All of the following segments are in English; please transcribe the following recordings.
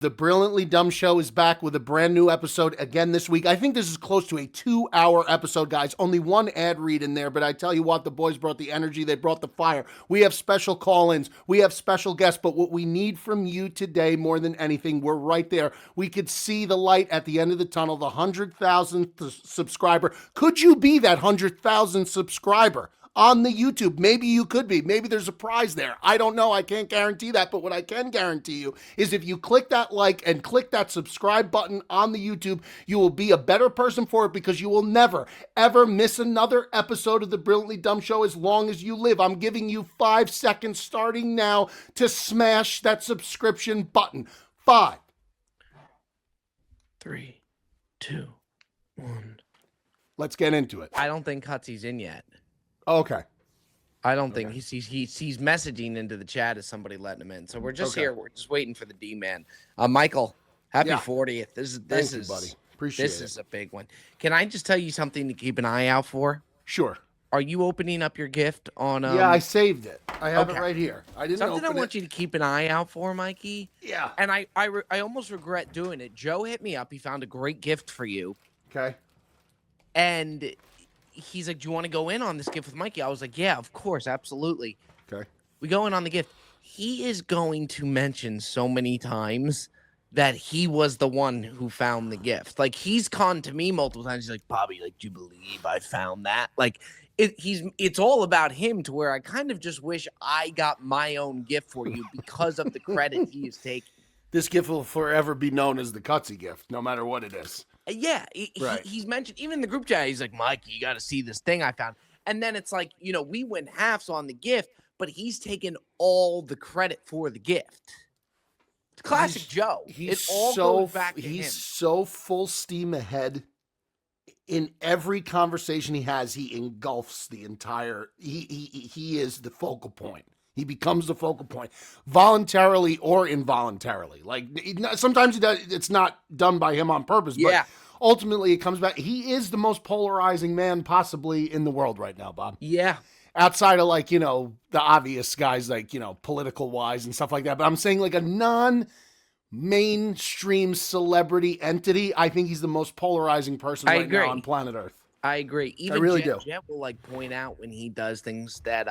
The Brilliantly Dumb Show is back with a brand new episode again this week. I think this is close to a 2-hour episode, guys. Only one ad read in there, but I tell you what, the boys brought the energy. They brought the fire. We have special call-ins. We have special guests, but what we need from you today more than anything, we're right there. We could see the light at the end of the tunnel, the 100,000th subscriber. Could you be that 100,000th subscriber on the YouTube? Maybe you could be. Maybe there's a prize there. I don't know. I can't guarantee that. But what I can guarantee you is if you click that like and click that subscribe button on the YouTube, you will be a better person for it because you will never, ever miss another episode of the Brilliantly Dumb Show as long as you live. I'm giving you 5 seconds starting now to smash that subscription button. 5, 3, 2, 1. Let's get into it. I don't think Cutsy's in yet. Okay. I don't think he's messaging into the chat as somebody letting him in. So we're just here. We're just waiting for the D-man. Michael, happy 40th. This is buddy. Appreciate it. This is a big one. Can I just tell you something to keep an eye out for? Sure. Are you opening up your gift on? Yeah, I saved it. I have it right here. I didn't Something open I want you to keep an eye out for, Mikey. Yeah. And I almost regret doing it. Joe hit me up. He found a great gift for you. Okay. And he's like, do you want to go in on this gift with Mikey? I was like, yeah, of course, absolutely. Okay. We go in on the gift. He is going to mention so many times that he was the one who found the gift. Like, he's conned to me multiple times. He's like, Bobby, like, do you believe I found that? Like, it's all about him to where I kind of just wish I got my own gift for you because of the credit he is taking. This gift will forever be known as the Cutsy gift, no matter what it is. Yeah, he's mentioned, even in the group chat, he's like, Mikey, you got to see this thing I found. And then it's like, we went halves on the gift, but he's taken all the credit for the gift. It's classic Joe. It all goes back to him. He's so full steam ahead. In every conversation he has, he engulfs the entire, he is the focal point. He becomes the focal point, voluntarily or involuntarily. Like, sometimes it's not done by him on purpose, but ultimately it comes back. He is the most polarizing man possibly in the world right now, Bob. Yeah. Outside of, like, the obvious guys, like, political wise and stuff like that. But I'm saying, like, a non-mainstream celebrity entity, I think he's the most polarizing person now on planet Earth. I agree. Even I really do. Jet will, like, point out when he does things that,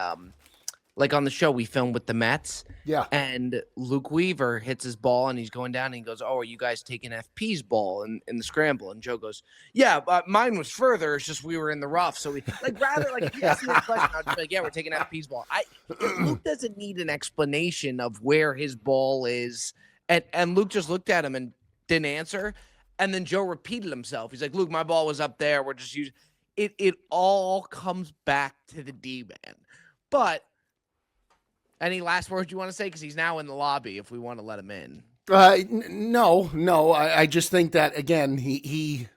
like on the show we filmed with the Mets. Yeah. And Luke Weaver hits his ball and he's going down and he goes, oh, are you guys taking FP's ball in the scramble? And Joe goes, yeah, but mine was further. It's just we were in the rough. So we rather like if you ask me a question, I'd be like, yeah, we're taking FP's ball. Luke doesn't need an explanation of where his ball is. And Luke just looked at him and didn't answer. And then Joe repeated himself. He's like, Luke, my ball was up there. We're just using it. It all comes back to the D-man. But any last words you want to say? Because he's now in the lobby if we want to let him in. No. I just think that, again, he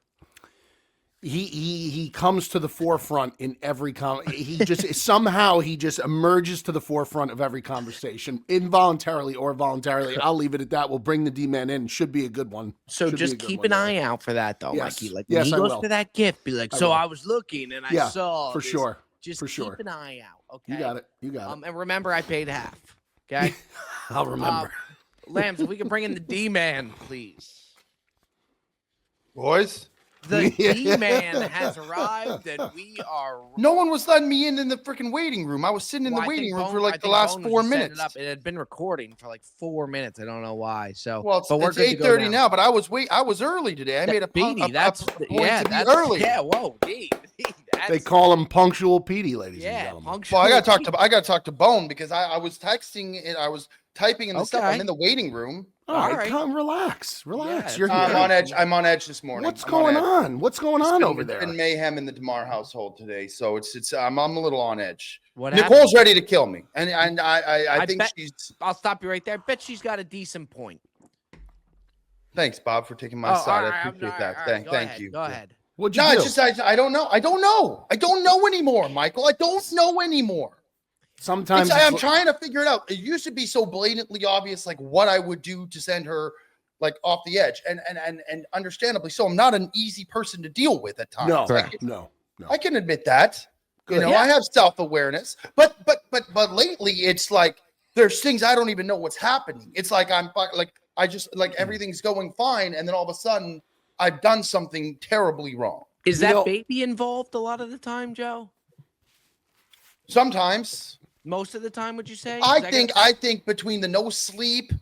comes to the forefront in every he just somehow he just emerges to the forefront of every conversation, involuntarily or voluntarily. I'll leave it at that. We'll bring the D-man in. Should be a good one. So just keep an eye out for that, though, Mikey. Like when he goes for that gift, be like, I was looking and I saw for this. Sure. Just keep an eye out, okay? You got it. And remember, I paid half, okay? I'll remember. Lambs, if we can bring in the D-man, please. Boys? The D-man has arrived, and we are... No one was letting me in the freaking waiting room. I was sitting in the waiting room for like the last 4 minutes. It had been recording for like 4 minutes. I don't know why. So, well, it's 8:30 now, but I was early today. I made a point to be early. Yeah, whoa, they call him Punctual Petey, ladies and gentlemen. Punctual. Well, I got to talk to Bone because I was texting it. I was typing in the stuff. I'm in the waiting room. All right, come relax. Yeah, you're here. I'm on edge. I'm on edge this morning. What's going on? What's going on over there? It's been mayhem in the DeMar household today, so it's I'm a little on edge. What Nicole's happened? ready to kill me, and I think she's. I'll stop you right there. I bet she's got a decent point. Thanks, Bob, for taking my side. I appreciate that. Thank you. Go ahead. What'd you do? It's just I don't know. I don't know anymore, Michael. I don't know anymore. Sometimes I'm trying to figure it out. It used to be so blatantly obvious, like what I would do to send her like off the edge, and understandably so. I'm not an easy person to deal with at times. No. I can admit that. Good. I have self-awareness, but lately it's like there's things I don't even know what's happening. It's like I'm like I just like everything's going fine, and then all of a sudden I've done something terribly wrong. Is that baby involved a lot of the time, Joe? Sometimes. Most of the time, would you say? I think between the no sleep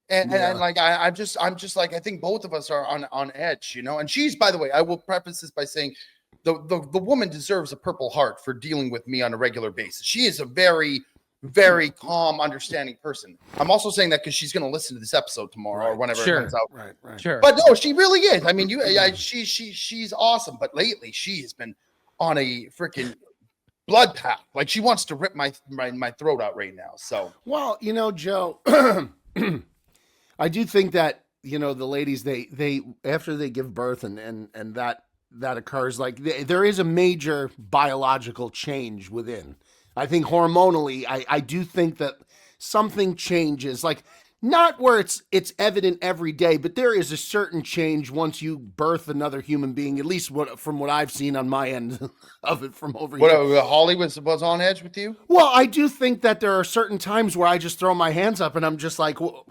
and like I'm just like I think both of us are on edge, you know. And she's, by the way, I will preface this by saying the woman deserves a Purple Heart for dealing with me on a regular basis. She is a very, very calm, understanding person. I'm also saying that because she's going to listen to this episode tomorrow or whenever it comes out. Right. Sure. But no, she really is. I mean, she's awesome. But lately, she has been on a freaking blood path. Like she wants to rip my throat out right now. So, well, you know, Joe, I do think that, you know, the ladies, they after they give birth and that occurs, like there is a major biological change within. I think hormonally, I do think that something changes, like not where it's evident every day, but there is a certain change once you birth another human being, at least from what I've seen on my end of it from over here. What, Holly was on edge with you? Well, I do think that there are certain times where I just throw my hands up and I'm just like, well,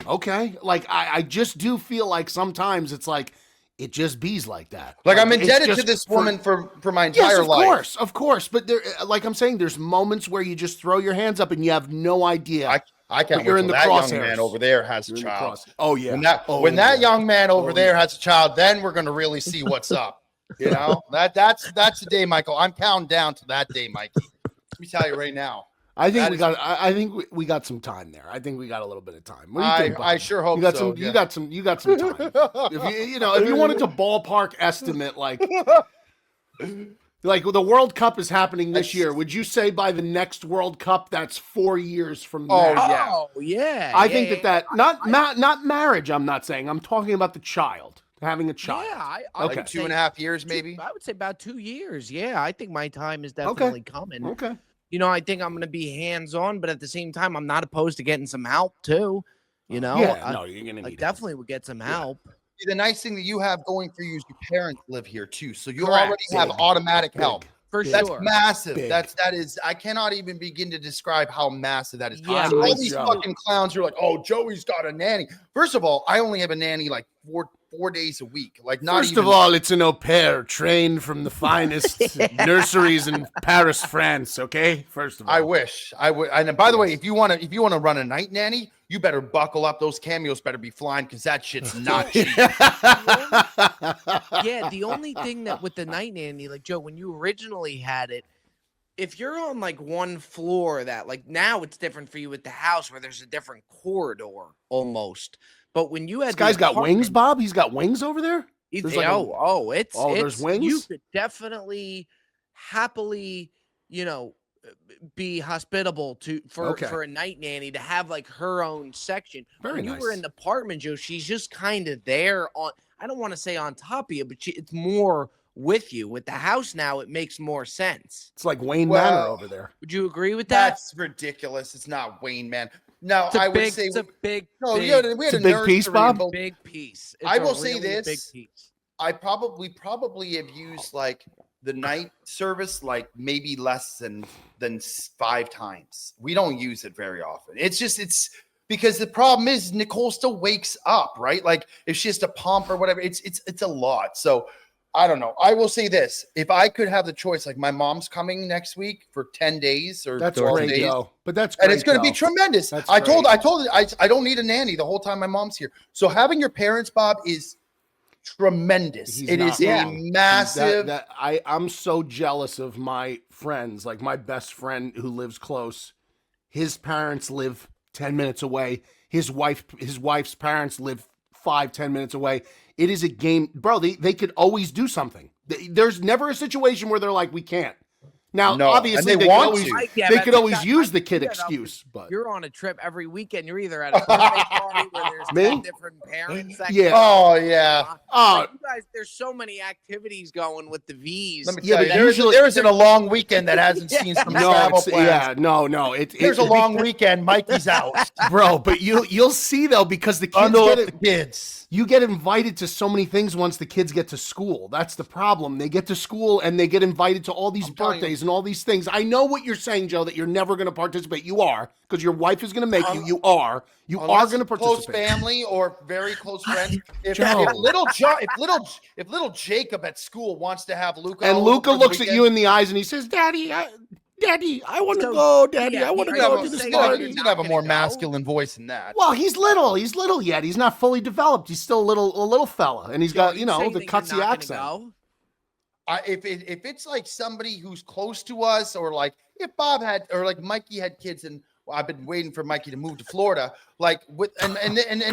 okay. Like, I just do feel like sometimes it's like, it just bees like that. Like I'm indebted to this woman for my entire life. Of course. But there, like I'm saying, there's moments where you just throw your hands up and you have no idea. I can't wait till that young man over there has a child. Oh yeah. When that young man over there has a child, then we're gonna really see what's up. You know, that's the day, Michael. I'm counting down to that day, Mikey. Let me tell you right now. I think we got some time there. I think we got a little bit of time. What do you think, Bob? I sure hope so. You got some time. If you wanted to ballpark estimate, like the World Cup is happening this year, would you say by the next World Cup that's 4 years from now? Oh yeah. I think that not marriage. I'm not saying. I'm talking about the child. Having a child. Yeah, okay. Like 2.5 years, maybe. I would say about 2 years. Yeah, I think my time is definitely coming. Okay. You know, I think I'm going to be hands-on, but at the same time, I'm not opposed to getting some help too. You know, you're gonna need definitely would get some help. The nice thing that you have going for you is your parents live here too, so you already have automatic help. For That's sure. massive. That is. I cannot even begin to describe how massive that is. Yeah, so all these fucking clowns are like, "Oh, Joey's got a nanny." First of all, I only have a nanny like four days a week. Like, not First of all, it's an au pair trained from the finest nurseries in Paris, France. Okay. First of all, I wish I would. And by the way, if you want to run a night nanny, you better buckle up. Those cameos better be flying because that shit's not cheap. Yeah, the only thing that with the night nanny, like Joe, when you originally had it, if you're on like one floor, that like now it's different for you with the house where there's a different corridor almost. But when you had this guy's got wings, Bob. He's got wings over there. There's wings. You could definitely happily, you know, be hospitable for a night nanny to have like her own section. When you were in the apartment, Joe, she's just kind of there on. I don't want to say on top of you, but it's more with you. With the house now, it makes more sense. It's like Wayne Manor over there. Would you agree with that? That's ridiculous. It's not Wayne Manor. No, would say it's a big. No, we had a big piece, Bob. Big piece. I will say this. Big piece. I probably have used like the night service like maybe less than 5 times. We don't use it very often. It's because the problem is Nicole still wakes up, right? Like if she has to pump or whatever, it's a lot. So I don't know. I will say this: if I could have the choice, like my mom's coming next week for 10 days or that's 12 great, days, though. But that's great, and it's going to be tremendous. I told her I don't need a nanny the whole time my mom's here. So having your parents, Bob, is tremendous. It is a massive. I'm so jealous of my friends, like my best friend who lives close. His parents live 10 minutes away. His wife's parents live 5-10 minutes away. It is a game, bro. They could always do something. There's never a situation where they're like, we can't. Now, obviously, they could always use the kid excuse. But you're on a trip every weekend. You're either at a birthday party where there's 10 different parents. Oh, yeah. You guys, there's so many activities going with the V's. Let me tell you, there isn't a long weekend that hasn't seen some travel plans. No. There's a long weekend. Mikey's out. Bro, but you'll see, though, because the kids you get invited to so many things once the kids get to school. That's the problem. They get to school and they get invited to all these birthdays and all these things. I know what you're saying, Joe, that you're never going to participate. You are, because your wife is going to make you. You are Unless going to it's close participate. family or very close friends. If Joe. little Jacob at school wants to have Luca, And over Luca for the looks at weekend, you in the eyes and he says, Daddy, I want to So, go. Daddy, yeah, I want to he- go Are to you this saying party. he's you're gonna have a not more gonna go? masculine voice than that. Well, he's little. He's little yet. He's not fully developed. He's still a little fella, and he's Joe, got are you saying the that you're cutsy not gonna accent. go? If it's like somebody who's close to us, or like if Bob had, or like Mikey had kids, and I've been waiting for Mikey to move to Florida, like with and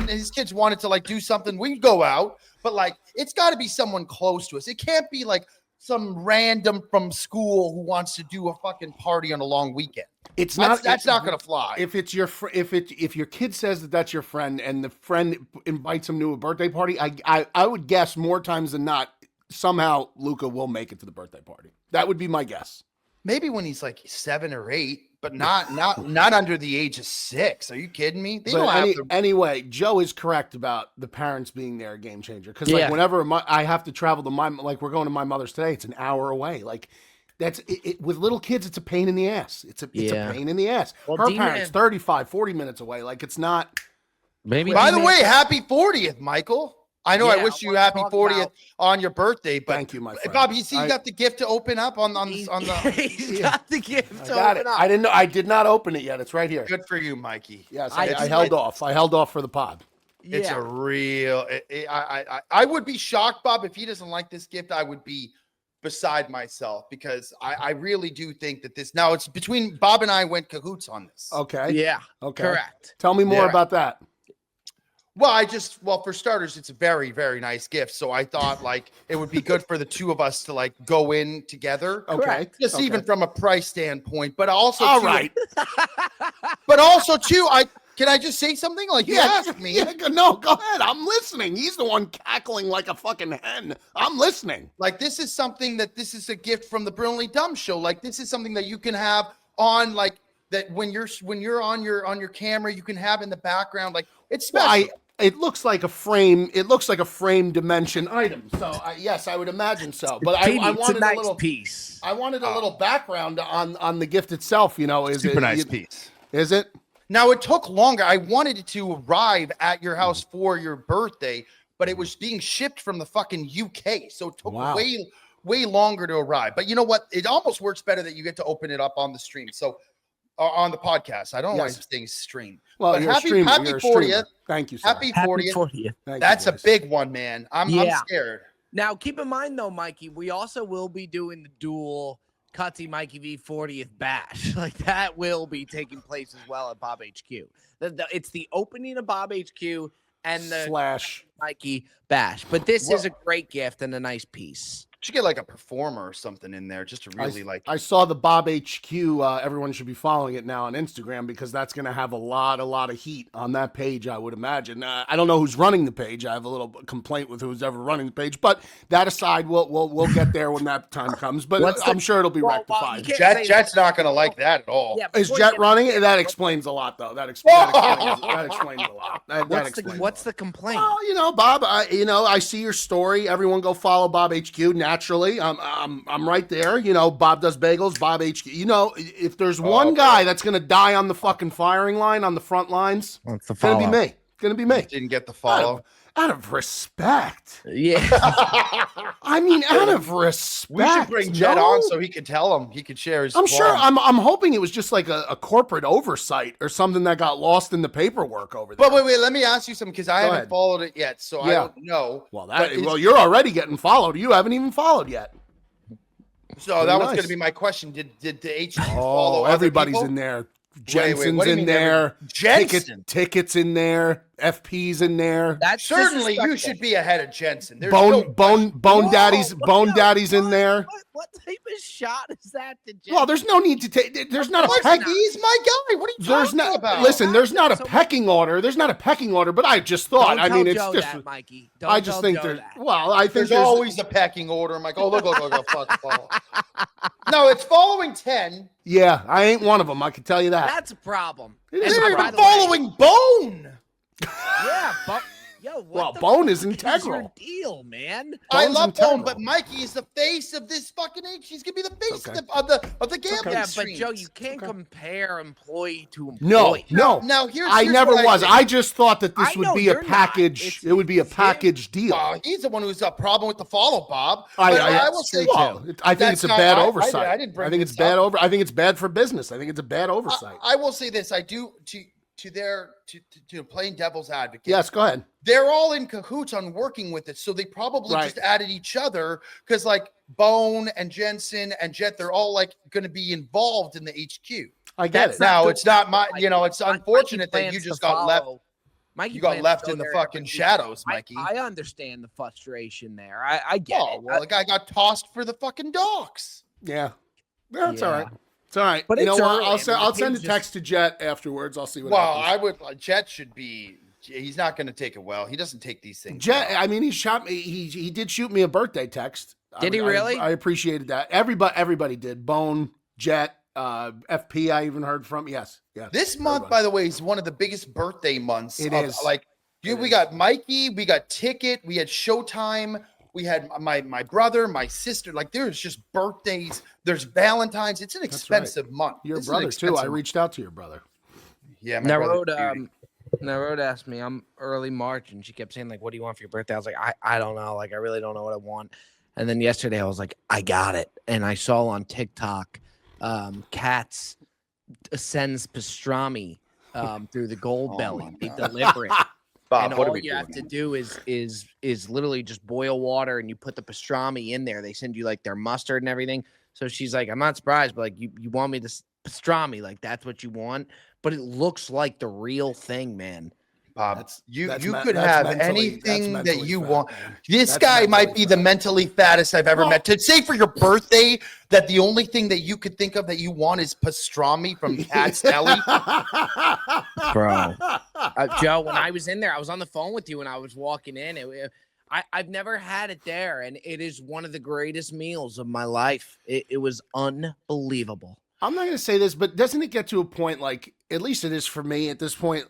his kids wanted to like do something, we'd go out, but like it's got to be someone close to us. It can't be like some random from school who wants to do a fucking party on a long weekend. It's That's not gonna fly. If it's your if your kid says that that's your friend and the friend invites him to a birthday party, I would guess more times than not somehow Luca will make it to the birthday party. That would be my guess. Maybe when he's like 7 or 8, but not under the age of 6. Are you kidding me? They don't have to. Anyway, Joe is correct about the parents being there a game changer. Because like whenever I have to travel to like we're going to my mother's today, it's an hour away. Like that's it, with little kids, it's a pain in the ass. It's a pain in the ass. Well, her D-Man- parents 35, 40 minutes away. Like it's not. Maybe. By the way, happy 40th, Michael. I know I Yeah, wish you I wanna happy talk 40th about- on your birthday, but Thank you, my friend. Bob, you see, you got the gift to open up on the. He's got the gift. I got it. I didn't know. I did not open it yet. It's right here. Good for you, Mikey. Yes, I I held off. I held off for the pod. It's Yeah. a real. I would be shocked, Bob, if he doesn't like this gift. I would be beside myself because I really do think that this. Now it's between Bob and I went cahoots on this. Okay. Yeah. Okay. Correct. Tell me more Yeah. about that. Well, for starters, it's a very, very nice gift. So I thought like it would be good for the two of us to like go in together. Okay. Correct. Just Okay. even from a price standpoint, but also All too, right. but also too, can I just say something? Like you asked me. Yeah, no, go ahead. I'm listening. He's the one cackling like a fucking hen. I'm listening. Like this is a gift from the Brilliantly Dumb show. Like this is something that you can have on like that when you're on your camera, you can have in the background. Like it's special. It looks like a frame. It looks like a frame dimension item. So yes, I would imagine so. But I It's wanted a nice little piece. I wanted a little background on the gift itself. You know, is Super it nice piece. Is it? Now it took longer. I wanted it to arrive at your house for your birthday, but it was being shipped from the fucking UK, so it took Wow. way longer to arrive. But you know what? It almost works better that you get to open it up on the stream. So on the podcast, I don't Yes. like saying stream. Well, But you're happy a streamer. 40th. You're a streamer. Thank you, sir. Happy 40th. Thank you, That's a boys. big one, man. I'm Yeah. scared. Now, keep in mind, though, Mikey, we also will be doing the dual Cutsy Mikey V 40th bash. Like, that will be taking place as well at Bob HQ. It's the opening of Bob HQ and the Slash. Mikey bash. But this is Well- a great gift and a nice piece. Should get like a performer or something in there just to really like. I saw the Bob HQ. Everyone should be following it now on Instagram because that's going to have a lot of heat on that page, I would imagine. I don't know who's running the page. I have a little complaint with who's ever running the page, but that aside, we'll get there when that time comes. But I'm sure it'll be rectified. you can't say Jet's not going to like that at all. Yeah, Is before Jet you get- running it? That explains a lot, though. That explains a lot. That explains What's a the lot. complaint? Well, you know, Bob. I see your story. Everyone go follow Bob HQ. Naturally, I'm right there. You know, Bob does bagels. Bob HQ. You know, if there's one guy that's gonna die on the fucking firing line on the front lines, What's the it's gonna be me. It's gonna be me. Didn't get the follow. Out of respect. Yeah. I mean, out of respect. We should bring Jet no? on so he could tell him. He could share his. I'm sure. qualms. I'm hoping it was just like a corporate oversight or something that got lost in the paperwork over there. But wait. Let me ask you something because I Go haven't ahead. followed it yet, so I Yeah. don't know. Well, But is- you're already getting followed. You haven't even followed yet. So Pretty that was nice. going to be my question. Did the HQ follow? Oh, other everybody's people? in there. Wait, Jensen's what do you in mean there. Jensen. Tickets in there. FP's in there. That's Certainly, you disrespectful. should be ahead of Jensen. There's no Bone Whoa, Daddy's what- Daddy's in there. What type of shot is that to Jet? Well, there's no need to take. There's not a Listen, peck. he's my guy. What are you There's talking not. about? Listen, there's not a So- pecking order. There's not a pecking order. But I just thought. Don't I tell mean, it's Joe just. that, Mikey. Don't I just tell think Joe there's. that. Well, I think There's always a pecking order. I'm like, oh, look, fuck. No, it's following 10. Yeah, I ain't one of them. I can tell you that. That's a problem. It is And a They're by even the way- following Bone. Yeah, but Yo, Well, what the Bone is fuck integral. your deal, man? I Bone's love Bone, integral. but Mikey is the face of this fucking age. He's gonna be the face Okay. of the gambling Yeah, but streams. Joe, you can't compare employee to No, employee. no. Now here's I never what was. think. I just thought that this I would know be a you're not. package. It would be a It's him. package deal. Well, he's the one who's got a problem with the follow, Bob. But I will say, well, I think it's a bad oversight. I didn't bring think this it's bad up. I think it's bad for business. I think it's a bad oversight. I will say this. I do to playing devil's advocate. Yes, go ahead. They're all in cahoots on working with it, so they probably Right. just added each other because like Bone and Jensen and Jet, they're all like going to be involved in the HQ. I get That's it. Now good. it's not my, it's Mikey unfortunate that plans you to just got left. follow- Mikey You got plans to left go in the there fucking every week. shadows, Mikey. I understand the frustration there. I get Oh it. well, the guy got tossed for the fucking dogs. Yeah. That's all Yeah. right. It's all right. But you know it's what? early. I mean, I'll the send a kid's text to Jet afterwards. I'll see what Well, happens. I would. Jet should be. He's not going to take it well. He doesn't take these things. Jet, well. I mean, he shot me. He did shoot me a birthday text. Did he really? I appreciated that. Everybody did. Bone, Jet, FP. I even heard from. Yes. This month, by the way, is one of the biggest birthday months. It of, is. Like, dude, we got Mikey, we got Ticket, we had Showtime, we had my brother, my sister. Like, there's just birthdays. There's Valentine's. It's an expensive month. Your It's an brother too. I expensive- reached out to your brother. Yeah, my brother. Narode asked me, I'm early March, and she kept saying, like, what do you want for your birthday? I was like, I don't know. Like, I really don't know what I want. And then yesterday I was like, I got it. And I saw on TikTok, Cats sends pastrami through the gold Oh belly. my They God. deliver it. Bob, And what are all we you doing? have to do is literally just boil water and you put the pastrami in there. They send you like their mustard and everything. So she's like, I'm not surprised, but like you want me to pastrami, like that's what you want. But it looks like the real thing, man. Bob, you could that's have mentally- anything that's that mentally you fat, want. man. This That's guy might mentally be the fat. mentally fattest I've ever met. To say for your birthday that the only thing that you could think of that you want is pastrami from Cat's Deli. Bro. Joe, when I was in there, I was on the phone with you when I was walking in. I've never had it there, and it is one of the greatest meals of my life. It was unbelievable. I'm not going to say this, but doesn't it get to a point, like, at least it is for me at this point,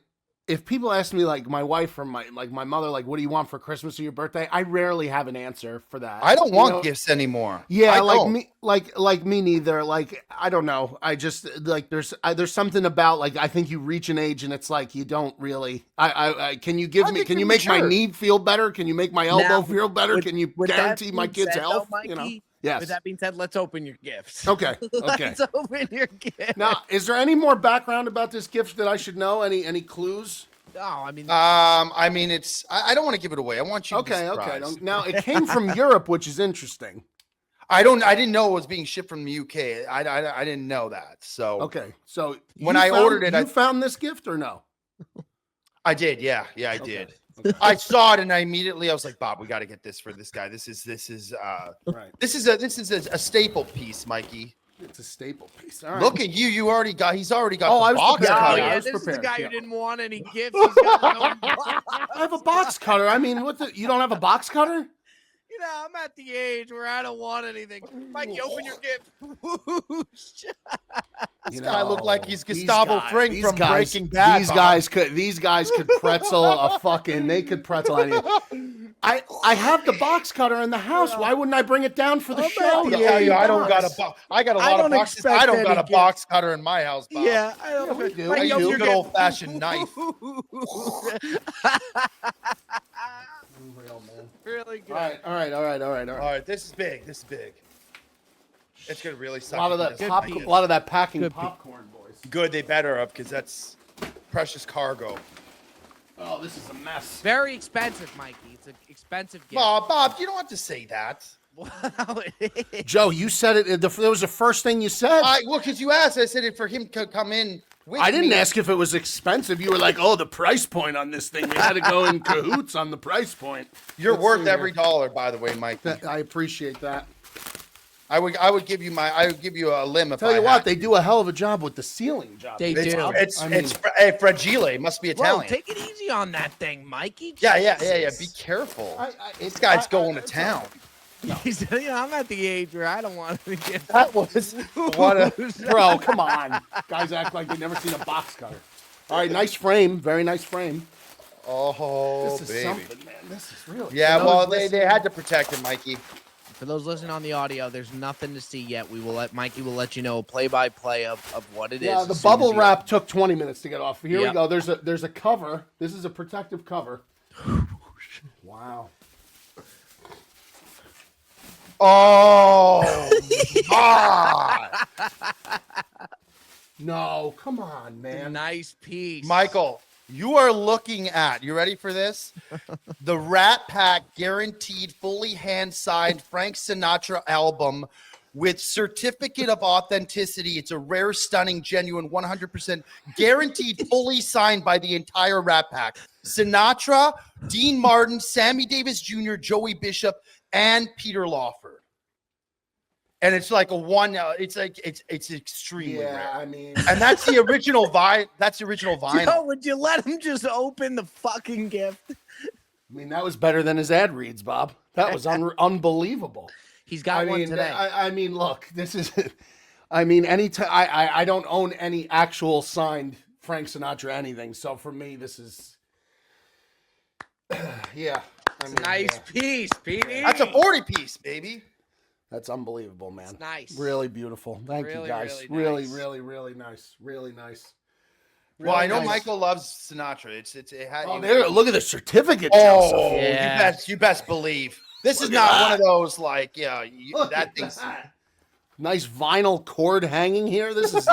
if people ask me, like, my wife or my mother, like, what do you want for Christmas or your birthday? I rarely have an answer for that. I don't You want know? gifts anymore. Yeah, I like don't. me, like me neither. Like, I don't know. I just like there's something about like I think you reach an age and it's like you don't really. I can you give I me? think Can you're you make my mature. knee feel better? Can you make my elbow Now, feel better? with- Can you with that guarantee my being kid's said, though, health? Mikey, Yes. With that being said, let's open your gifts. Okay. Okay. Let's open your gifts. Now, is there any more background about this gift that I should know? Any clues? No, I mean, I mean, it's. I don't want to give it away. I want you. To be Okay. surprised. Now it came from Europe, which is interesting. I didn't know it was being shipped from the UK. I didn't know that. So Okay. So When you I found- ordered it, you found this gift or no? I did. Yeah, I Okay. did. Okay. I saw it and I immediately was like, Bob, we got to get this for this guy. This is Right. this is a staple piece, Mikey. It's a staple piece. All right. Look at you. He's already got Oh, the I was box prepared. oh, cutter. Yeah, I yeah, was this is the prepared, guy yeah. who didn't want any gifts. He's got his own box. I have a box cutter. I mean, you don't have a box cutter? You know, I'm at the age where I don't want anything. Mikey, open your gift. This guy looked like he's Gustavo Fring from guys, Breaking Bad. These guys could pretzel a fucking. They could pretzel anything. I have the box cutter in the house. Why wouldn't I bring it down for the show? Let me tell you, I don't got a box. I got a lot of don't boxes. expect I don't got a any box cutter in my house, Bob. Yeah, I don't. we do. Mikey, We open do. your Good gift. old-fashioned knife. Really good. All right. All right, this is big. This is big. It's gonna really A suck. lot of if that he doesn't pop, like it. a lot of that packing Good popcorn, boys. Good, they better have because that's precious cargo. Oh, this is a mess. Very expensive, Mikey. It's an expensive gift. Bob, you don't have to say that. Wow, it is. Joe, you said it. That was the first thing you said. Well, because you asked, I said it for him to come in. With I didn't me. ask if it was expensive. You were like, "Oh, the price point on this thing. We had to go in cahoots on the price point." You're Let's worth see every here. dollar, by the way, Mike. I appreciate that. I would give you a limb if Tell you I what, had. they do a hell of a job with the ceiling job. They It's do. it's hey, fragile. It must be Whoa, Italian. take it easy on that thing, Mikey. Yeah. Jesus. Be careful. This This guy's going to town. He's, you know, I'm at the age where I don't want to get That was what a. Bro, come on. Guys act like they've never seen a box cutter. All right, nice frame. Very nice frame. Oh, This is baby. something, man. This is really. Yeah, For well, those they had to protect him, Mikey. For those listening on the audio, there's nothing to see yet. Mikey will let you know play-by-play of what it is. Yeah, the as soon bubble as he- wrap took 20 minutes to get off. Here we Yep. go. There's a cover. This is a protective cover. Wow. Oh, God. No, come on, man. Nice piece. Michael, you are looking at, you ready for this? The Rat Pack guaranteed fully hand-signed Frank Sinatra album with certificate of authenticity. It's a rare, stunning, genuine, 100% guaranteed fully signed by the entire Rat Pack. Sinatra, Dean Martin, Sammy Davis Jr., Joey Bishop, and Peter Lawford. And it's like it's extremely rare. I mean, And that's the original vinyl. That's the original vinyl. Joe, would you let him just open the fucking gift? that was better than his ad reads, Bob. That was unbelievable. He's got one today. I mean, look, this is. I mean, anytime I don't own any actual signed Frank Sinatra anything, so for me, this is. Yeah, I mean, Nice piece, Petey. That's a 40-piece, baby. That's unbelievable, man. It's nice. Really beautiful. Thank you, Really, guys. really Really, nice. really nice. Really nice. Well, I know Really nice. Michael loves Sinatra. It had. Oh, there! Look at the certificate, Oh, Joseph. Yeah. you best believe. This is Look at not that. one of those like Look that at thing's. that. Nice vinyl cord hanging here. This is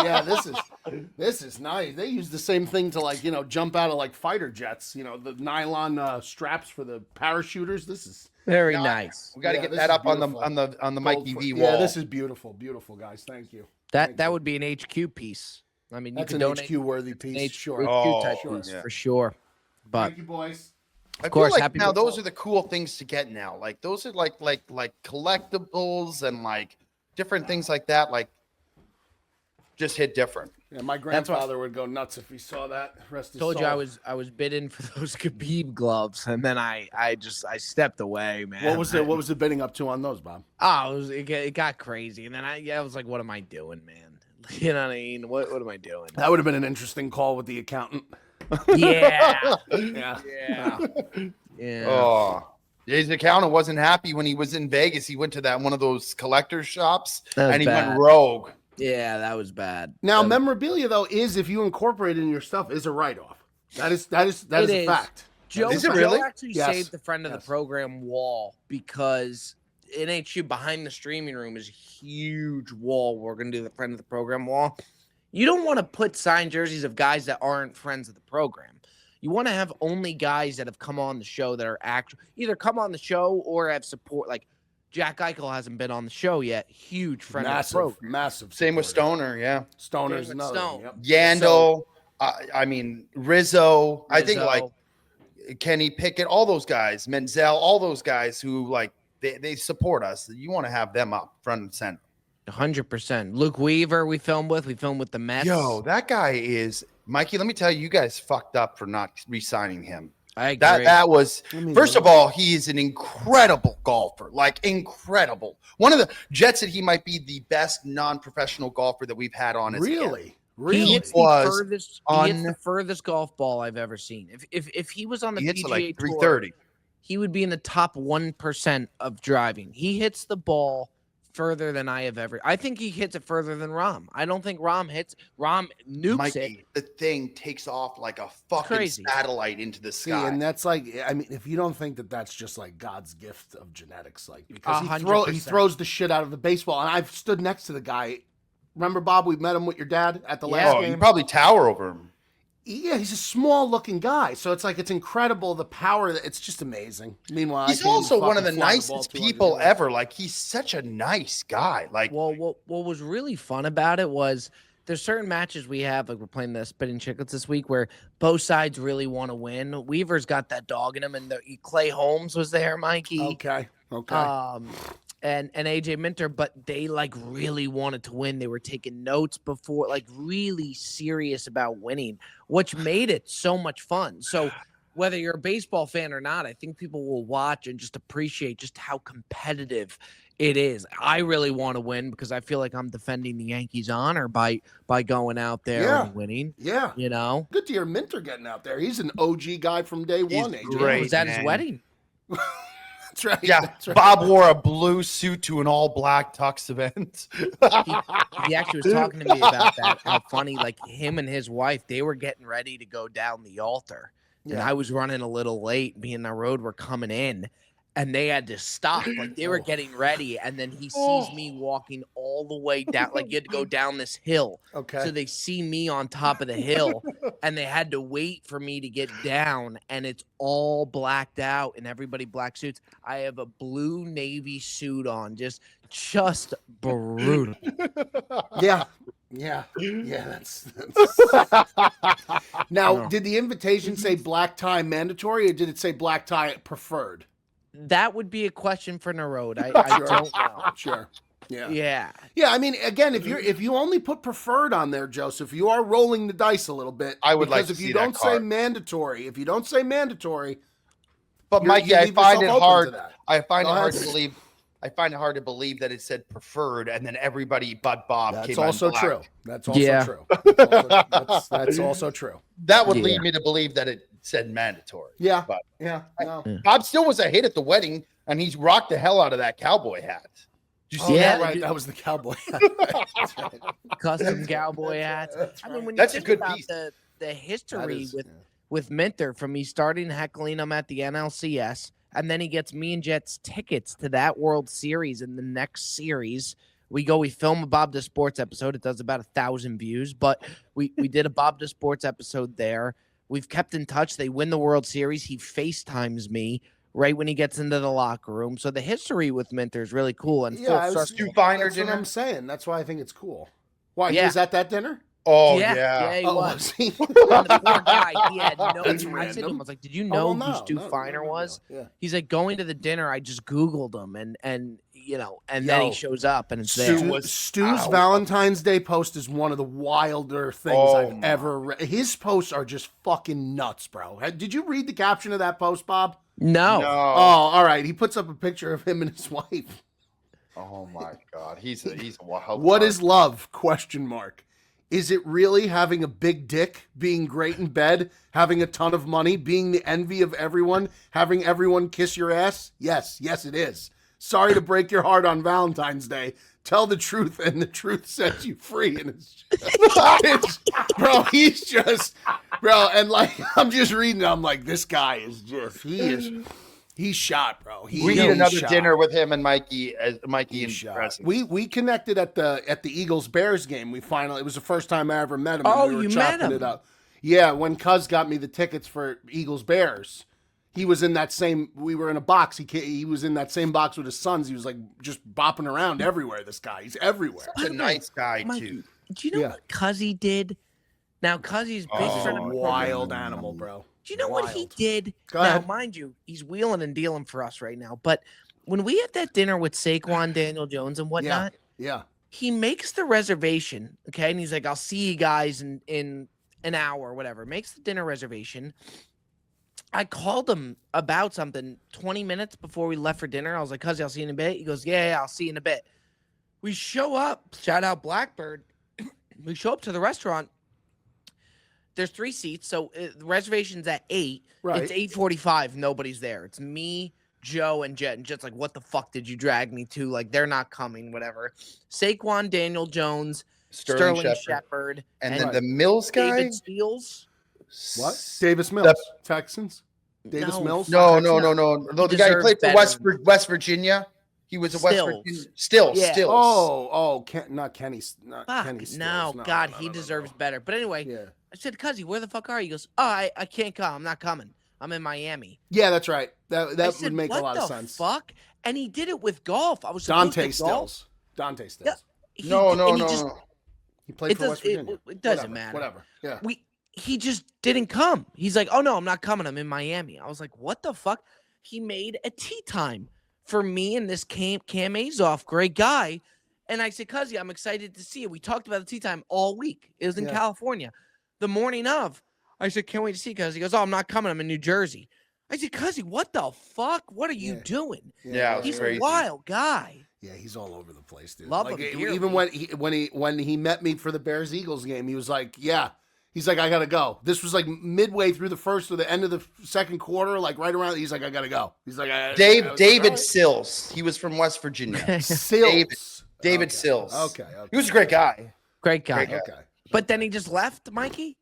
this is nice. They use the same thing to jump out of fighter jets. The nylon straps for the parachuters. This is Very nice. We got to Yeah, get this that is up on the beautiful. Mikey V wall. Yeah, this is beautiful, beautiful, guys. Thank you. That would be an HQ piece. I mean, That's you an can donate HQ worthy an piece. HQ Sure. Oh, type sure. piece Yeah. for sure. But Thank you, boys. I course, feel like happy now birthday. those are the cool things to get now. Like those are like collectibles and like different things like that. Like just hit different. Yeah, my grandfather would go nuts if he saw that. Rest his told soul. you I was bidding for those Khabib gloves, and then I stepped away, man. What was the bidding up to on those, Bob? Oh, it got crazy, and then I was like, what am I doing, man? You know what I mean? What am I doing? That would have been an interesting call with the accountant. Yeah, Yeah. yeah, yeah. Oh, his accountant wasn't happy when he was in Vegas. He went to one of those collector shops That was and he bad. went rogue. Yeah, that was bad. Now, That was- memorabilia though is if you incorporate it in your stuff is a write-off. That is a is. fact. Joe, Is it Joe really? actually Yes. saved the friend of Yes. the program wall because in HU behind the streaming room is a huge wall. We're gonna do the friend of the program wall. You don't want to put signed jerseys of guys that aren't friends of the program. You want to have only guys that have come on the show that are either come on the show or have support. Like Jack Eichel hasn't been on the show yet. Huge friend of the Massive, program. massive. Same with supporter. Stoner, yeah. Stoner's Same with another. Stone. One, yep. Yandel, I mean Rizzo. I think Rizzo. like Kenny Pickett, all those guys, Menzel, all those guys who like they support us. You want to have them up front and center. 100%. Luke Weaver, we filmed with the Mets. Yo, that guy is Mikey. Let me tell you, you guys fucked up for not re-signing him. I agree. That was I mean, first of all, he is an incredible golfer, like incredible. One of the Jets said he might be the best non-professional golfer that we've had on. As a guest. Really, He really. hits was the furthest golf ball I've ever seen. If he was on the He hits PGA it like Tour, 330. he would be in the top 1% of driving. He hits the ball further than I have ever. I think he hits it further than Rom. I don't think Rom nukes Mikey, it. the thing takes off like a fucking crazy. satellite into the See, sky. and that's like, I mean, if you don't think that that's just like God's gift of genetics, like because he 100%. throws the shit out of the baseball, and I've stood next to the guy. Remember, Bob? We met him with your dad at the last Oh, game. you probably tower over him. Yeah, he's a small looking guy, so it's like it's incredible the power. It's just amazing. Meanwhile, He's I can't also even one of the fucking fly the ball nicest 200 people yards. ever. Like he's such a nice guy. Like Well, what was really fun about it was there's certain matches we have, like we're playing the Spitting Chicklets this week, where both sides really want to win. Weaver's got that dog in him, and Clay Holmes was there, Mikey. Okay. Okay. And AJ Minter, but they like really wanted to win. They were taking notes before, like really serious about winning, which made it so much fun. So whether you're a baseball fan or not, I think people will watch and just appreciate just how competitive It is. I really want to win because I feel like I'm defending the Yankees' honor by going out there and winning. Yeah. You know? Good to hear Minter getting out there. He's an OG guy from day one, AJ. great. Was that his man. wedding? That's right. Yeah, That's right. Bob wore a blue suit to an all black tux event. He actually was talking to me about that. How funny, like him and his wife, they were getting ready to go down the altar. And Yeah. I was running a little late. Me and the road were coming in. And they had to stop. Like they were getting ready. And then he sees me walking all the way down. Like you had to go down this hill. Okay. So they see me on top of the hill. And they had to wait for me to get down. And it's all blacked out. And everybody black suits. I have a blue Navy suit on. Just brutal. Yeah. That's... Now, did the invitation say black tie mandatory or did it say black tie preferred? That would be a question for Narode. I don't know. Sure. Yeah. Yeah. Yeah, I mean, again, if you only put preferred on there, Joseph, you are rolling the dice a little bit. I would like because to if you see that don't say card. mandatory, But you're- Mikey, you I leave find yourself it open hard. to that. I find Go it hard ahead. to believe. I find it hard to believe that it said preferred, and then everybody but Bob That's came on also black. true. That's also Yeah. true. That's also true. That would Yeah. lead me to believe that it said mandatory. Yeah. But Yeah. No. Bob still was a hit at the wedding, and he's rocked the hell out of that cowboy hat. Did you Oh, see Yeah. that? right. That was the cowboy. That's right. Custom cowboy hats. That's I mean, when That's you a think good about piece. the That history is- with Minter, from me starting heckling him at the NLCS, and then he gets me and Jets tickets to that World Series in the next series. We film a Bob the Sports episode. It does about 1,000 views, but we did a Bob the Sports episode there. We've kept in touch. They win the World Series. He FaceTimes me right when he gets into the locker room. So the history with Minter is really cool. And Yeah, full I was- circle. Stu Finer That's what dinner. I'm saying. That's why I think it's cool. Why, he Yeah. was at that dinner? Oh yeah, he Oh, was. was he? And the poor guy, he had no. That's I said to random. him, I was like, "Did you Oh, know well, who Stu no, Finer no. was?" Yeah. He's like, "Going to the dinner, I just Googled him, and then he Yo, shows up, and it's Stu there." was Stu's out. Valentine's Day post is one of the wilder things Oh, I've my. ever read. His posts are just fucking nuts, bro. Did you read the caption of that post, Bob? No. No. Oh, all right. He puts up a picture of him and his wife. Oh my God, he's a wild. What card. is love? Question mark. Is it really having a big dick, being great in bed, having a ton of money, being the envy of everyone, having everyone kiss your ass? Yes, it is. Sorry to break your heart on Valentine's Day. Tell the truth, and the truth sets you free. And bro, he's just, bro, and like I'm just reading. I'm like, this guy is just, he's shot, bro. We need He's another shot. dinner with him and Mikey He's in shot. presence. We connected at the Eagles Bears game. It was the first time I ever met him. Oh, and we were you met chopping him? it up. Yeah, when Cuz got me the tickets for Eagles Bears, he was in that same. We were in a box. He was in that same box with his sons. He was like just bopping around everywhere. This guy, he's everywhere. Such a nice guy Mikey, too. do you know Yeah. what Cuzzy did? Now, Cuzzy's big Oh, friend of He's a mine. wild animal, bro. Do you know what he Wild. did? Go now, ahead. mind you, he's wheeling and dealing for us right now. But when we had that dinner with Saquon, Daniel Jones, and whatnot, Yeah. he makes the reservation, okay? And he's like, I'll see you guys in an hour or whatever. Makes the dinner reservation. I called him about something 20 minutes before we left for dinner. I was like, Cuzzy, I'll see you in a bit. He goes, yeah, I'll see you in a bit. We show up, shout out Blackbird. We show up to the restaurant. There's 3 seats, so the reservation's at 8. Right. It's 8:45. Nobody's there. It's me, Joe, and Jet. And Jet's like, what the fuck did you drag me to? Like, they're not coming, whatever. Saquon, Daniel Jones, Sterling Shepard, and then the Mills guy. David Steele. What? Davis Mills, Texans. Davis No, Mills. No, Texans? the guy who deserves played for better West Virginia. He was a West Stills. Virginia. Still. Oh, not Kenny. Not Fuck, Kenny Stills. no, God, he deserves better. But anyway, Yeah. I said, Cuzzy, where the fuck are you? He goes, oh, I can't come. I'm not coming. I'm in Miami. Yeah, that's right. That I would said, make a what lot the of sense. Fuck? And he did it with golf. I was supposed Dante to golf. Stills. Dante Stills. Yeah. He No, did- no, and he no, just- no. He played It for does- West Virginia. it doesn't matter. Whatever. Yeah. He just didn't come. He's like, oh no, I'm not coming. I'm in Miami. I was like, what the fuck? He made a tea time for me and this Cam Azoff, great guy. And I said, Cuzzy, I'm excited to see you. We talked about the tea time all week. It was in Yeah. California. The morning of, I said, can't wait to see you, Cuzzy. He goes, oh, I'm not coming. I'm in New Jersey. I said, Cuzzy, what the fuck? What are you Yeah. doing? Yeah, it was He's crazy. a wild guy. Yeah, he's all over the place, dude. Love like, him even when he met me for the Bears Eagles game, he was like, "Yeah." He's like, "I gotta go." This was like midway through the first or the end of the second quarter, like right around. He's like, "I gotta go." He's like, David Sills. He was from West Virginia. Sills. David Sills. Okay. He was a great guy. Great guy. Great guy. Okay. But then he just left, Mikey?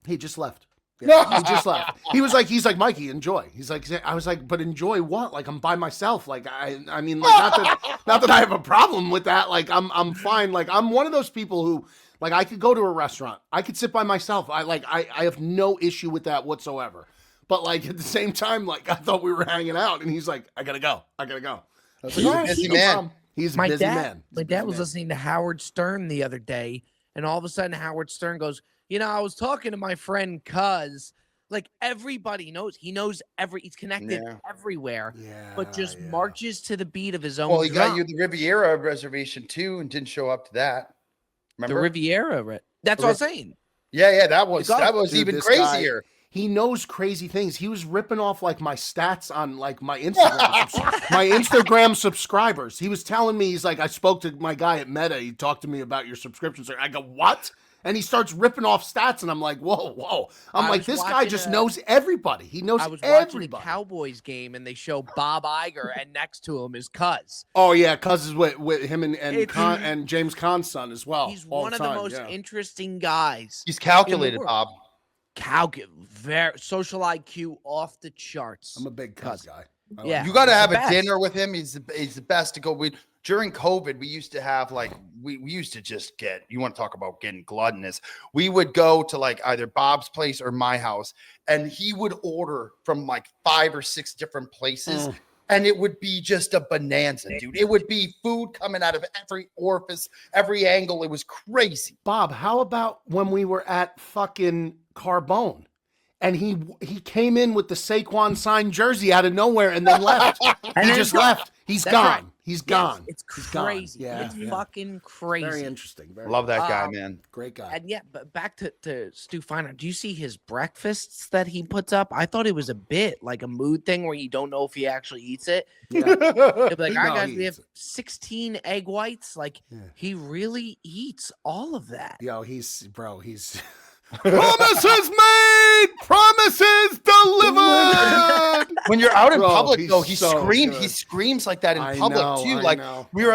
He just left. Yeah, he just left. He's like, "Mikey, enjoy." He's like, I was like, "But enjoy what? Like, I'm by myself. Like, I mean, like, not that I have a problem with that. Like, I'm fine. Like, I'm one of those people who, like, I could go to a restaurant. I could sit by myself. I have no issue with that whatsoever. But like at the same time, like I thought we were hanging out, and he's like, "I gotta go. I was like, He's a busy man. problem. He's a busy man. My dad was listening to Howard Stern the other day, and all of a sudden Howard Stern goes, I was talking to my friend Cuz. Like everybody knows, he's connected everywhere, but just marches to the beat of his own. Well, he drum. got you the Riviera reservation too, and didn't show up to that. Remember the Riviera, right? That's what I'm saying. Yeah, that was Dude, even this crazier. He knows crazy things. He was ripping off like my stats on like my Instagram, my Instagram subscribers. He was telling me, he's like, "I spoke to my guy at Meta. He talked to me about your subscriptions." I go, "What?" And he starts ripping off stats, and I'm like, whoa. I'm like, this guy just knows everybody. He knows everybody. I was watching a Cowboys game, and they show Bob Iger, and next to him is Cuz. Oh, yeah, Cuz is with him and James Caan's son as well. He's one of the most interesting guys. He's calculated, Bob. Very social IQ off the charts. I'm a big Cuz guy. Yeah, you got to have a dinner with him. He's the best to go. During COVID, we used to have like we used to just get. You want to talk about getting gluttonous? We would go to like either Bob's place or my house, and he would order from like 5 or 6 different places. And it would be just a bonanza, dude. It would be food coming out of every orifice, every angle. It was crazy. Bob, how about when we were at fucking Carbone? And he came in with the Saquon signed jersey out of nowhere and then left. He just left. He's gone. Right. He's gone. It's crazy. It's fucking crazy. Very interesting. Love that guy, man. Great guy. And but back to Stu Feiner. Do you see his breakfasts that he puts up? I thought it was a bit like a mood thing where you don't know if he actually eats it. Yeah. He'll be like, all right, guys, we have 16 egg whites. Like, he really eats all of that. Yo, he's promises made, promises delivered. When you're out in public, though, he screams like that in public too.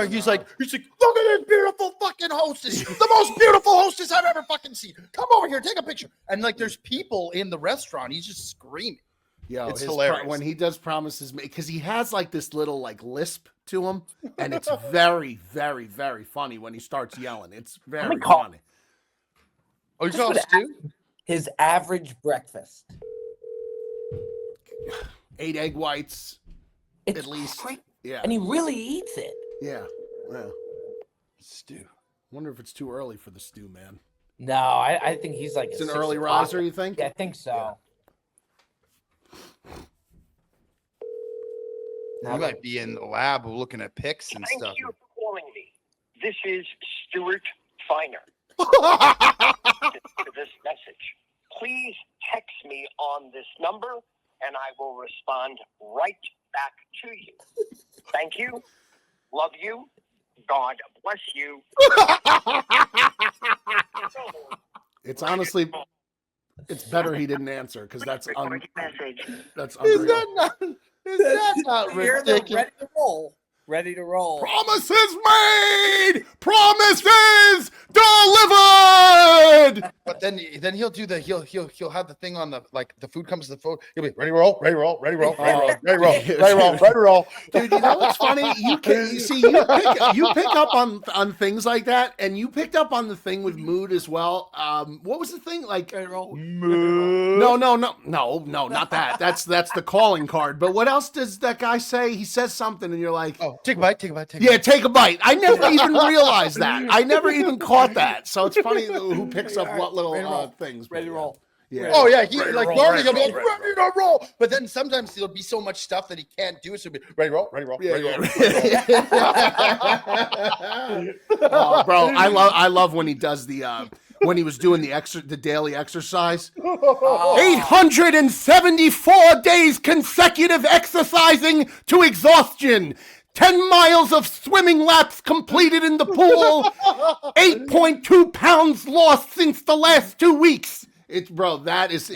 He's like, look at this beautiful fucking hostess, the most beautiful hostess I've ever fucking seen. Come over here, take a picture. And like, there's people in the restaurant. He's just screaming. Yo, it's hilarious when he does promises made, because he has like this little like lisp to him, and it's very, very, very funny when he starts yelling. It's very funny. Oh, you call Stu? His average breakfast. 8 egg whites, at least. Great. Yeah. And he really eats it. Yeah. Stew. Wonder if it's too early for the stew, man. No, I think he's like it's an early riser, you think? Yeah, I think so. Yeah. He might be in the lab looking at pics and stuff. Thank you for calling me. This is Stuart Feiner. To this message, please text me on this number and I will respond right back to you. Thank you. Love you. God bless you. It's honestly, it's better he didn't answer because that's Is that not ridiculous? Ready to roll. Promises made, promises delivered. But then he'll do he'll have the thing on the like the food comes to the phone. He'll be ready to roll, ready to roll, ready to roll, ready to roll, ready to roll, ready to roll, ready to roll. Dude, you know what's funny? You pick up on things like that, and you picked up on the thing with mood as well. What was the thing like? Mood. No, not that. That's the calling card. But what else does that guy say? He says something, and you're like, oh, take a bite, take a bite, take a bite. Yeah, take a bite. I never even realized that. I never even caught that. So it's funny who picks up what little things. Ready to roll. Yeah. Oh yeah, normally he'll be like ready to roll, but then sometimes there'll be so much stuff that he can't do it. So he'll be ready to roll, ready to roll, ready to roll. Oh, bro, I love when he does the when he was doing the daily exercise. 874 days consecutive exercising to exhaustion. 10 miles of swimming laps completed in the pool. 8.2 pounds lost since the last 2 weeks. It's bro, that is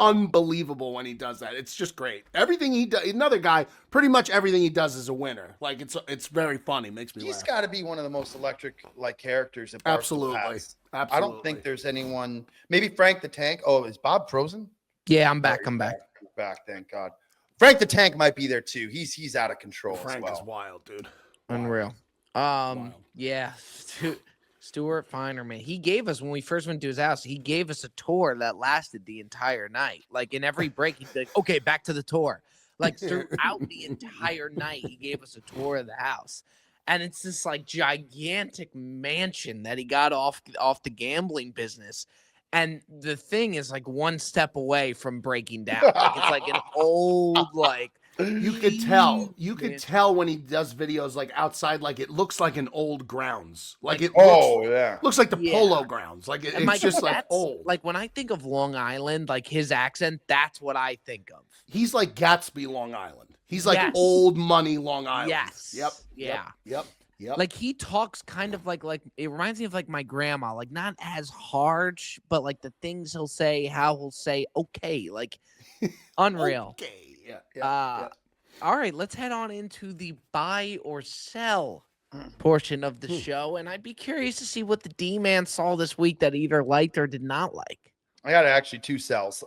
unbelievable when he does that. It's just great. Everything he does, another guy, pretty much everything he does is a winner. Like it's very funny, makes me He's laugh. got to be one of the most electric Characters that Barstool Absolutely. has. Absolutely. I don't think there's anyone. Maybe Frank the Tank. Oh, is Bob frozen? Yeah, I'm back. I'm back. He's back. Thank God. Frank the Tank might be there too. He's out of control Frank as well. is wild, dude. Unreal. Wild. Yeah. Stuart Feinerman. He gave us, when we first went to his house, he gave us a tour that lasted the entire night. Like in every break, he'd be like, okay, back to the tour. Like throughout the entire night, he gave us a tour of the house. And it's this like gigantic mansion that he got off the gambling business. And the thing is like one step away from breaking down. Like it's like an old, like, You could tell when he does videos like outside, like it looks like an old grounds. Like it looks like the polo grounds. Like and it's Mike, just like that's- old. Like when I think of Long Island, like his accent, that's what I think of. He's like Gatsby, Long Island. He's like Yes. old money, Long Island. Yes. Yep. Yeah. Yep. Like he talks kind of like it reminds me of like my grandma, like not as harsh, but like the things he'll say, how he'll say, okay, like unreal. Okay. Yeah. All right, let's head on into the buy or sell portion of the show. And I'd be curious to see what the D-man saw this week that either liked or did not like. I got actually 2 sells.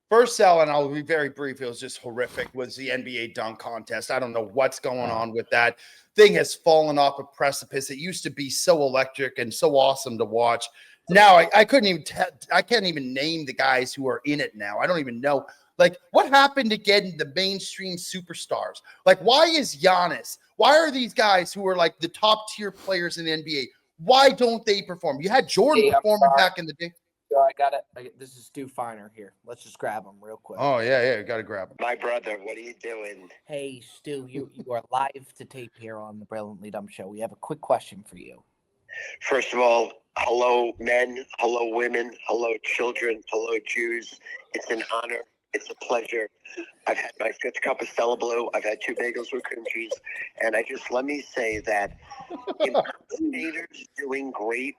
First sell, and I'll be very brief, it was just horrific, was the NBA dunk contest. I don't know what's going on with that. Thing has fallen off a precipice. It used to be so electric and so awesome to watch. Now I couldn't even I can't even name the guys who are in it now. I don't even know. Like, what happened to getting the mainstream superstars? Like, why is Giannis? Why are these guys who are like the top tier players in the NBA? Why don't they perform? You had Jordan performing back in the day. So I got it. This is Stu Feiner here. Let's just grab him real quick. Oh, yeah, got to grab him. My brother, what are you doing? Hey, Stu, you are live to tape here on the Brilliantly Dumb Show. We have a quick question for you. First of all, hello, men. Hello, women. Hello, children. Hello, Jews. It's an honor. It's a pleasure. I've had my 5th cup of Stella Blue. I've had 2 bagels with cream cheese. And let me say that impersonators doing great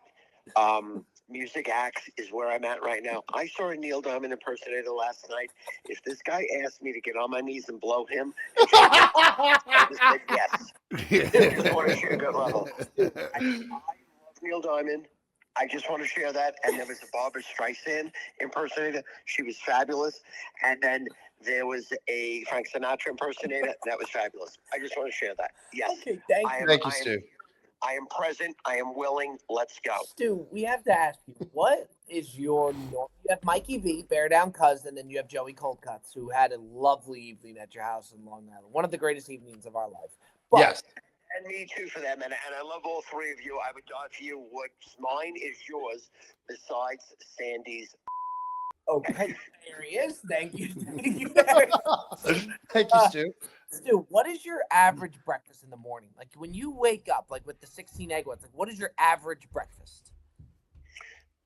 music acts is where I'm at right now. I saw a Neil Diamond impersonator last night. If this guy asked me to get on my knees and blow him, I just said yes. I just want to share that level. I love Neil Diamond. I just want to share that. And there was a Barbara Streisand impersonator. She was fabulous. And then there was a Frank Sinatra impersonator. That was fabulous. I just want to share that. Yes. Okay, thank you. Thank you, Stu. I am present. I am willing. Let's go. Stu, we have to ask you, what is your norm? You have Mikey V, Beardown cousin, and you have Joey Coldcuts, who had a lovely evening at your house in Long Island. One of the greatest evenings of our life. But Yes. And me too for them. And I love all 3 of you. I would die for you. What's mine is yours, besides Sandy's. okay, there he is. Thank you. Thank you, Stu. Stu, what is your average breakfast in the morning? Like when you wake up, like with the 16 egg whites, like what is your average breakfast?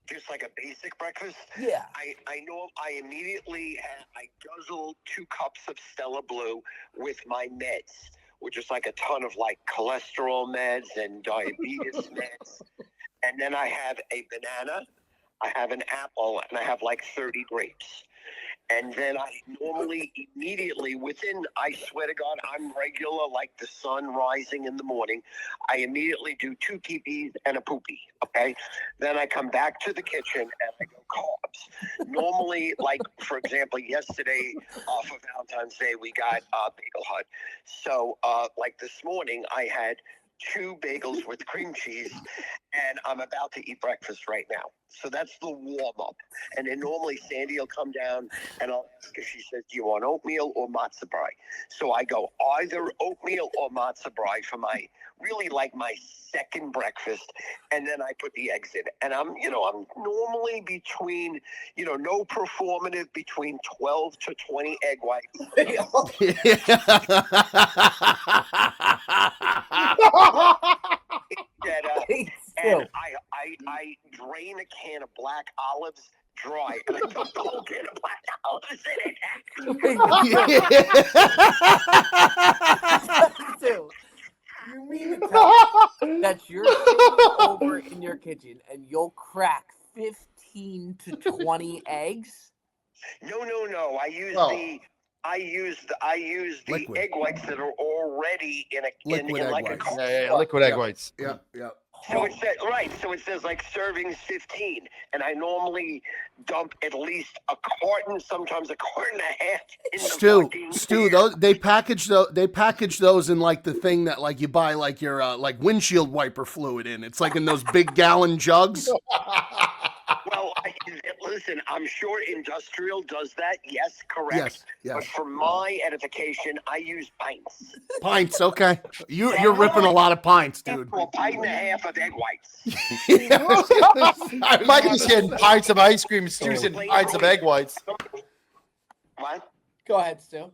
Just like a basic breakfast. Yeah. I know I immediately I guzzle 2 cups of Stella Blue with my meds, which is like a ton of like cholesterol meds and diabetes meds. And then I have a banana, I have an apple, and I have like 30 grapes. And then I normally immediately I swear to God, I'm regular like the sun rising in the morning. I immediately do 2 pee-pees and a poopy, okay? Then I come back to the kitchen and I go carbs. Normally, like, for example, yesterday for Valentine's Day, we got Bagel Hut. So, like this morning, I had 2 bagels with cream cheese, and I'm about to eat breakfast right now. So that's the warm-up. And then normally Sandy will come down, and I'll ask her, she says, do you want oatmeal or matzo brie? So I go either oatmeal or matzo brie for my second breakfast, and then I put the eggs in. And I'm normally between, no performative, between 12 to 20 egg whites. And I drain a can of black olives dry, and I put the whole can of black olives in it. Stu, kitchen and you'll crack 15 to 20 eggs. No. I use Oh. I use the Liquid. egg whites that are already in Liquid egg like whites. Yeah, liquid egg Yeah. whites. Yeah, yeah. So it says So it says like servings 15, and I normally dump at least a carton, sometimes a quart and a half. In the Stu, those they package those in like the thing that like you buy like your like windshield wiper fluid in. It's like in those big gallon jugs. Well, listen, I'm sure industrial does that. Yes, correct. Yes, But yes. for my edification, I use pints. Pints, okay. You're ripping a lot of pints, dude. A pint and a half of egg whites. Mikey's getting pints of ice cream. Stu's getting pints of egg whites. What? Go ahead, Stu.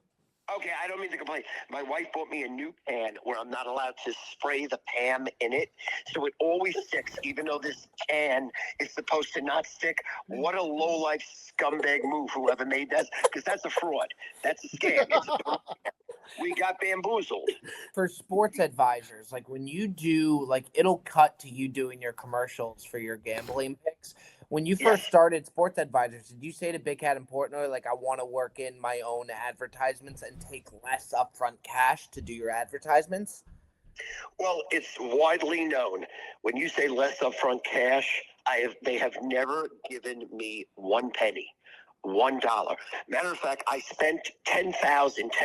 Okay, I don't mean to complain. My wife bought me a new pan where I'm not allowed to spray the pan in it, so it always sticks, even though this can is supposed to not stick. What a low-life scumbag move, whoever made that, because that's a fraud. That's a scam. We got bamboozled. For sports advisors, like when you do, like it'll cut to you doing your commercials for your gambling picks. When you first started Sports Advisors, did you say to Big Cat and Portnoy, like, I want to work in my own advertisements and take less upfront cash to do your advertisements? Well, it's widely known. When you say less upfront cash, they have never given me 1 penny. $1. Matter of fact, I spent 10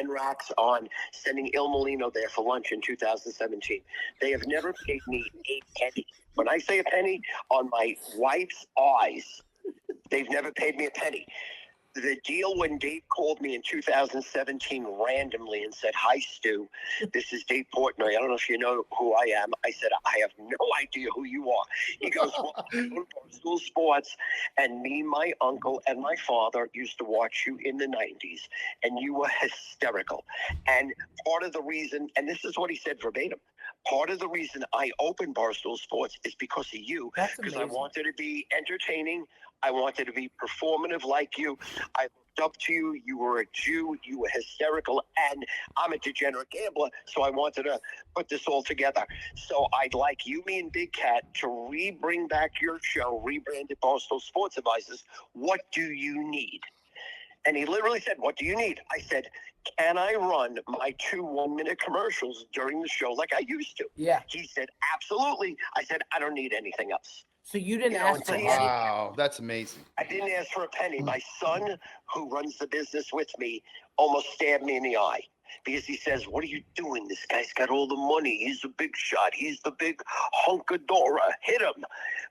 racks on sending Il Molino there for lunch in 2017. They have never paid me a penny. When I say a penny, on my wife's eyes, they've never paid me a penny. The deal when Dave called me in 2017 randomly and said, "Hi, Stu, this is Dave Portnoy. I don't know if you know who I am." I said, "I have no idea who you are." He goes, "Well, I go to Barstool Sports, and me, my uncle, and my father used to watch you in the 90s, and you were hysterical. And part of the reason," and this is what he said verbatim, "part of the reason I opened Barstool Sports is because of you, because I wanted to be entertaining. I wanted to be performative like you. I looked up to you. You were a Jew. You were hysterical. And I'm a degenerate gambler, so I wanted to put this all together. So I'd like you, me, and Big Cat to bring back your show, rebranded Barstool Sports Advisors. What do you need?" And he literally said, "What do you need?" I said, "Can I run my 2 one-minute commercials during the show like I used to?" Yeah. He said, "Absolutely." I said, "I don't need anything else." So you didn't ask for anything. Wow, that's amazing. I didn't ask for a penny. My son, who runs the business with me, almost stabbed me in the eye because he says, "What are you doing? This guy's got all the money. He's a big shot. He's the big hunkadora. Hit him."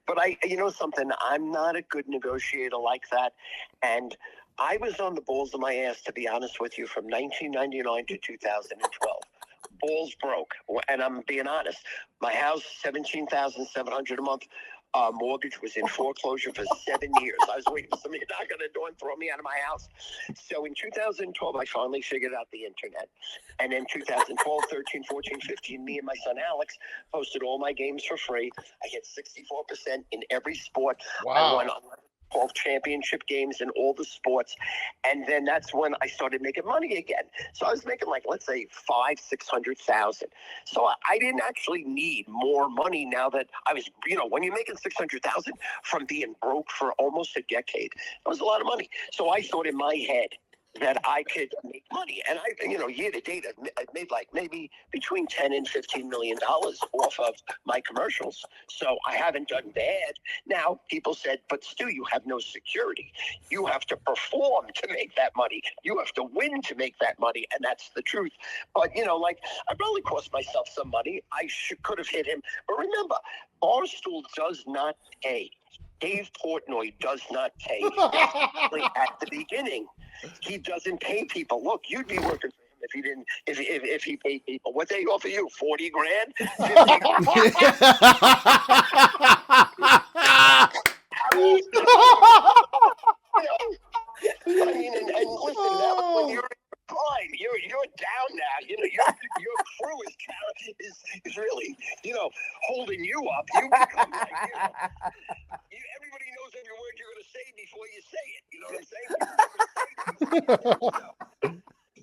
But you know something? I'm not a good negotiator like that. And I was on the balls of my ass, to be honest with you, from 1999 to 2012. Balls broke. And I'm being honest. My house, $17,700 a month. Mortgage was in foreclosure for 7 years. I was waiting for somebody to knock on the door and throw me out of my house. So in 2012, I finally figured out the internet. And then 2012, 13, 14, 15, me and my son Alex posted all my games for free. I hit 64% in every sport. Wow. I won 12 championship games in all the sports. And then that's when I started making money again. So I was making like, let's say $500,000-600,000. So I didn't actually need more money now that I was, when you're making $600,000 from being broke for almost a decade, that was a lot of money. So I thought in my head that I could make money. And year to date, I've made like maybe between 10 and $15 million off of my commercials. So I haven't done bad. Now, people said, "But Stu, you have no security. You have to perform to make that money. You have to win to make that money." And that's the truth. But, I probably cost myself some money. I could have hit him. But remember, Barstool does not pay. Dave Portnoy does not pay. Especially at the beginning. He doesn't pay people. Look, you'd be working for him if he didn't. If he paid people, what they offer you? 40 grand. 50 grand? I mean, and listen, that was when you're prime. You're down now. Your crew is really holding you up. You become like everybody knows every word you're going to say before you say it. You know what I'm saying?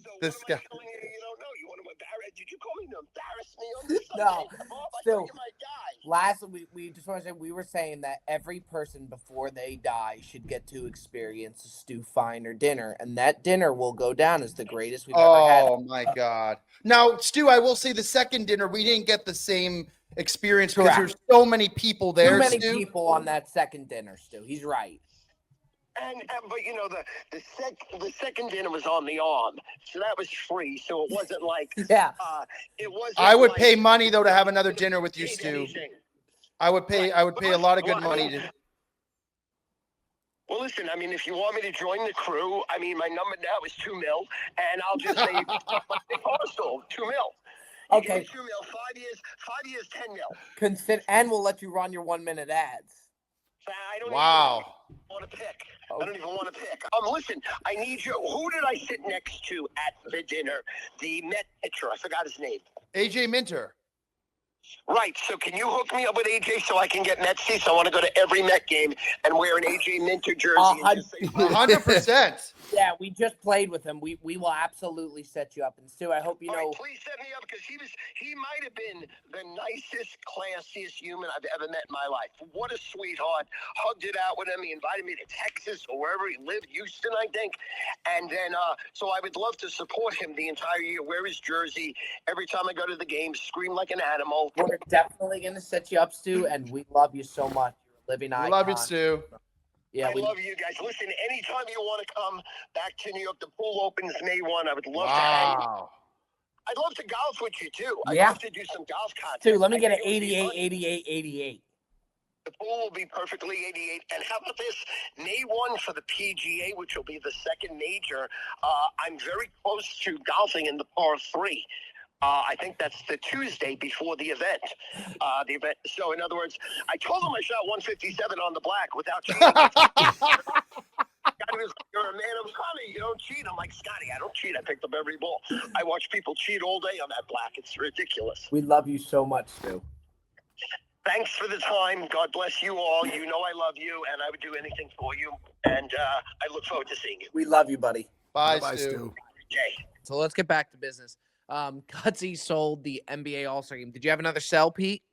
So This what guy. am I telling you? You don't know. You want to embarrass? Did you call me to embarrass me on this? No, Bob, I still. thought you're my guy. lastly, we just want to say we were saying that every person before they die should get to experience a stew fine or dinner, and that dinner will go down as the greatest we've ever had. Oh my God. Now, Stu, I will say the second dinner, we didn't get the same experience because Correct. there's so many people there, Too many Stu. people on that second dinner, Stu. He's right. And but you know the second dinner was on the arm, so that was free. So it wasn't like Yeah. it wasn't. I would like pay money though to have another dinner with you, paid Stu. anything. I would pay a lot of good Well, I money mean- to. Well, listen. I mean, if you want me to join the crew, I mean, my number now is $2 million, and I'll just say parcel $2 million. You Okay. give me $2 million, 5 years, $10 million. And we'll let you run your 1-minute ads. I don't Wow. even want to pick. I don't even want to pick. Listen, I need you. Who did I sit next to at the dinner? The Met pitcher. I forgot his name. AJ Minter. Right. So can you hook me up with AJ so I can get Met seats? I want to go to every Met game and wear an AJ Minter jersey. And just say, 100%. Yeah, we just played with him. We will absolutely set you up. And Stu, I hope you all know. right, please set me up because he might have been the nicest, classiest human I've ever met in my life. What a sweetheart. Hugged it out with him. He invited me to Texas or wherever he lived, Houston, I think. And then, so I would love to support him the entire year, wear his jersey. Every time I go to the game, scream like an animal. We're definitely going to set you up, Stu, and we love you so much. You're a living icon. Love you, Stu. Yeah, I love you guys. Listen, anytime you want to come back to New York, the pool opens May 1. I would love to hang. Wow. I'd love to golf with you, too. I'd Yeah. love to do some golf contests. Stu, let me get an I think it would be 88, fun. 88, 88. The pool will be perfectly 88. And how about this? May 1 for the PGA, which will be the second major. I'm very close to golfing in the par 3. I think that's the Tuesday before the event. So, in other words, I told him I shot 157 on the black without cheating. Scotty was like, "You're a man of honor. You don't cheat." I'm like, "Scotty, I don't cheat. I picked up every ball. I watch people cheat all day on that black. It's ridiculous." We love you so much, Stu. Thanks for the time. God bless you all. You know I love you, and I would do anything for you. And I look forward to seeing you. We love you, buddy. Bye, Bye, Stu. Stu. Okay. So let's get back to business. Gutsy sold the NBA All-Star game. Did you have another sell, Pete?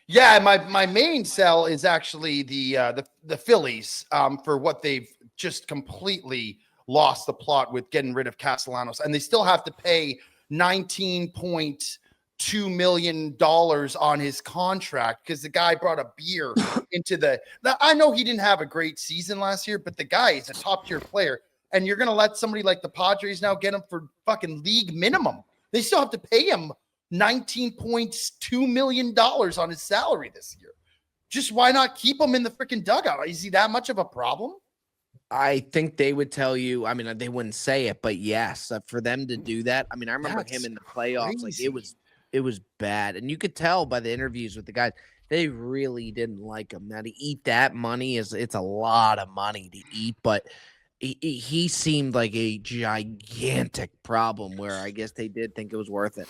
Yeah, my main sell is actually the Phillies for what they've just completely lost the plot with getting rid of Castellanos, and they still have to pay $19.2 million on his contract because the guy brought a beer into the. Now, I know he didn't have a great season last year, but the guy is a top tier player, and you're gonna let somebody like the Padres now get him for fucking league minimum. They still have to pay him $19.2 million on his salary this year. Just why not keep him in the freaking dugout? Is he that much of a problem? I think they would tell you. I mean, they wouldn't say it, but yes, for them to do that. I mean, I remember That's him in the playoffs. Like crazy. it was bad, and you could tell by the interviews with the guys. They really didn't like him. Now to eat that money it's a lot of money to eat, but he seemed like a gigantic problem where I guess they did think it was worth it.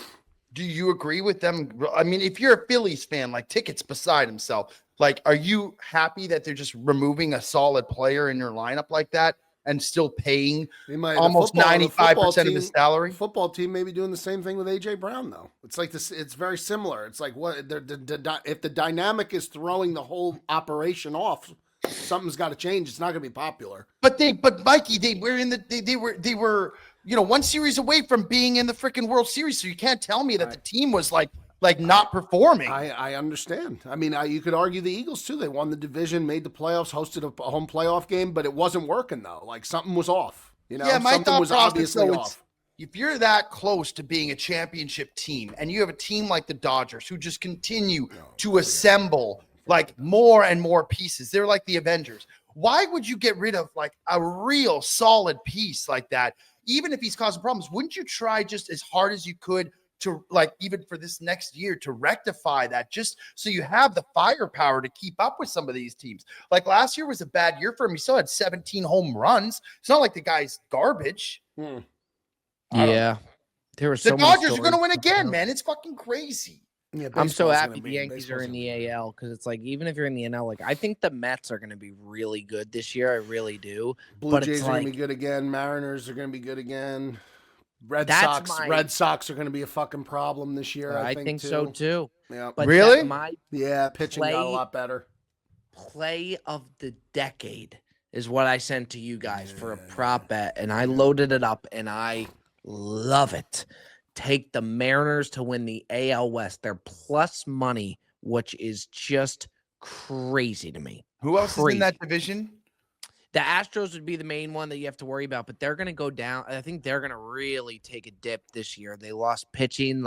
Do you agree with them? I mean, if you're a Phillies fan, like Ticket's beside himself, like, are you happy that they're just removing a solid player in your lineup like that and still paying They might almost the football 95% of his salary? Football team may be doing the same thing with AJ Brown, though. It's like this. It's very similar. It's like what if the dynamic is throwing the whole operation off, something's got to change. It's not going to be popular. But Mikey, they were one series away from being in the freaking World Series. So you can't tell me that the team was like not performing. I understand. I mean, you could argue the Eagles too. They won the division, made the playoffs, hosted a home playoff game, but it wasn't working though. Like something was off. You know, Yeah, my something thought was process, obviously though, off. If you're that close to being a championship team and you have a team like the Dodgers who just continue to assemble like more and more pieces, they're like the Avengers. Why would you get rid of like a real solid piece like that? Even if he's causing problems, wouldn't you try just as hard as you could to like even for this next year to rectify that, just so you have the firepower to keep up with some of these teams? Like last year was a bad year for him. He still had 17 home runs. It's not like the guy's garbage. Yeah, there was The Dodgers are going to win again, man. It's fucking crazy. Yeah, I'm so baseball's happy gonna the be- Yankees are baseball's in gonna the be- AL because it's like even if you're in the NL, like I think the Mets are going to be really good this year. I really do. Blue but Jays it's are going to like- be good again. Mariners are going to be good again. Red That's Sox. my- Red Sox are going to be a fucking problem this year. I think so too. Yeah. But Really? my Yeah, pitching got a Play- lot better. play of the decade is what I sent to you guys for a Yeah. prop bet, and I loaded it up, and I love it. Take the Mariners to win the AL West. They're plus money, which is just crazy to me. Who else is in Crazy. that division? The Astros would be the main one that you have to worry about, but they're going to go down. I think they're going to really take a dip this year. They lost pitching,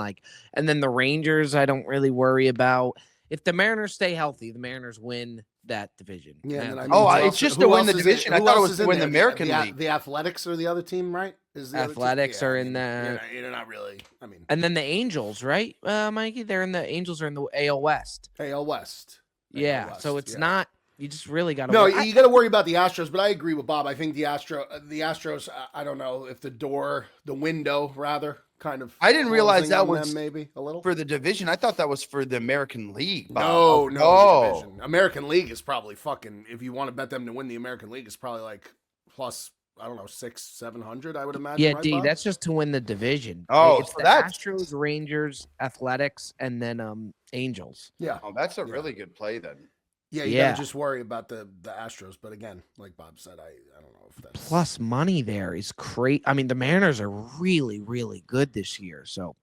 and then the Rangers, I don't really worry about. If the Mariners stay healthy, the Mariners win that division. Yeah, and then, I mean, Oh, who it's else- just who to win else the is in- division. I who thought it else was is to in win the there? American League. The Athletics are the other team, right? Is the other team? Athletics are I in mean, the- You're not really. I mean, And then the Angels, right, Mikey? The Angels are in the AL West. AL West. AL Yeah, West, so it's yeah. not. You just really got to. No, you got to worry about the Astros, but I agree with Bob. I think the Astros. I don't know if the window, rather, kind of. I didn't realize closing that on was them maybe a little. For the division, I thought that was for the American League. Bob. No, Oh. division. American League is probably fucking. If you want to bet them to win the American League, it's probably like plus. I don't know, 600-700. I would imagine. Yeah, right, D. Bob? That's just to win the division. Oh, it's so the that's- Astros, Rangers, Athletics, and then Angels. Yeah, Oh, that's a really good play then. yeah. You Yeah. gotta just worry about the Astros, but again, like Bob said, I don't know if that's Plus money there is great. I mean, the Mariners are really, really good this year. So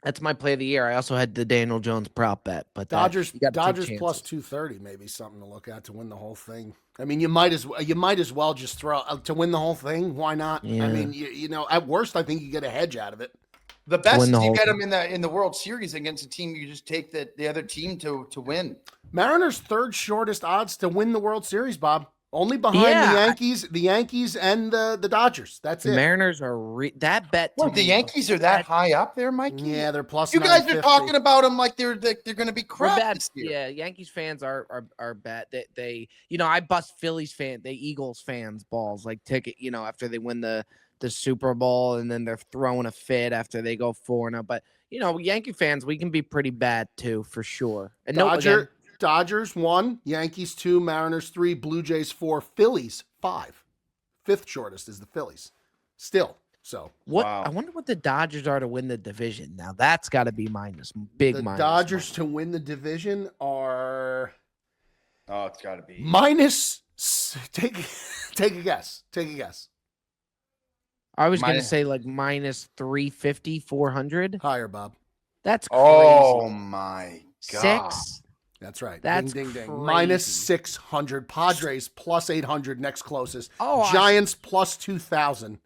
that's my play of the year. I also had the Daniel Jones prop bet, but Dodgers. you gotta take Dodgers plus chances. 230, maybe something to look at to win the whole thing. I mean, you might as well just throw to win the whole thing. Why not? Yeah. I mean, you know, at worst, I think you get a hedge out of it. The best win is the you whole get thing. them in the World Series against a team. You just take the other team to win. Mariners third shortest odds to win the World Series, Bob. Only behind Yeah. the Yankees and the Dodgers. That's The it. Mariners are that bet. to What, the me Yankees are was that high up there, Mikey? Yeah, they're plus. You guys are 950. talking about them like they're going to be We're crap bad. this year. Yeah, Yankees fans are bad. They I bust Phillies Eagles fans balls like ticket. After they win the Super Bowl and then they're throwing a fit after they go 4-0. But Yankee fans, we can be pretty bad too for sure. And Dodgers 1, Yankees 2, Mariners 3, Blue Jays 4, Phillies 5. Fifth shortest is the Phillies. Still, so what Wow. I wonder what the Dodgers are to win the division. Now that's got to be big the minus. Dodgers to win the division are Oh, it's got to be. minus. Take a guess. Take a guess. I was going to minus- say like minus 350, 400. Higher, Bob. That's crazy. Oh my God. 6. That's right. That's ding, ding, ding. crazy. Minus 600. Padres plus 800. Next closest. Oh, Giants plus 2,000.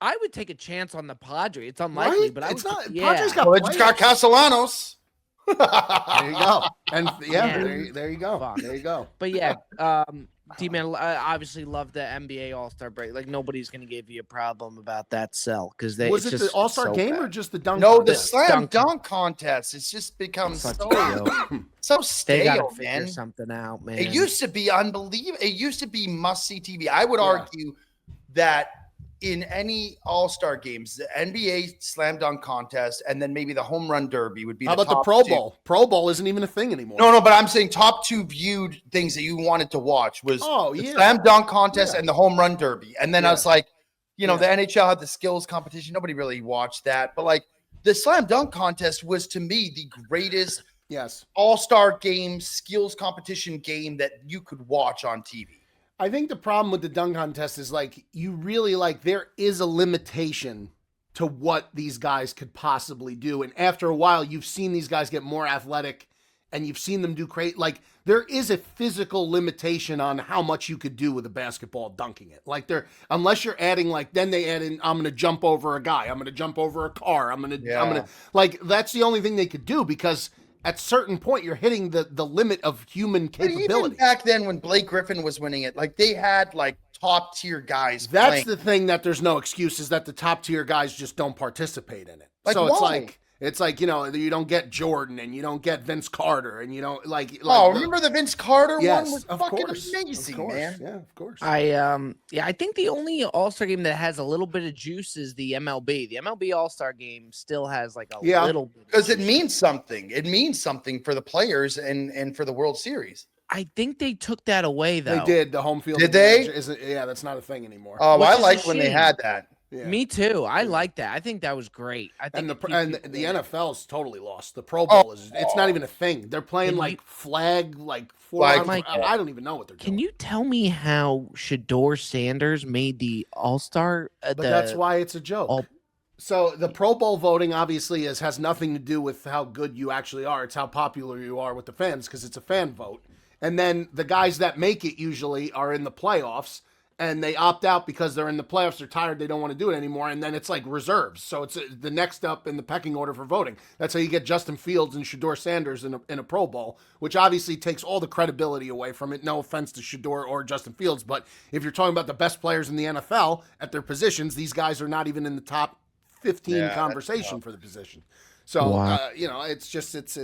I would take a chance on the Padres. It's unlikely, Right? but I It's would. not. Yeah. Padres got Well, they just got players. Castellanos. There you go. And yeah, Yeah. there you go. Fuck. There you go. But yeah, D-Man, I obviously love the NBA All-Star break. Like nobody's gonna give you a problem about that sell because they Was it's it just the All-Star so game bad. or just the dunk? No, the contest? slam dunk. dunk contest. It's just become Such so, a joke. so They gotta stale, figure man. something out, man. It used to be unbelievable. It used to be must-see TV. I would Yeah. argue that in any All-Star games, the NBA slam dunk contest and then maybe the home run derby would be How the about the top Pro two. Bowl? Pro Bowl isn't even a thing anymore. No, but I'm saying top two viewed things that you wanted to watch was Oh, the yeah. slam dunk contest Yeah. and the home run derby. And then I Yeah. was like, the Yeah. NHL had the skills competition. Nobody really watched that. But like the slam dunk contest was to me the greatest Yes. all-star game, skills competition game that you could watch on TV. I think the problem with the dunk contest is like you really there is a limitation to what these guys could possibly do. And after a while, you've seen these guys get more athletic and you've seen them do great. Like there is a physical limitation on how much you could do with a basketball dunking it. Like unless you're adding then they add in, I'm going to jump over a guy. I'm going to jump over a car. I'm going to, that's the only thing they could do because at certain point you're hitting the limit of human But even capability. back then when Blake Griffin was winning it, like they had like top tier guys. That's playing. the thing that there's no excuse is that the top tier guys just don't participate in it. Like, so why? it's like you don't get Jordan and you don't get Vince Carter and you don't Remember the Vince Carter yes, one was of fucking course, amazing, of course, man. Yeah, of course. I think the only All-Star game that has a little bit of juice is the MLB. The MLB All-Star game still has like a Yeah. little bit Because of it juice. means something. It means something for the players and for the World Series. I think they took that away though. They did the home field. Did they? advantage Isn't, yeah, that's not a thing anymore. Oh, Which I is a liked when they shame. had that. Yeah. Me too. I like that. I think that was great. I think And it keeps the people the in it. NFL's totally lost. The Pro Bowl it's not even a thing. They're playing Can like you- flag, like Flag forearm. football. I don't even know what they're Can doing. you tell me how Shador Sanders made the All-Star? But that's why it's a joke. all So the Pro Bowl voting obviously has nothing to do with how good you actually are. It's how popular you are with the fans because it's a fan vote. And then the guys that make it usually are in the playoffs and they opt out because they're in the playoffs. They're tired. They don't want to do it anymore. And then it's like reserves. So it's the next up in the pecking order for voting. That's how you get Justin Fields and Shador Sanders in a Pro Bowl, which obviously takes all the credibility away from it. No offense to Shador or Justin Fields, but if you're talking about the best players in the NFL at their positions, these guys are not even in the top 15 conversation for the position. So Wow. it's just it's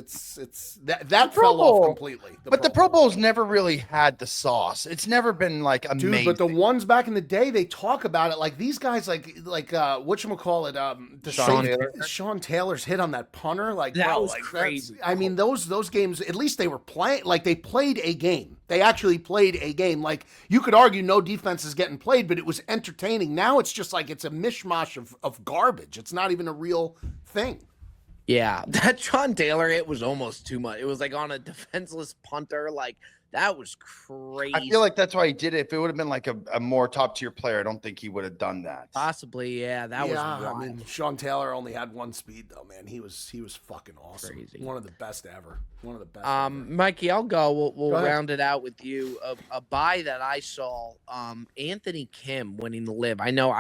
that Pro fell off Bowl- completely. But the Pro Bowl's never really had the sauce. It's never been like amazing. Dude, but the ones back in the day, they talk about it like these guys, like whatchamacallit, Sean Taylor's hit on that punter, like That bro, was like, crazy. I mean, those games, at least they were playing, like they played a game. They actually played a game. Like you could argue no defense is getting played, but it was entertaining. Now it's just like it's a mishmash of garbage. It's not even a real thing. Yeah, that Sean Taylor hit was almost too much. It was like on a defenseless punter. Like that was crazy. I feel like that's why he did it. If it would have been like a more top tier player, I don't think he would have done that. Possibly, yeah. That was wild. I mean, Sean Taylor only had one speed though, man. He was fucking awesome. Crazy. One of the best ever. One of the best. Ever. Mikey, I'll go. We'll Go ahead. round it out with you. A buy that I saw. Anthony Kim winning the Live. I know.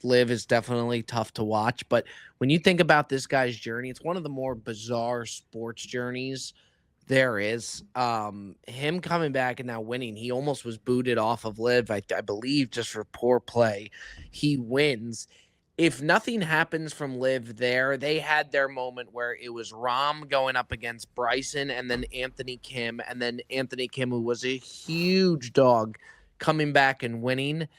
Live is definitely tough to watch, but when you think about this guy's journey, it's one of the more bizarre sports journeys there is. Him coming back and now winning, he almost was booted off of Live, I believe, just for poor play. He wins. If nothing happens from Live there, they had their moment where it was Rom going up against Bryson and then Anthony Kim, and then Anthony Kim, who was a huge dog, coming back and winning.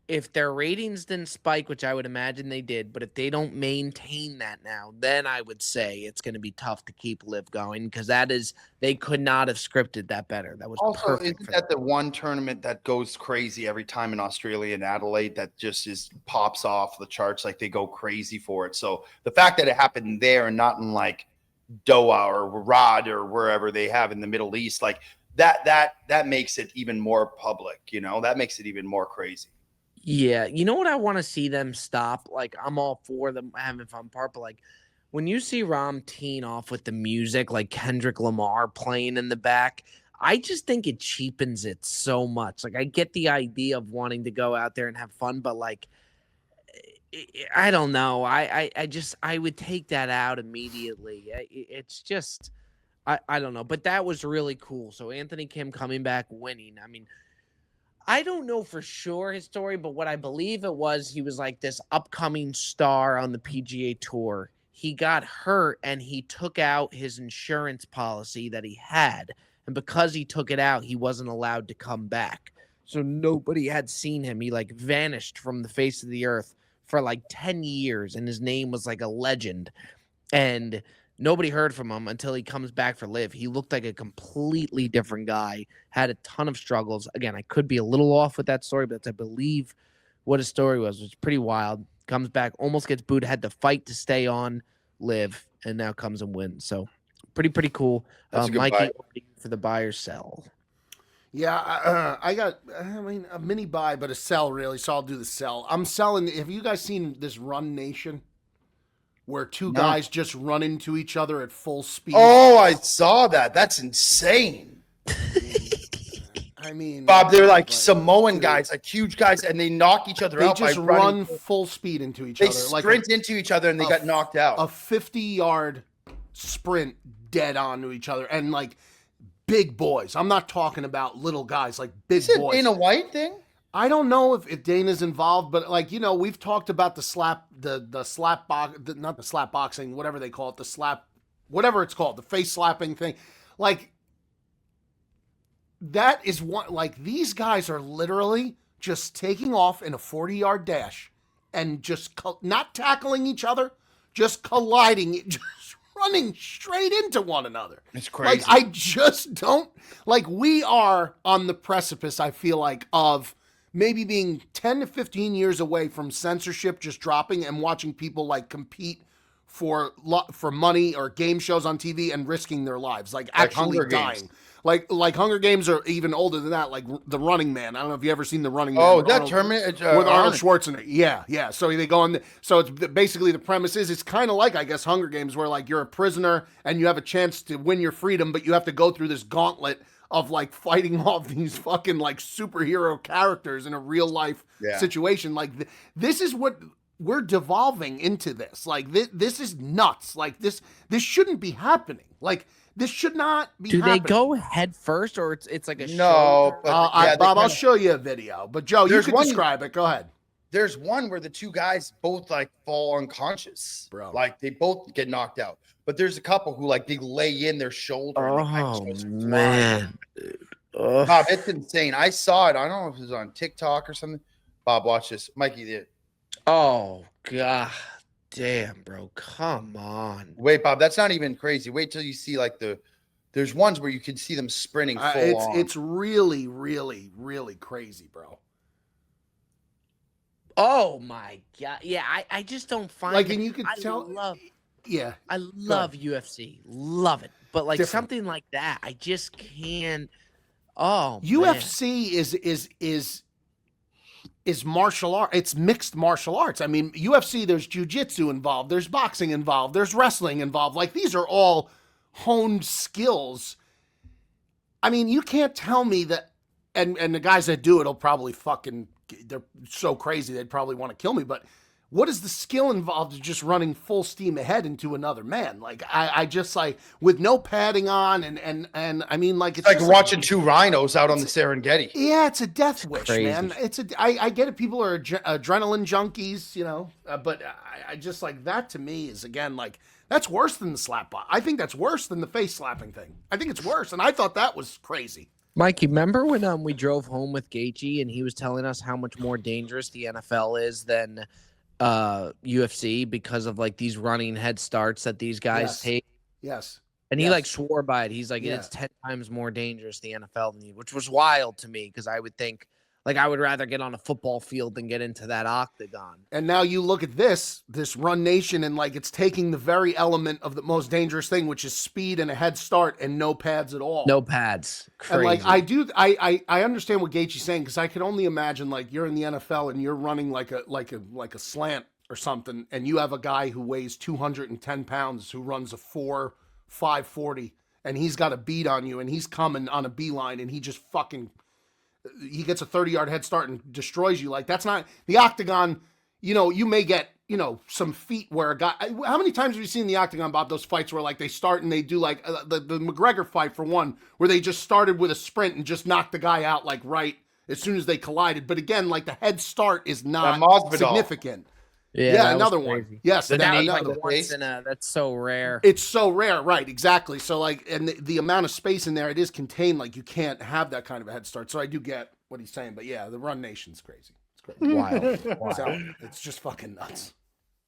If their ratings didn't spike, which I would imagine they did, but if they don't maintain that now, then I would say it's going to be tough to keep Live going because they could not have scripted that better. That was Also, perfect. isn't that the one tournament that goes crazy every time in Australia and Adelaide that just pops off the charts? Like they go crazy for it. So the fact that it happened there and not in like Doha or Riyadh or wherever they have in the Middle East, like that makes it even more public. That makes it even more crazy. Yeah, you know what I want to see them stop? Like, I'm all for them having fun part, but like when you see Rom teen off with the music, like Kendrick Lamar playing in the back, I just think it cheapens it so much. Like, I get the idea of wanting to go out there and have fun, but like, I don't know. I would take that out immediately. It's just, I don't know, but that was really cool. So Anthony Kim coming back winning. I mean, I don't know for sure his story, but what I believe it was, he was like this upcoming star on the PGA Tour. He got hurt and he took out his insurance policy that he had. And because he took it out, he wasn't allowed to come back. So nobody had seen him. He like vanished from the face of the earth for like 10 years. And his name was like a legend. And nobody heard from him until he comes back for Live. He looked like a completely different guy, had a ton of struggles. Again, I could be a little off with that story, but that's, I believe, what his story was. It was pretty wild. Comes back, almost gets booed, had to fight to stay on Live, and now comes and wins. So pretty cool. That's a good Mikey, buy. over to you for the buy or sell. Yeah, I got, a mini buy, but a sell really. So I'll do the sell. I'm selling. Have you guys seen this Run Nation? Where two guys just run into each other at full speed. Oh, I saw that. That's insane. I mean, Bob, they're like Samoan guys, like huge guys, and they knock each other they out just by run running. full speed into each They other. sprint into each other and they got knocked out. A 50-yard sprint dead on to each other. And like big boys. I'm not talking about little guys, like big Is it boys. Dana White thing? I don't know if Dana's involved, but like, we've talked about the slap box, not the slap boxing, whatever they call it, whatever it's called, the face slapping thing. Like, that is what, like, these guys are literally just taking off in a 40-yard dash and just not tackling each other, just colliding, just running straight into one another. It's crazy. Like, I just don't, like, we are on the precipice, I feel like, of maybe being 10 to 15 years away from censorship just dropping and watching people like compete for money or game shows on TV and risking their lives, like actually Hunger dying. Games. Like Hunger Games are even older than that, like The Running Man. I don't know if you ever seen The Running Man. Oh, with that Arnold- Terminator with Arnold Schwarzenegger. Yeah. So they go on. So it's basically the premise is it's kind of like, I guess, Hunger Games, where like you're a prisoner and you have a chance to win your freedom, but you have to go through this gauntlet of like fighting off these fucking like superhero characters in a real life situation. Like this is what we're devolving into. This like this is nuts. Like this shouldn't be happening. Like this should not be happening. Do they go head first, or it's like a No, shoulder? but Bob, I'll show you a video. But Joe, you can describe it. Go ahead. There's one where the two guys both like fall unconscious, Bro. Like they both get knocked out. But there's a couple who like they lay in their shoulder. And the guy starts man. Bob, it's insane. I saw it. I don't know if it was on TikTok or something. Bob, watch this. Mikey did. Oh god damn, bro. Come on. Wait, Bob, that's not even crazy. Wait till you see like there's ones where you can see them sprinting full on. It's really, really, really crazy, bro. Oh my god. Yeah, I just don't find Like, it. and you could tell. Yeah. I love UFC. Love it. But like Different. something like that, I just can't. Oh, UFC is martial art. It's mixed martial arts. I mean, UFC, there's jiu-jitsu involved, there's boxing involved, there's wrestling involved. Like these are all honed skills. I mean, you can't tell me that, and the guys that do it'll probably they're so crazy they'd probably want to kill me, but what is the skill involved in just running full steam ahead into another man? Like I just like with no padding on and I mean like it's like just watching two rhinos out on the Serengeti. Yeah, it's a death wish, crazy. man. I get it. People are adrenaline junkies, you know, but I just like that to me is again like that's worse than the slap bot. I think that's worse than the face slapping thing. I think it's worse, and I thought that was crazy. Mikey, remember when we drove home with Gaethje and he was telling us how much more dangerous the NFL is than UFC because of like these running head starts that these guys take? Yes. And he like swore by it. He's like, it's 10 times more dangerous the NFL than you, which was wild to me because I would think like I would rather get on a football field than get into that octagon. And now you look at this Run Nation, and like it's taking the very element of the most dangerous thing, which is speed and a head start and no pads at all. No pads. Crazy. And like I understand what Gaethje's saying because I could only imagine like you're in the NFL and you're running like a slant or something, and you have a guy who weighs 210 pounds who runs a 4.540, and he's got a beat on you, and he's coming on a beeline, and he just he gets a 30-yard head start and destroys you. Like that's not the octagon. You know, you may get, you know, some feet where a guy, how many times have you seen the octagon, Bob, those fights where like they start and they do like the McGregor fight for one, where they just started with a sprint and just knocked the guy out like right as soon as they collided. But again, like the head start is not significant. Yeah, another one. Yes, another one. That's so rare. It's so rare, right? Exactly. So like, and the amount of space in there, it is contained. Like you can't have that kind of a head start. So I do get what he's saying, but yeah, the Run Nation's crazy. It's crazy. Wild. So, it's just fucking nuts.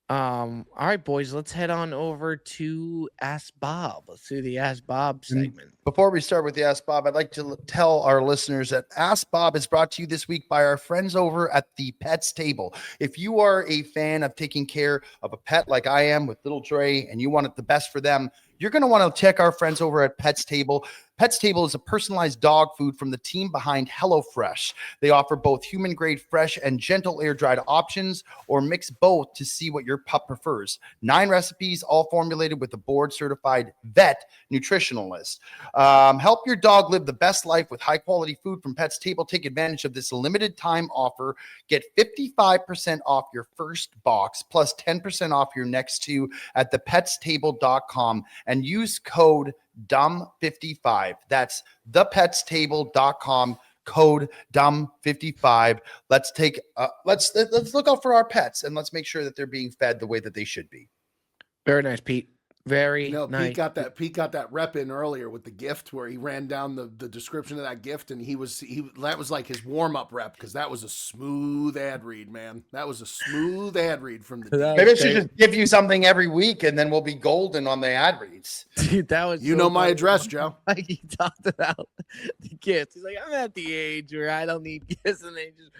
All right, boys, let's head on over to Ask Bob. Let's do the Ask Bob segment. Before we start with the Ask Bob, I'd like to tell our listeners that Ask Bob is brought to you this week by our friends over at the Pets Table. If you are a fan of taking care of a pet like I am with little Dre and you want it the best for them, you're going to want to check our friends over at Pets Table. Pets Table is a personalized dog food from the team behind HelloFresh. They offer both human-grade fresh and gentle air-dried options, or mix both to see what your pup prefers. 9 recipes, all formulated with a board-certified vet nutritionalist. Help your dog live the best life with high-quality food from Pets Table. Take advantage of this limited-time offer. Get 55% off your first box, plus 10% off your next 2 at thepetstable.com, and use code DUM55. That's thepetstable.com, code DUM55. Let's take let's look out for our pets and let's make sure that they're being fed the way that they should be. Very nice, Pete. Very nice. Pete got that rep in earlier with the gift where he ran down the description of that gift, and that was like his warm-up rep because that was a smooth ad read, man. That was a smooth ad read from the Maybe I should just give you something every week and then we'll be golden on the ad reads. Dude, that was you know my address, Joe. Like he talked about the gifts. He's like, I'm at the age where I don't need gifts, and they just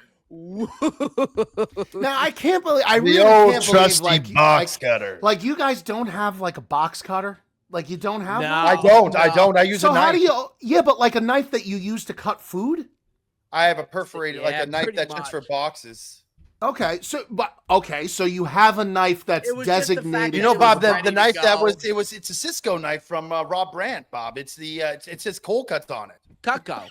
Now I can't believe I The really old can't believe trusty like box cutter. like you guys don't have like a box cutter. Like you don't have No. one? I don't. I use So a how knife. do you? Yeah, but like a knife that you use to cut food. I have a perforated, like Yeah, a knife pretty that's just for much. boxes. Okay, so you have a knife that's It was just the fact designated. that You know, it was Bob, ready the to knife that go. it's a Cisco knife from Rob Brandt, Bob. It's the it says cold cuts on it. Cutco.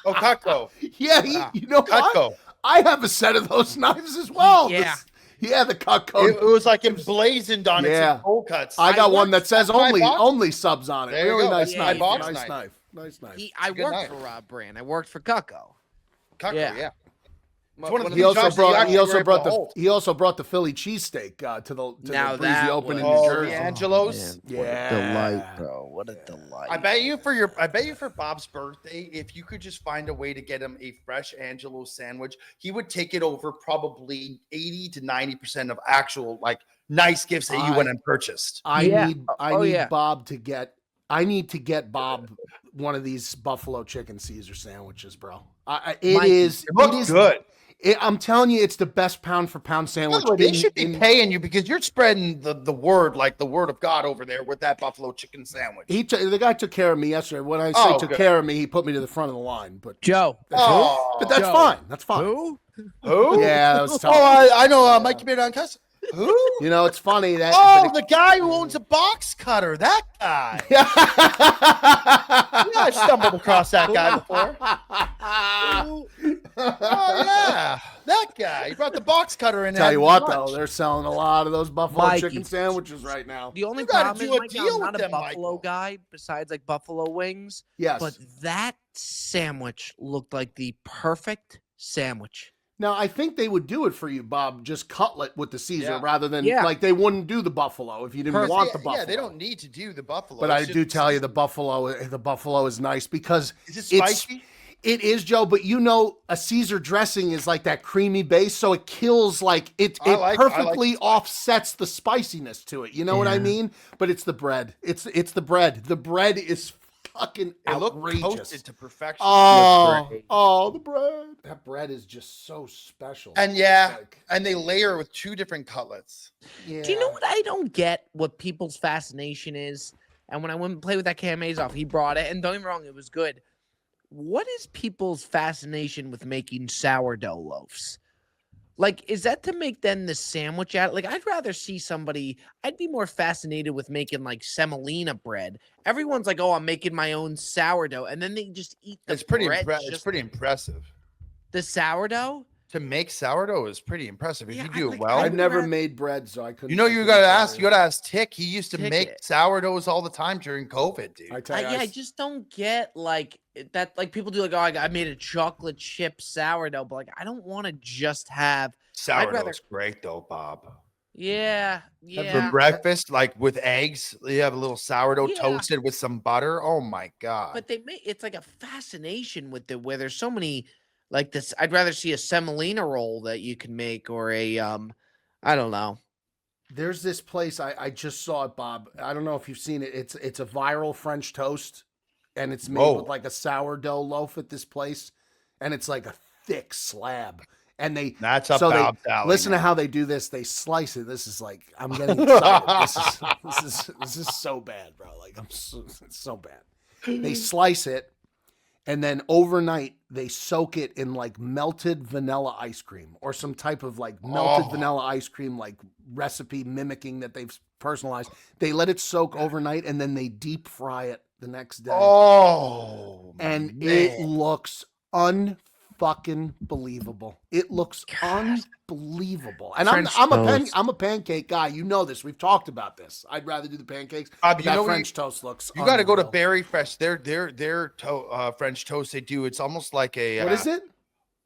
Oh, Cutco. Yeah, Ah, you know what? Cutco. I have a set of those knives as well. Yeah. Yeah, the Cutco. It was like emblazoned on it. Yeah. Said cold cuts. I got one worked- that says that's my only box. subs on it. There you Really go. nice That's my knife. box Nice knife. Nice knife. I good worked knife. for Rob Brand. I worked for Cutco. Cutco, Yeah. yeah. One one of of He the also jobs that you brought. actually He were also able brought to the. hold. He also brought the Philly cheesesteak to the Now Breezy that Open in was- New Oh, Jersey. the Angelos. Man, Yeah. what a delight, bro. What a delight. I bet you for Bob's birthday, if you could just find a way to get him a fresh Angelo's sandwich, he would take it over probably 80 to 90% of actual like nice gifts that you went and purchased. I Yeah. need Oh, yeah. Bob to get. I need to get Bob one of these buffalo chicken Caesar sandwiches, bro. It Mikey, is. It looks is good. I'm telling you, it's the best pound for pound sandwich. By the way, they in- should be in- paying you because you're spreading the word like the word of God over there with that buffalo chicken sandwich. the guy took care of me yesterday. When I say Oh, took good. care of me, he put me to the front of the line. But Joe. but that's Joe. fine. That's fine. Who? Who? Yeah, that was tough. Oh, I know Mikey Beardown cuss. Who? You know, it's funny that. Oh, the guy who owns a box cutter. That guy. Yeah, I've stumbled across that guy before. Oh yeah, that guy. He brought the box cutter in. Tell and you had what, lunch. though, they're selling a lot of those buffalo Mikey. chicken sandwiches right now. The only You gotta problem is, do a Mikey, deal I'm with not a them, buffalo Michael. guy besides like buffalo wings, Yes. but that sandwich looked like the perfect sandwich. Now, I think they would do it for you, Bob, just cutlet with the Caesar Yeah. rather than Yeah. like they wouldn't do the buffalo if you didn't Perfect. want the buffalo. Yeah, they don't need to do the buffalo. But It's I just do tell you, the buffalo is nice because Is it it's- spicy? it is, Joe. But you know, a Caesar dressing is like that creamy base, so it kills like it. I It like perfectly the spice. offsets the spiciness to it. You know what I Yeah. mean? But it's the bread. It's the bread. The bread is fucking It looked outrageous. toasted to perfection. Oh, great. the bread. That bread is just so special. And It's yeah, like, and they layer it with two different cutlets. yeah. Do you know what I don't get? What people's fascination is? And when I went and played with that Cam Mays off, he brought it, and don't get me wrong, it was good. What is people's fascination with making sourdough loaves? Like, is that to make then the sandwich out? Like, I'd rather see somebody. I'd be more fascinated with making like semolina bread. Everyone's like, "Oh, I'm making my own sourdough," and then they just eat the It's pretty bread. it's just pretty impressive. the sourdough. To make sourdough is pretty impressive if Yeah, you I do it like- well. I've never rather- made bread, so I couldn't. You know, I you couldn't gotta tell ask. You you. gotta ask Tick. He used to Tick make it. sourdoughs all the time during COVID, dude. I tell you, Yeah, I just don't get like that. Like people do, like, oh, I made a chocolate chip sourdough, but like I don't want to just have. Sourdough's rather- great though, Bob. Yeah, For yeah. breakfast, like with eggs, you have a little sourdough Yeah. toasted with some butter. Oh my god! But they make it's like a fascination with it, where there's so many like this. I'd rather see a semolina roll that you can make, or a I don't know. There's this place I just saw it, Bob. I don't know if you've seen it. It's a viral French toast, and it's made with Whoa. like a sourdough loaf at this place, and it's like a thick slab. And they That's up so they Bob's alley, listen to man. how they do this. They slice it. This is like I'm getting excited. This is so bad, bro. Like it's so bad. They slice it, and then overnight they soak it in like melted vanilla ice cream or some type of like melted Oh. vanilla ice cream like recipe mimicking that they've personalized. They let it soak overnight and then they deep fry it the next day. Oh, And man. it looks unfucking believable. It looks unbelievable. And French I'm a pancake guy. You know this. We've talked about this. I'd rather do the pancakes. Bob, but you that know what French toast looks. You got to go to unreal. Berry Fresh. Their French toast they do. It's almost like a. What is it?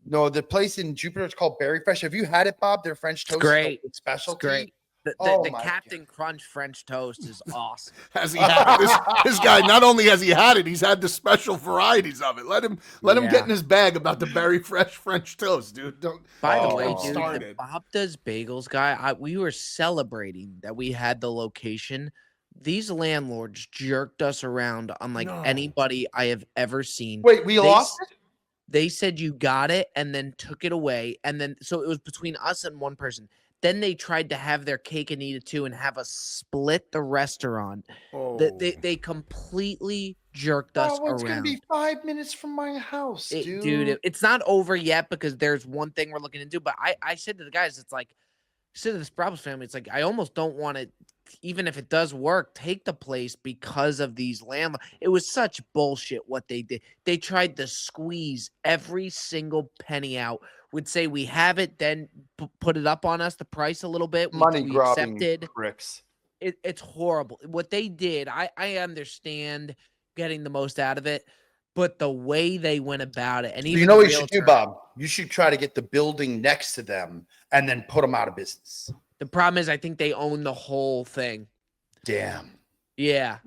No, the place in Jupiter is called Berry Fresh. Have you had it, Bob? Their French toast. great. It's special. It's great. The Oh my Captain Crunch French toast is awesome. Has he had it? This guy? Not only has he had it, he's had the special varieties of it. Let him get Yeah. in his bag about the Berry Fresh French toast, dude. Don't. By the Oh, way, don't dude, start the it. Bob Does Bagels guy, we were celebrating that we had the location. These landlords jerked us around unlike No. anybody I have ever seen. Wait, we They lost s- it? They said you got it and then took it away. And then, so it was between us and one person. Then they tried to have their cake and eat it too and have us split the restaurant. Oh. They completely jerked us Oh, it's around. gonna be 5 minutes from my house, dude. Dude, it's not over yet because there's one thing we're looking into. But I said to the guys, it's like, I said to this Brabus family, it's like, I almost don't want to, even if it does work, take the place because of these landlords. It was such bullshit what they did. They tried to squeeze every single penny out. Would say we have it, then put it up on us, the price a little bit. Money we grabbing accepted. pricks. It's horrible. What they did, I understand getting the most out of it, but the way they went about it, and even You know the what you should do, realtor- Bob? You should try to get the building next to them and then put them out of business. The problem is, I think they own the whole thing. Damn. Yeah,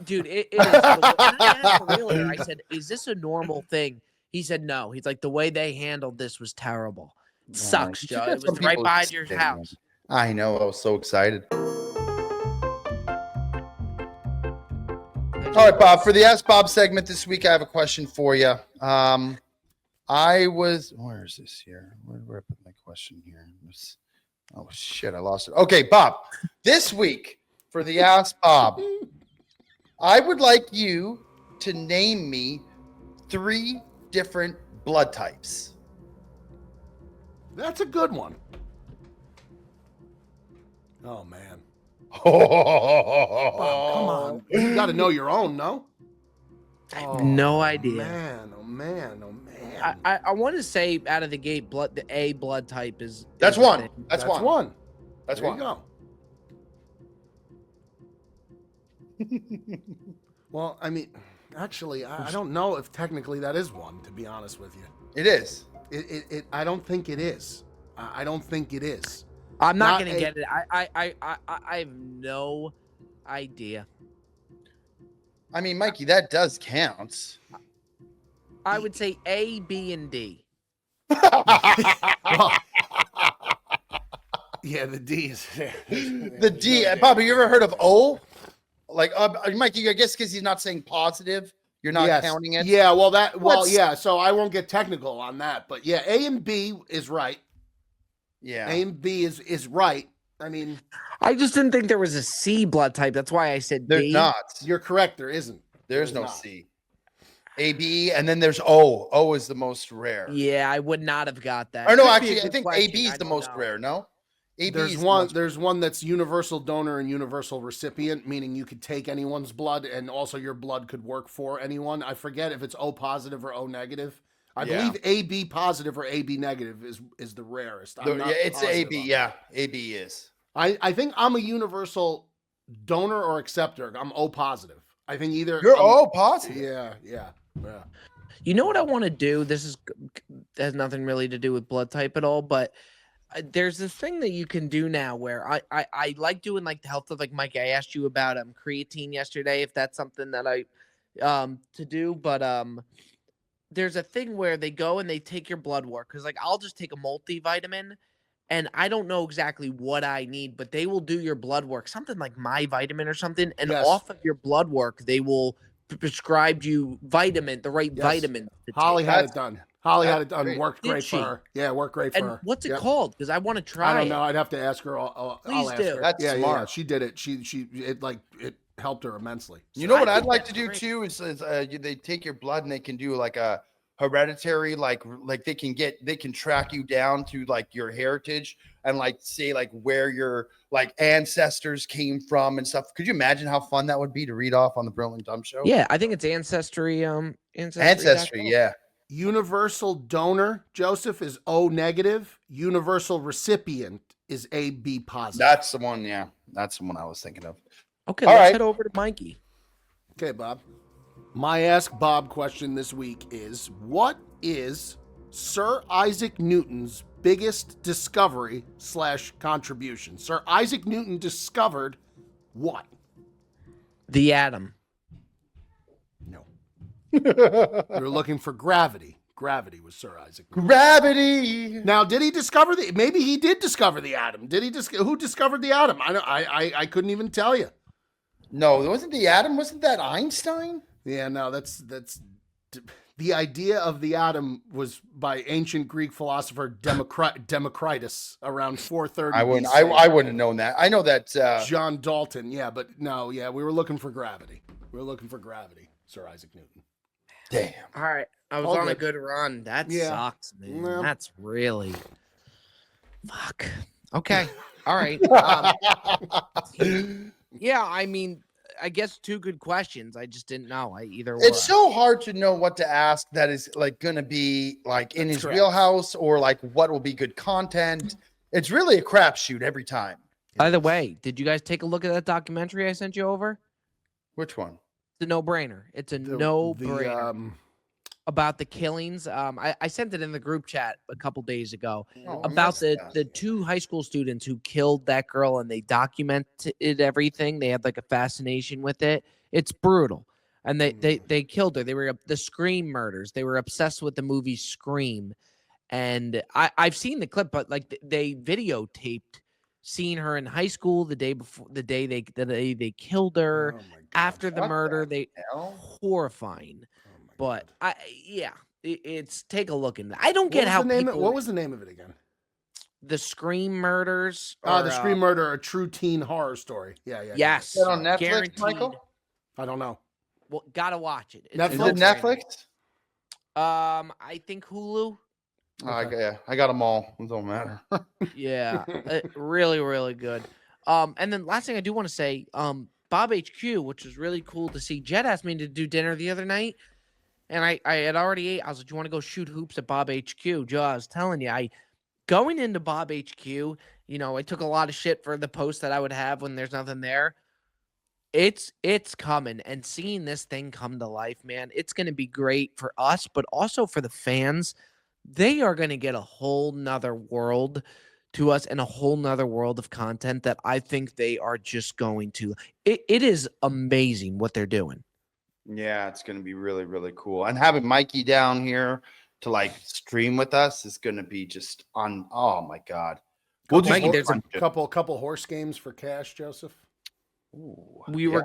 dude, it is. And I asked the realtor, I said, "Is this a normal thing?" He said, "No." He's like, "The way they handled this was terrible. It sucks, You should Joe. get It some was right people behind to your stay, house." man. I know. I was so excited. All right, Bob. For the Ask Bob segment this week, I have a question for you. Where is this here? Where did I put my question here? Oh shit, I lost it. Okay, Bob. This week for the Ask Bob, I would like you to name me 3 different blood types. That's a good one. Oh man. Oh, Bob, come on. You got to know your own, no? I have no idea. Man, oh man, oh man. I want to say out of the gate, the A blood type is. That's a one. thing. That's That's one. one. That's There one. you go. Well, I mean, actually, I don't know if technically that is one, to be honest with you. It is. I don't think it is. I don't think it is. I'm not Not gonna A- get it. I have no idea. I mean, Mikey, that does count. I would say A, B, and D. Well, yeah, the D is The D. Bob, have you ever heard of O? Like, Mikey, I guess because he's not saying positive, you're not Yes. counting it. Yeah, well, What's- yeah. So I won't get technical on that, but yeah, A and B is right. Yeah. A and B is right. I mean, I just didn't think there was a C blood type. That's why I said There's D. not. you're correct. There isn't. There's there's no not. C. A, B, and then there's O. O is the most rare. Yeah, I would not have got that. Or no, Could be a actually, I good think question, AB is I the don't most know. rare. No, AB There's is the one. most- There's one that's universal donor and universal recipient, meaning you could take anyone's blood, and also your blood could work for anyone. I forget if it's O positive or O negative. I Yeah. believe AB positive or AB negative is the rarest. I'm not Yeah, it's positive AB. on Yeah, AB is. I think I'm a universal donor or acceptor. I'm O positive. I think either You're I'm- O positive. Yeah. You know what I want to do? This has nothing really to do with blood type at all, but there's this thing that you can do now where I like doing like the health of like Mike. I asked you about creatine yesterday, if that's something that I to do, but there's a thing where they go and they take your blood work because like I'll just take a multivitamin. And I don't know exactly what I need, but they will do your blood work, something like my vitamin or something. And Yes. off of your blood work, they will prescribe you the right Yes. vitamin. to Holly take. had That's- it done. Holly had that's it done. great. Worked Did great she? for her. Yeah, worked great for And her. what's it Yep. called? Because I want to try I don't know. it. I'd have to ask her. I'll Please ask do. her. That's yeah, smart. She did it. It helped her immensely. You know what I I'd think like to that's do great. too is they take your blood and they can do like a hereditary, like they can track you down to like your heritage and like say like where your like ancestors came from and stuff. Could you imagine how fun that would be to read off on the Brilliant Dumb Show? Yeah, I think it's Ancestry. Ancestry, yeah. Universal donor, Joseph, is O negative. Universal recipient is AB positive. That's the one, yeah. That's the one I was thinking of. Okay, All let's right. head over to Mikey. Okay, Bob. My Ask Bob question this week is, what is Sir Isaac Newton's biggest discovery / contribution? Sir Isaac Newton discovered what? The atom. No. You're looking for gravity. Gravity was Sir Isaac Newton. Gravity. Now, did he discover maybe he did discover the atom. Did he who discovered the atom? I couldn't even tell you. No, it wasn't the atom. Wasn't that Einstein? Yeah, no, The idea of the atom was by ancient Greek philosopher Democritus around 430 I wouldn't. BC. I wouldn't have known that. I know that. John Dalton, yeah, but no, yeah, we were looking for gravity. We were looking for gravity, Sir Isaac Newton. Damn. All right. I was All on a good. good run. That Yeah. sucks, man. Yeah. That's really fuck. Okay. All right. Yeah, I mean, I guess two good questions. I just didn't know. It's so hard to know what to ask that is like going to be like in That's his correct. wheelhouse or like what will be good content. It's really a crapshoot every time. By the way, did you guys take a look at that documentary I sent you over? Which one? It's a no-brainer. It's a no-brainer about the killings. I sent it in the group chat a couple days ago Oh, about I missed the that. 2 high school students who killed that girl, and they documented everything. They had like a fascination with it. It's brutal. And they killed her. They were the Scream murders. They were obsessed with the movie Scream. And I've seen the clip, but like they videotaped seeing her in high school the day before the day they killed her. Oh my God. After the What murder, the they hell? horrifying. Oh my But God. it's take a look in that. I don't What get was how the name people, what was the name of it again? the Scream murders. The or, Scream Murder, a true teen horror story. Yeah. Yes, Is that on Netflix, guaranteed. Michael? I don't know. Well, gotta watch it. It's Netflix? Is a it no-brainer. Netflix? I think Hulu. Yeah, I got them all. It don't matter. Yeah, really, really good. And then last thing I do want to say, Bob HQ, which was really cool to see. Jed asked me to do dinner the other night, and I had already ate. I was like, "Do you want to go shoot hoops at Bob HQ?" Joe, I was telling you, going into Bob HQ, you know, I took a lot of shit for the post that I would have when there's nothing there. It's coming, and seeing this thing come to life, man, it's going to be great for us, but also for the fans. They are going to get a whole nother world to us and a whole nother world of content that I think they are just going to. It is amazing what they're doing. Yeah, it's going to be really, really cool. And having Mikey down here to like stream with us is going to be just on. Oh my God. We'll just Mikey, there's a couple horse games for cash, Joseph. Ooh, We were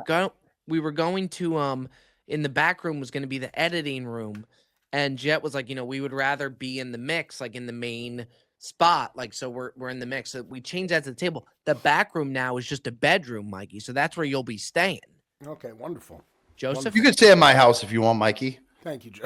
going to in the back room was going to be the editing room, and Jet was like, you know, we would rather be in the mix, like in the main spot, like, so we're in the mix. So we changed that to the table. The back room now is just a bedroom, Mikey. So that's where you'll be staying. Okay, wonderful. Joseph, You can stay at my house if you want, Mikey. Thank you, Joe.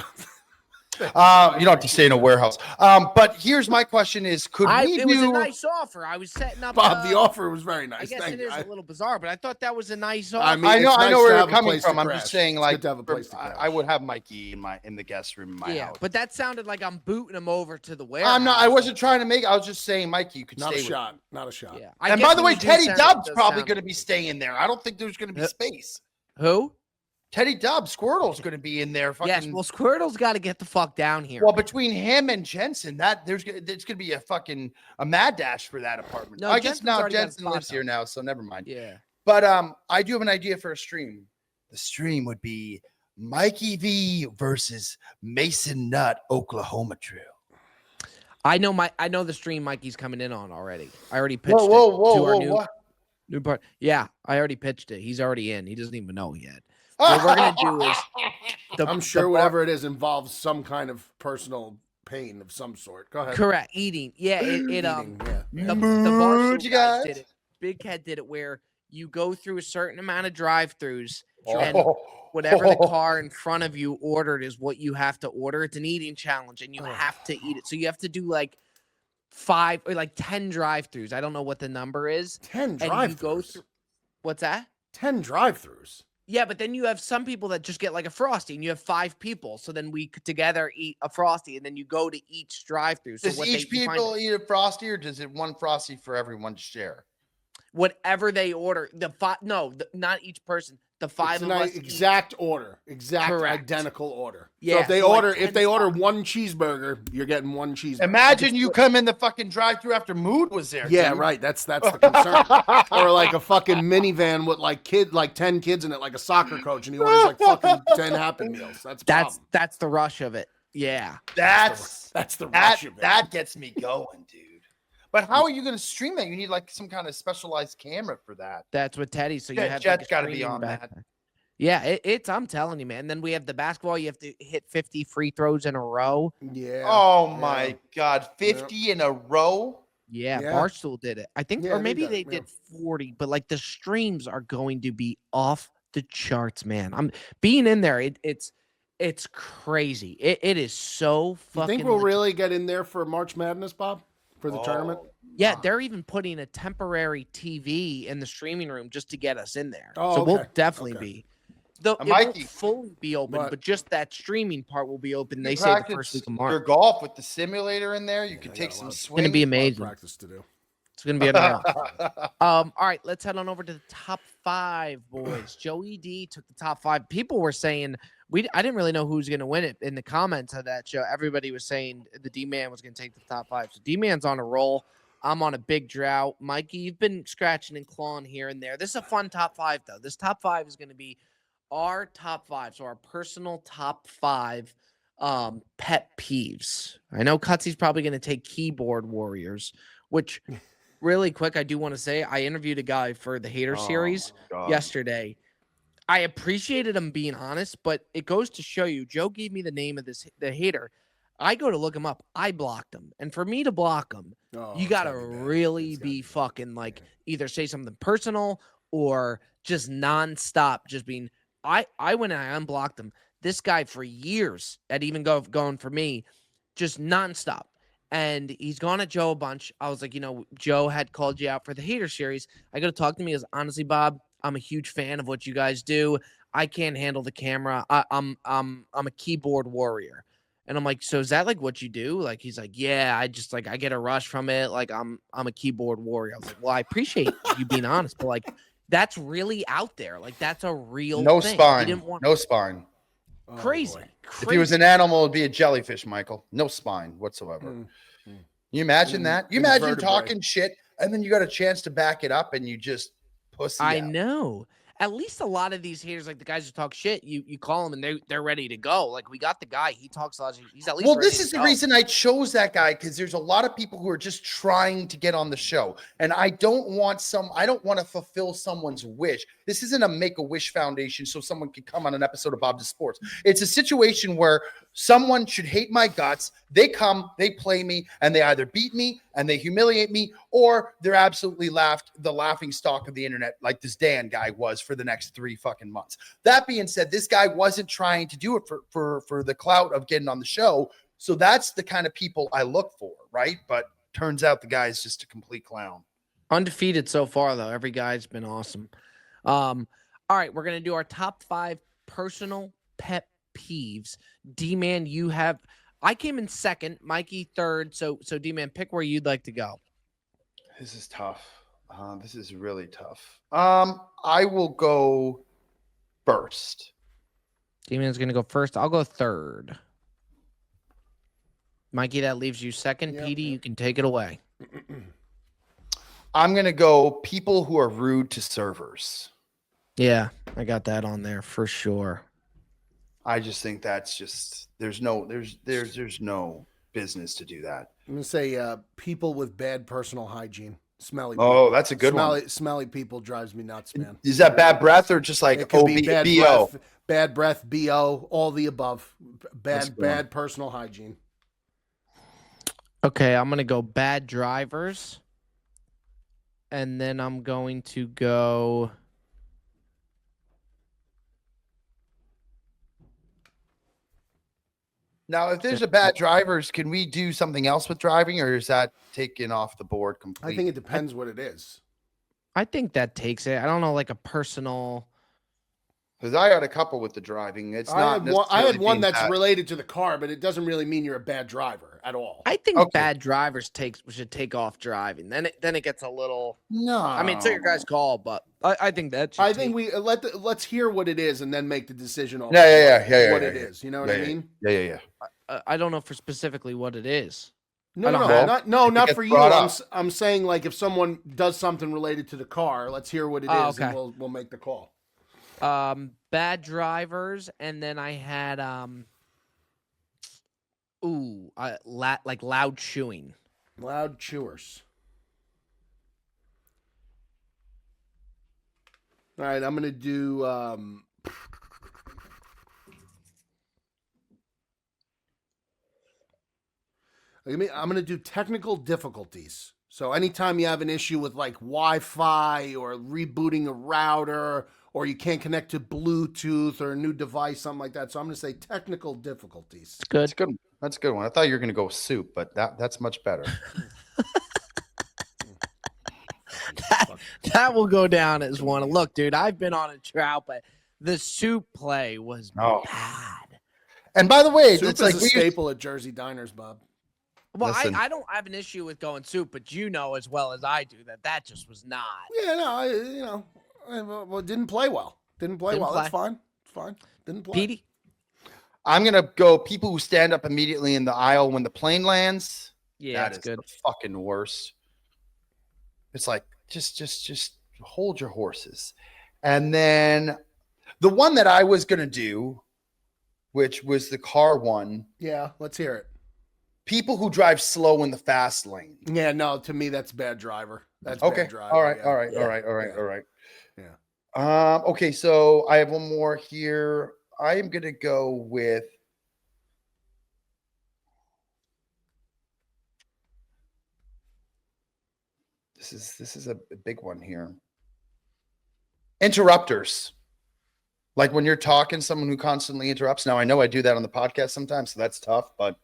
You don't have to stay in a warehouse. But here's my question: is could we it was a do? nice offer. I was setting up. Bob, the offer was very nice. I guess Thank it you. is a little bizarre, but I thought that was a nice offer. I mean, I know, it's I nice know to where you're have a coming place to from. I'm crash. just saying, It's like, good to have a place to I crash. would have Mikey in the guest room in my house. But that sounded like I'm booting him over to the warehouse. I'm not. I wasn't trying to make. I was just saying, Mikey, you could Not a stay. shot. Not a shot. Yeah. And by the way, Teddy Dub's probably going to be staying there. I don't think there's going to be space. Who? Teddy Dub, Squirtle's going to be in there. Fucking, Yes. Well, Squirtle's got to get the fuck down here. well, between him and Jensen, there's going to be a mad dash for that apartment. No, I guess Jensen's now already got a Jensen spot, lives here though. now, so never mind. Yeah. But I do have an idea for a stream. The stream would be Mikey V versus Mason Nutt, Oklahoma Trail. I know the stream Mikey's coming in on already. I already pitched Whoa, it whoa, to whoa, our whoa! new part. Yeah, I already pitched it. He's already in. He doesn't even know yet. What we're gonna do is I'm sure whatever it is involves some kind of personal pain of some sort. Go ahead. correct eating. Yeah, Eating, yeah. the Mood, Barstool you guys guys. did it. Big Cat did it where you go through a certain amount of drive-throughs and Oh. whatever the car in front of you ordered is what you have to order. It's an eating challenge and you have to eat it. So you have to do like 5 or like 10 drive-throughs. I don't know what the number is. 10 And you go drive-throughs. through what's that? 10 drive-throughs. Yeah, but then you have some people that just get like a Frosty, and you have 5 people. So then we could together eat a Frosty, and then you go to each drive-through. So Does what each you find- people eat a Frosty, or does it one Frosty for everyone to share? whatever they order, not each person. The 5 It's of an us. eat. exact order, exact Correct. identical order. Yeah, So if they so like order, 10 if they order spots. one cheeseburger, you're getting one cheeseburger. Imagine you come in the fucking drive-through after Mood was there. Yeah, dude. right. That's the concern. Or like a fucking minivan with like 10 kids in it, like a soccer coach, and he orders like fucking 10 Happy Meals. That's a problem. That's the rush of it. Yeah. That's the rush of it. that gets me going, dude. But how are you going to stream that? You need like some kind of specialized camera for that. That's what Teddy. So you Yeah, have Jet's like gotta be on that. Yeah, it's I'm telling you, man. Then we have the basketball. You have to hit 50 free throws in a row. Yeah. Oh yeah, my God, 50 in a row. Yeah, Yeah. Barstool did it. I think, Yeah, or they maybe did they it, yeah. did 40, but like the streams are going to be off the charts, man. I'm being in there. It's crazy. It is so You fucking. think we'll like, really get in there for March Madness, Bob? For the tournament? Yeah, they're even putting a temporary TV in the streaming room just to get us in there. Oh, So we'll okay. definitely Okay. be. Though it Mikey, won't fully be open, what? but just that streaming part will be open. You They say the practice first week of your March. golf with the simulator in there. You could I take got a some lot of- swings. It's gonna be A lot of amazing. practice to do. It's gonna be unreal. All right, let's head on over to the top 5, boys. Joey D took the top 5. People were saying I didn't really know who was gonna win it in the comments of that show. Everybody was saying the D Man was gonna take the top 5. So D Man's on a roll. I'm on a big drought. Mikey, you've been scratching and clawing here and there. This is a fun top 5 though. This top 5 is gonna be our top 5, so our personal top 5 pet peeves. I know Cutsy's probably gonna take keyboard warriors, which. Really quick, I do want to say I interviewed a guy for the Hater series yesterday. I appreciated him being honest, but it goes to show you. Joe gave me the name of the hater. I go to look him up. I blocked him, and for me to block him, you gotta really be fucking like either say something personal or just nonstop. Just being. I went and I unblocked him. This guy for years at even going for me, just nonstop. And he's gone at Joe a bunch. I was like, Joe had called you out for the Hater series. I got to talk to me as honestly, Bob, I'm a huge fan of what you guys do. I can't handle the camera. I'm a keyboard warrior. And I'm like, so is that like what you do? Like, he's like, yeah, I just like, I get a rush from it. Like I'm a keyboard warrior. I was like, well, I appreciate you being honest, but like, that's really out there. Like that's a real No thing. spine. He didn't want No spine. crazy. If he was an animal, it'd be a jellyfish, Michael. No spine whatsoever. You imagine that? You imagine Invertebrate. talking shit and then you got a chance to back it up and you just pussy I out. know. At least a lot of these haters, like the guys who talk shit, you call them and they're ready to go. Like we got the guy, he talks a lot. He's at least Well, ready this to is the go. reason I chose that guy, because there's a lot of people who are just trying to get on the show. And I don't want to fulfill someone's wish. This isn't a Make-A-Wish Foundation so someone can come on an episode of Bob to Sports. It's a situation where someone should hate my guts. They come, they play me, and they either beat me and they humiliate me, or they're absolutely the laughing stock of the internet, like this Dan guy was for the next 3 fucking months. That being said, this guy wasn't trying to do it for the clout of getting on the show. So that's the kind of people I look for, right? But turns out the guy's just a complete clown. Undefeated so far, though. Every guy's been awesome. All right, we're gonna do our top 5 personal pet peeves. D-Man, I came in second, Mikey third. So D-Man, pick where you'd like to go. This is tough. This is really tough. I will go first. D-Man's gonna go first. I'll go third. Mikey, that leaves you second. Yep, Petey, you can take it away. I'm gonna go people who are rude to servers. Yeah, I got that on there for sure. I just think that's just there's no business to do that. I'm gonna say people with bad personal hygiene, smelly. Oh, that's a good one. Smelly people drives me nuts, man. Is that bad breath or just like It could be BO? bad breath, BO, all the above. That's Bad personal hygiene. Okay, I'm gonna go bad drivers, and then I'm going to go. Now, if there's a bad drivers, can we do something else with driving, or is that taken off the board completely? I think it depends what it is. I think that takes it. I don't know, like a personal. Because I got a couple with the driving. It's not. I had one being that's bad. related to the car, but it doesn't really mean you're a bad driver at all. I think Okay. bad drivers should take off driving. Then it gets a little. No. I mean, it's your guys' call, but I think that. I think we let's hear what it is and then make the decision on Yeah, what yeah, it yeah. is. You know what I mean? Yeah. I don't know for specifically what it is. No, I don't no, have- not gets for you. brought up. I'm saying like if someone does something related to the car, let's hear what it is, Oh, okay. and we'll make the call. Bad drivers, and then I had like loud chewing. Loud chewers. All right, I'm gonna do I'm going to do technical difficulties. So anytime you have an issue with like Wi-Fi or rebooting a router, or you can't connect to Bluetooth or a new device, something like that. So I'm going to say technical difficulties. That's good. That's a good one. I thought you were going to go soup, but that's much better. That will go down as one. Look, dude, I've been on a drought, but the soup play was bad. And by the way, Soup it's is like a staple at Jersey diners, Bob. Well, Listen. I don't have an issue with going soup, but you know as well as I do that just was not. Yeah, no, well, it didn't play well. Didn't play well. That's fine. It's fine. Didn't play. Petey? I'm going to go people who stand up immediately in the aisle when the plane lands. Yeah, That that's is good. the fucking worst. It's like, just hold your horses. And then the one that I was going to do, which was the car one, Yeah, let's hear it. people who drive slow in the fast lane. Yeah, no, to me that's bad driver. That's Okay. bad driver. All right. yeah. All right. Yeah. All right. All right. Yeah. All right. Yeah. Okay. So I have one more here. I am going to go with. This is a big one here. Interrupters. Like when you're talking, someone who constantly interrupts. Now I know I do that on the podcast sometimes, so that's tough, but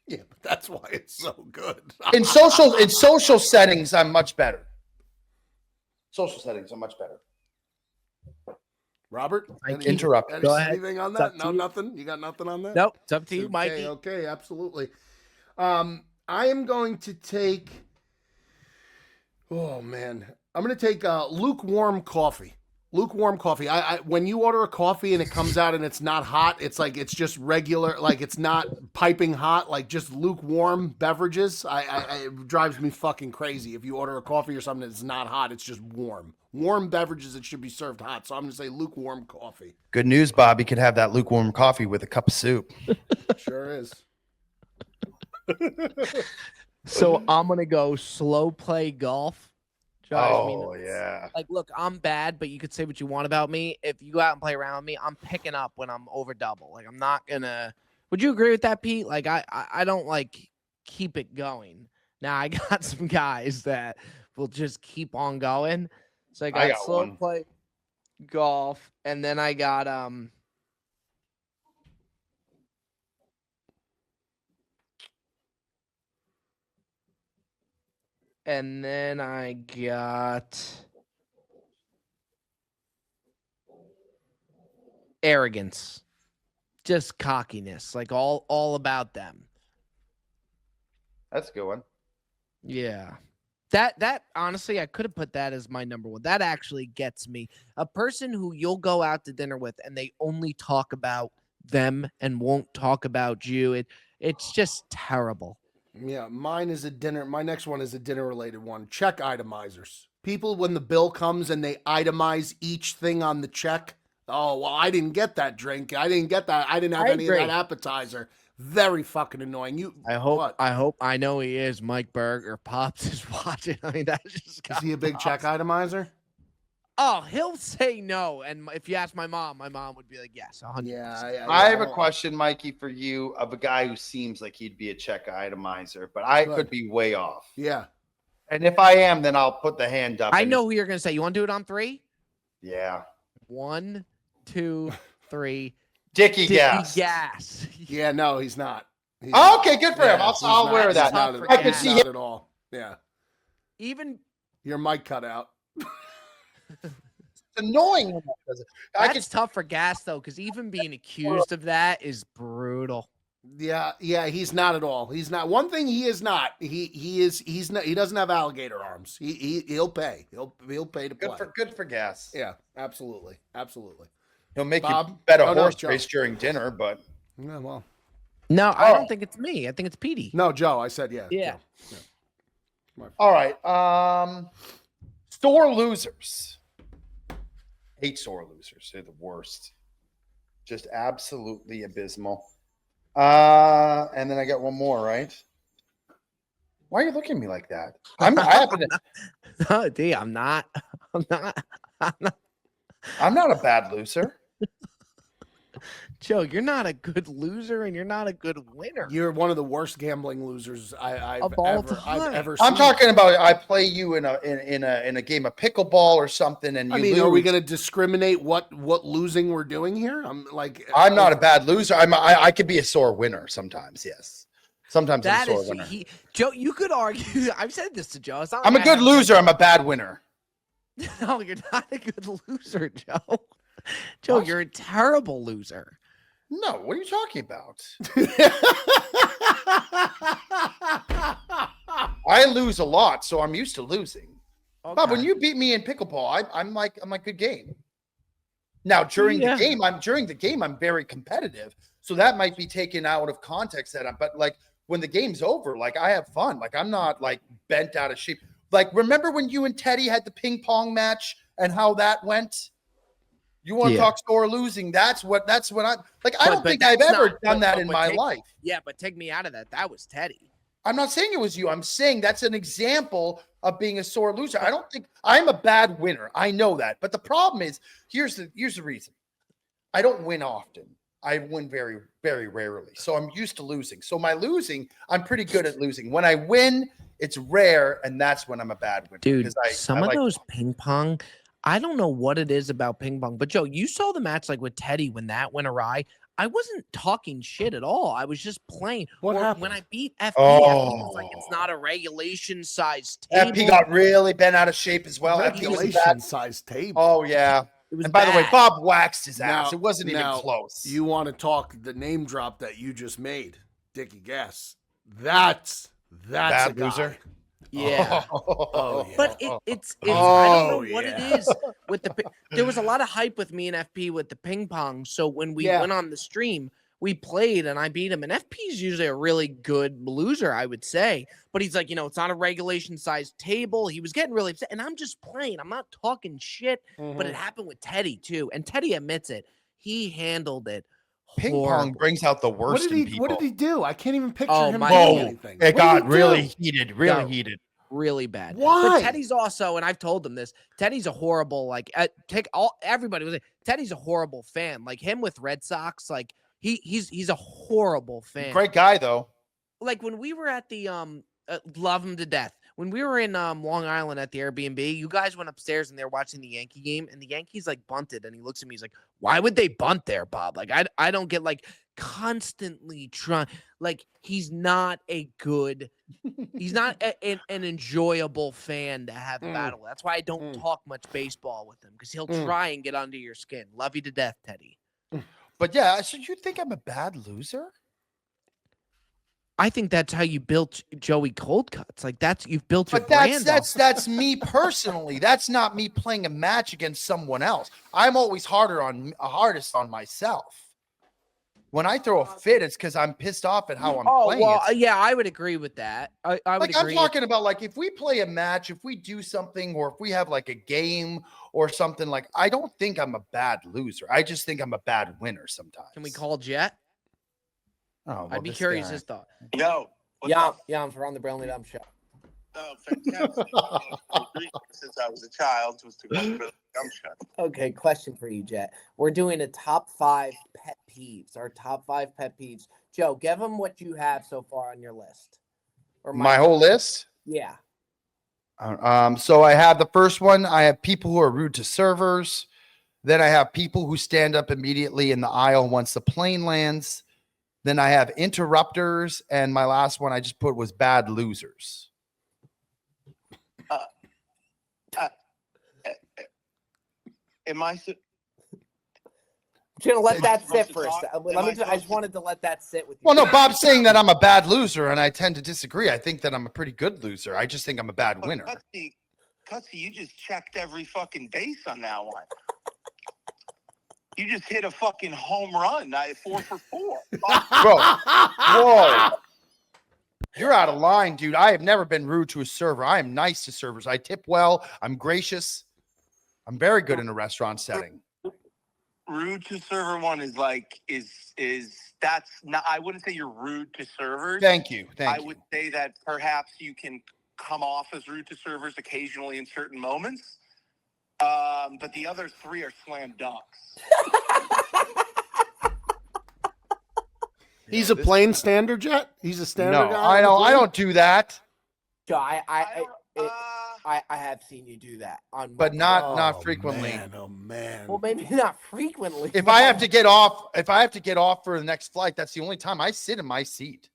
Yeah, but that's why it's so good. in social settings, I'm much better. Social settings, I'm much better. Robert, Interrupt. Go ahead. Anything on It's up that? to No, you. nothing. You got nothing on that? Nope, it's up to you, Okay, Mikey. okay, absolutely. I am going to take. Oh man, I'm going to take lukewarm coffee. Lukewarm coffee. I when you order a coffee and it comes out and it's not hot, it's like it's just regular, like it's not piping hot, like just lukewarm beverages. It drives me fucking crazy. If you order a coffee or something that's not hot, it's just warm. Warm beverages that should be served hot. So I'm going to say lukewarm coffee. Good news, Bob. You could have that lukewarm coffee with a cup of soup. Sure is. So I'm gonna go slow play golf. Drives me nuts. Yeah. Like, look, I'm bad, but you could say what you want about me. If you go out and play around with me, I'm picking up when I'm over double. Like, I'm not gonna. Would you agree with that, Pete? Like, I don't like keep it going. Now I got some guys that will just keep on going. So I got slow one. play golf, and then I got and then I got arrogance, just cockiness, like all about them. That's a good one. Yeah. That honestly, I could have put that as my number one. That actually gets me. A person who you'll go out to dinner with and they only talk about them and won't talk about you. It's just terrible. Yeah, mine is a dinner. My next one is a dinner related one. Check itemizers. People, when the bill comes and they itemize each thing on the check. Oh, well, I didn't get that drink. I didn't get that. I didn't have any agree. of that appetizer. Very fucking annoying. I hope What? I know he is. Mike Berg or Pops is watching. I mean, that just Is got he a big check itemizer? Oh, he'll say no. And if you ask my mom would be like, yes, 100%. Yeah. I have a question, Mikey, for you of a guy who seems like he'd be a check itemizer, but I could be way off. Yeah. And if I am, then I'll put the hand up. I know who you're going to say. You want to do it on 3? Yeah. 1, 2, 3. Dickie Gas. Gas. Yeah, no, he's not. He's Oh, okay, good for him. he's I'll not- wear he's that. not at- I can he's see not him. at all. Yeah. Even Your mic cut out. It's annoying when that does it. that's tough for Gas though, because even being accused of that is brutal. Yeah, he's not at all. He's not. One thing he is not. He's not. He doesn't have alligator arms. He'll pay. He'll pay to play. Good for Gas. Yeah, absolutely. He'll make Bob? you bet a Oh, no, horse Joe. race during dinner, but Yeah, well, No, I Oh. don't think it's me. I think it's Petey. no, Joe. I said yeah. Yeah. Joe. Yeah. My fault. all right. Store losers. Hate store losers. They're the worst. Just absolutely abysmal. And then I got one more, right? Why are you looking at me like that? I happen to, Oh, D, I'm not. I'm not a bad loser. Joe, you're not a good loser and you're not a good winner. You're one of the worst gambling losers I've Of all ever time. seen. I'm talking about I play you in a game of pickleball or something, and you I mean, lose. are we going to discriminate what losing we're doing here? I'm not a bad loser. I could be a sore winner sometimes. Yes, sometimes That I'm a sore is winner. Joe. You could argue. I've said this to Joe. It's not I'm a like I good have- loser. I'm a bad winner. No, you're not a good loser, Joe. Joe, What? you're a terrible loser. No, what are you talking about? I lose a lot, so I'm used to losing. Bob, when Okay. you beat me in pickleball, I'm like good game. Now during the game, I'm very competitive, so that might be taken out of context. But like when the game's over, like I have fun. Like I'm not like bent out of shape. Like remember when you and Teddy had the ping pong match and how that went? You want to talk score losing? That's what I like. I don't think I've ever done that in my life. Yeah, but take me out of that. That was Teddy. I'm not saying it was you. I'm saying that's an example of being a sore loser. I don't think I'm a bad winner. I know that. But the problem is, here's the reason. I don't win often. I win very, very rarely. So I'm used to losing. So my losing, I'm pretty good at losing. When I win, it's rare, and that's when I'm a bad winner. Dude, because some of those ping pong, I don't know what it is about ping pong, but Joe, you saw the match like with Teddy when that went awry. I wasn't talking shit at all. I was just playing. What happened? When I beat FP, FP was like, it's not a regulation size table. FP got really bent out of shape as well. FP was Regulation bad. size table. Oh yeah. It was And by the way, bad. Bob waxed his Now- ass. It wasn't even now, close. You want to talk the name drop that you just made, Dickie Guess. That's Bad a guy. loser? Yeah. Oh, yeah. But it's I don't know Oh, what it yeah. is with there was a lot of hype with me and FP with the ping pong. So when we Yeah. went on the stream, we played and I beat him. And FP's usually a really good loser, I would say. But he's like, it's not a regulation sized table. He was getting really upset. And I'm just playing. I'm not talking shit. But it happened with Teddy too. And Teddy admits it. He handled it. Ping pong horribly. brings out the worst What in did people. he do? I can't even picture Oh, him my doing God. anything. It What got did he really do? heated, Yeah. heated. Really bad. Why? But Teddy's also, and I've told him this. Teddy's a horrible, like, everybody was like, Teddy's a horrible fan. Like him with Red Sox, like he's a horrible fan. Great guy though. Like when we were at the love him to death. When we were in Long Island at the Airbnb, you guys went upstairs and they were watching the Yankee game, and the Yankees like bunted, and he looks at me, he's like, "Why would they bunt there, Bob?" Like I don't get like constantly trying. Like he's not an enjoyable fan to have battle. That's why I don't talk much baseball with him, because he'll try and get under your skin. Love you to death, Teddy. But yeah, so you think I'm a bad loser? I think that's how you built Joey Cold Cuts. Like you've built your But brand. that's me personally. That's not me playing a match against someone else. I'm always hardest on myself. When I throw a fit, it's because I'm pissed off at how I'm playing. Well, yeah, I would agree with that. I would Like agree. I'm talking about, like if we play a match, if we do something, or if we have like a game or something, like I don't think I'm a bad loser. I just think I'm a bad winner sometimes. Can we call Jet? Oh, well, I'd be this curious guy. his thought. Yo. I'm from the Brilliant Dumb Show. Oh, fantastic. Since I was a child, was to go to the dumb shot. Okay, question for you, Jet. We're doing a top 5 pet peeves. Our top 5 pet peeves. Joe, give them what you have so far on your list. Or My whole list. Yeah. So I have the first one. I have people who are rude to servers. Then I have people who stand up immediately in the aisle once the plane lands. Then I have interrupters, and my last one I just put was bad losers. Am I? I'm gonna let that sit for a second. I just wanted to let that sit with you. Well, no, Bob's saying that I'm a bad loser, and I tend to disagree. I think that I'm a pretty good loser. I just think I'm a bad winner. Cutsy, you just checked every fucking base on that one. You just hit a fucking home run. 4 for 4. Bro, whoa. You're out of line, dude. I have never been rude to a server. I am nice to servers. I tip well. I'm gracious. I'm very good in a restaurant setting. Rude to server one is like is that's not. I wouldn't say you're rude to servers. Thank you. I would say that perhaps you can come off as rude to servers occasionally in certain moments. But the other 3 are slam dunks. He's a plain standard jet. He's a standard No, guy. I don't do that. Joe, I don't, I have seen you do that on, But not frequently. Man, oh man. well, maybe not frequently. If I have to get off for the next flight, that's the only time I sit in my seat.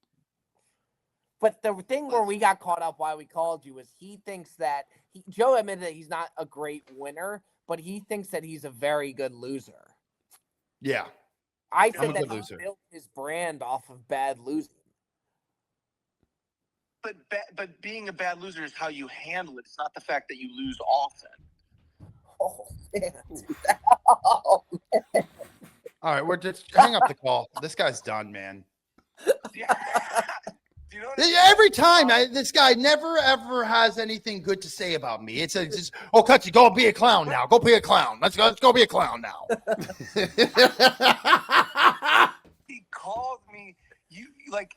But the thing where we got caught up why we called you is he thinks that Joe admitted that he's not a great winner, but he thinks that he's a very good loser. Yeah. I I'm a said that good he loser. built his brand off of bad losing. but being a bad loser is how you handle it. It's not the fact that you lose often. Oh, man. All right, we're just hang up the call. This guy's done, man. Yeah. Do you know what I mean? Every time this guy never ever has anything good to say about me. It's just, oh, Cutchy, go be a clown now. Go be a clown. Let's go be a clown now. He called me. You like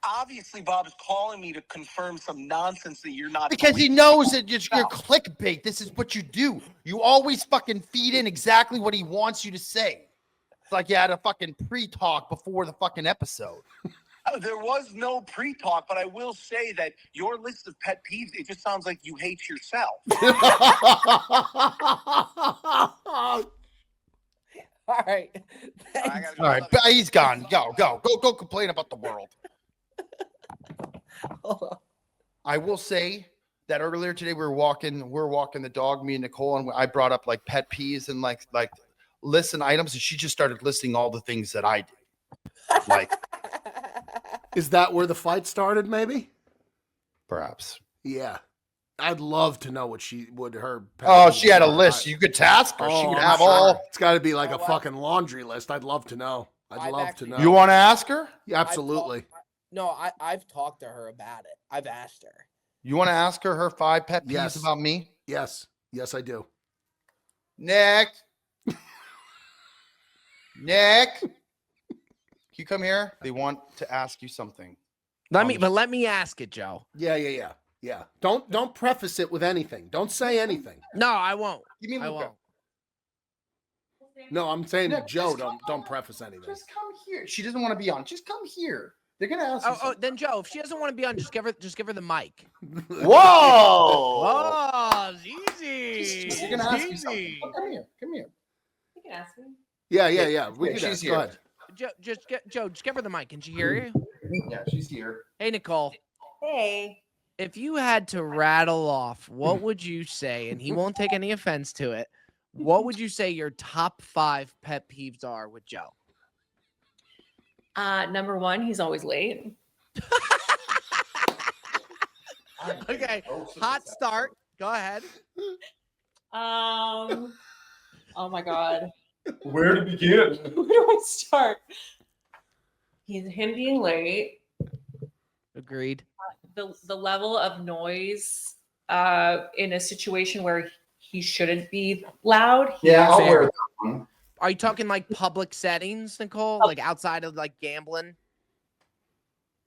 obviously Bob is calling me to confirm some nonsense that you're not Because he knows that you're clickbait. This is what you do. You always fucking feed in exactly what he wants you to say. It's like you had a fucking pre-talk before the fucking episode. There was no pre-talk, but I will say that your list of pet peeves, it just sounds like you hate yourself. All right. All right, but he's gone. Go complain about the world. I will say that earlier today we were walking the dog, me and Nicole, and I brought up like pet peeves and like listen items, and she just started listing all the things that I do. Like, Is that where the fight started? Maybe. perhaps. Yeah. I'd love to know what her. Oh, she had a list. You could task her. She could have all. It's got to be like a fucking laundry list. I'd love to know. I'd love to actually- know. You want to ask her? Yeah, absolutely. I've talked to her about it. I've asked her. You want to ask her 5 pet peeves Yes. about me? Yes, I do. Nick. Nick. Can you come here? They want to ask you something. Let me ask it, Joe. Yeah. Don't preface it with anything. Don't say anything. No, I won't. Give me I Luca. won't. No, I'm saying to Nick, Joe, just don't preface anything. Just come here. She doesn't want to be on. Just come here. They're gonna ask. You something. Then Joe, if she doesn't want to be on, just give her the mic. Whoa! Oh, it's easy. You're gonna ask you something. Oh, come here. You can ask me. Yeah. We Yeah, can she's ask. here. Go ahead. Joe, just give her the mic. Can she hear you? Yeah, she's here. Hey, Nicole. Hey. If you had to rattle off, what would you say? And he won't take any offense to it. What would you say your top 5 pet peeves are with Joe? Number 1, he's always late. Okay, hot start. Go ahead. Oh my God. Where to begin? Where do I start? Him being late. Agreed. The level of noise in a situation where he shouldn't be loud. Yeah, I'll Fair. wear that one. Are you talking like public settings, Nicole? Like outside of like gambling?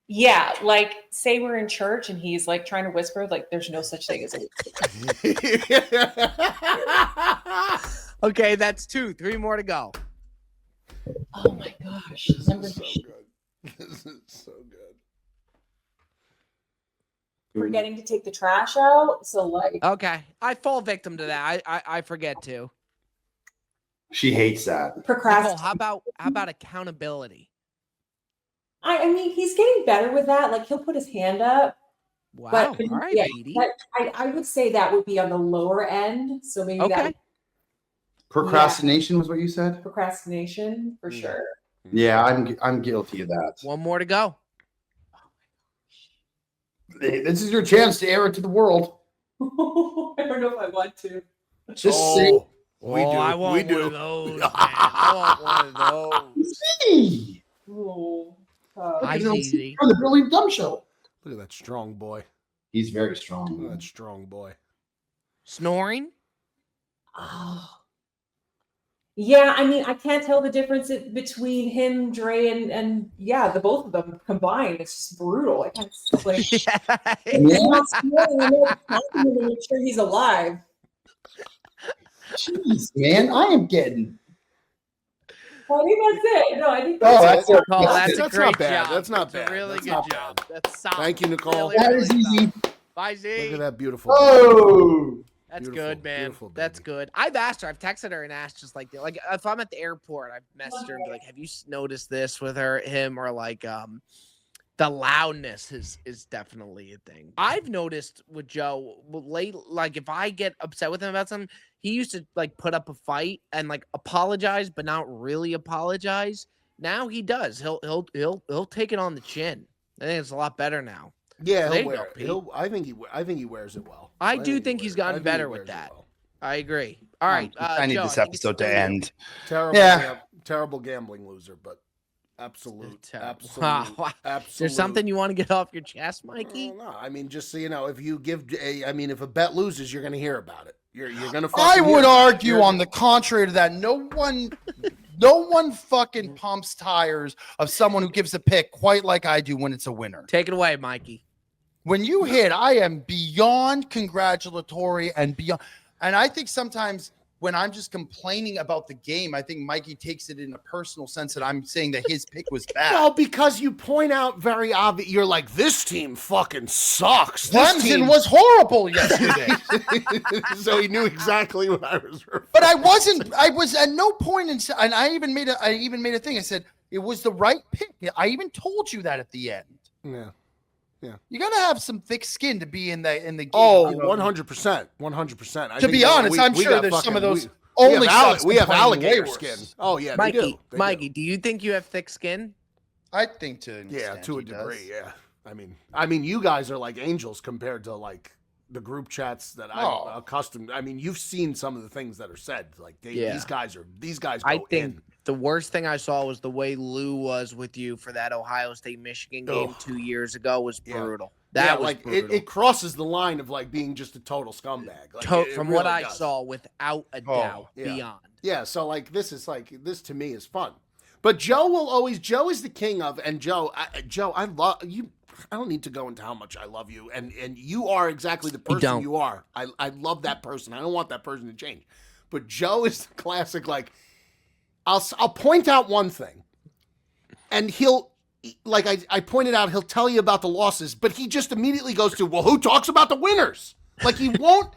Yeah, like say we're in church and he's like trying to whisper, like there's no such thing as Okay, that's 2. 3 more to go. Oh my gosh. Number So good. This is so good. forgetting to take the trash out. So like Okay, I fall victim to that. I forget to. She hates that. Nicole, procrastinate. how about accountability? I mean, he's getting better with that. Like he'll put his hand up. Wow. But All right, yeah, Petey. I would say that would be on the lower end. So maybe Okay. that Procrastination was what you said? procrastination for sure. Yeah, I'm guilty of that. 1 more to go. This is your chance to air it to the world. I don't know if I want to. Just say, We do. I want we do. one of those. Man. I want one of those. "Hey, Oh, Hi, Look at Easy. you're the Billy Dumb Show." Look at that strong boy. He's very Look at strong. that strong boy. Snoring? oh. Yeah, I mean, I can't tell the difference between him, Dre, and yeah, the both of them combined. It's just brutal. I can't like. I'm not snoring, I'm not talking to make sure he's alive. Jeez, man, I am getting. I think that's it. No, I think Oh, that's that's it. it. Nicole, that's a That's great not bad. job. That's not That's bad. a really That's good not job. bad. That's solid. Thank you, Nicole. Really, That really is easy. solid. Bye, Z. Look at that beautiful. Oh, That's Beautiful, good, man. beautiful, That's baby. good. I've asked her. I've texted her and asked just like if I'm at the airport, I've messaged her and be like, "Have you noticed this with him, or like the loudness is definitely a thing." I've noticed with Joe late, like if I get upset with him about something, he used to like put up a fight and like apologize, but not really apologize. Now he does. He'll take it on the chin. I think it's a lot better now. Yeah, There he'll you wear go, it. Pete. I think he wears it well. I do think he's gotten better with wears it that. well. I agree. All right, I need Joe, this think it's episode to still you. end. Terrible, Yeah. terrible gambling loser, but absolute, Terrible. absolute, Wow. absolute. Is there something you want to get off your chest, Mikey? No, I mean, just so you know, if you give, if a bet loses, you're going to hear about it. You're going to. I would argue You're- on the contrary to that. No one fucking pumps tires of someone who gives a pick quite like I do when it's a winner. Take it away, Mikey. When you hit, I am beyond congratulatory and beyond. And I think sometimes when I'm just complaining about the game, I think Mikey takes it in a personal sense that I'm saying that his pick was bad. Well, because you point out very obvious, you're like, this team fucking sucks. This Clemson team was horrible yesterday. So he knew exactly what I was referring. But I was at no point in, and I even made a thing. I said it was the right pick. I even told you that at the end. Yeah. You gotta have some thick skin to be in the game. Oh, you know? 100%. 100%. To be honest, I'm sure there's some of those only we have complaining alligator way worse. skin. Oh yeah, Mikey, they do. They Mikey, do. do you think you have thick skin? I think to an Yeah, extent to a he degree. does. Yeah. I mean, you guys are like angels compared to like the group chats that I'm Oh. accustomed. I mean, you've seen some of the things that are said. Like Yeah. these guys go I think in. the worst thing I saw was the way Lou was with you for that Ohio State Michigan game Ugh. 2 years ago was Yeah. brutal. Yeah, That was like brutal. it crosses the line of like being just a total scumbag. Like, it From really what I does. saw, without a Oh, doubt, yeah. beyond. Yeah, so like this to me is fun. But Joe is the king of, and Joe, I love you. I don't need to go into how much I love you, and you are exactly the person don't. you are. I love that person. I don't want that person to change. But Joe is the classic. Like, I'll point out one thing, and he'll like I pointed out, he'll tell you about the losses, but he just immediately goes to, well, who talks about the winners? Like he won't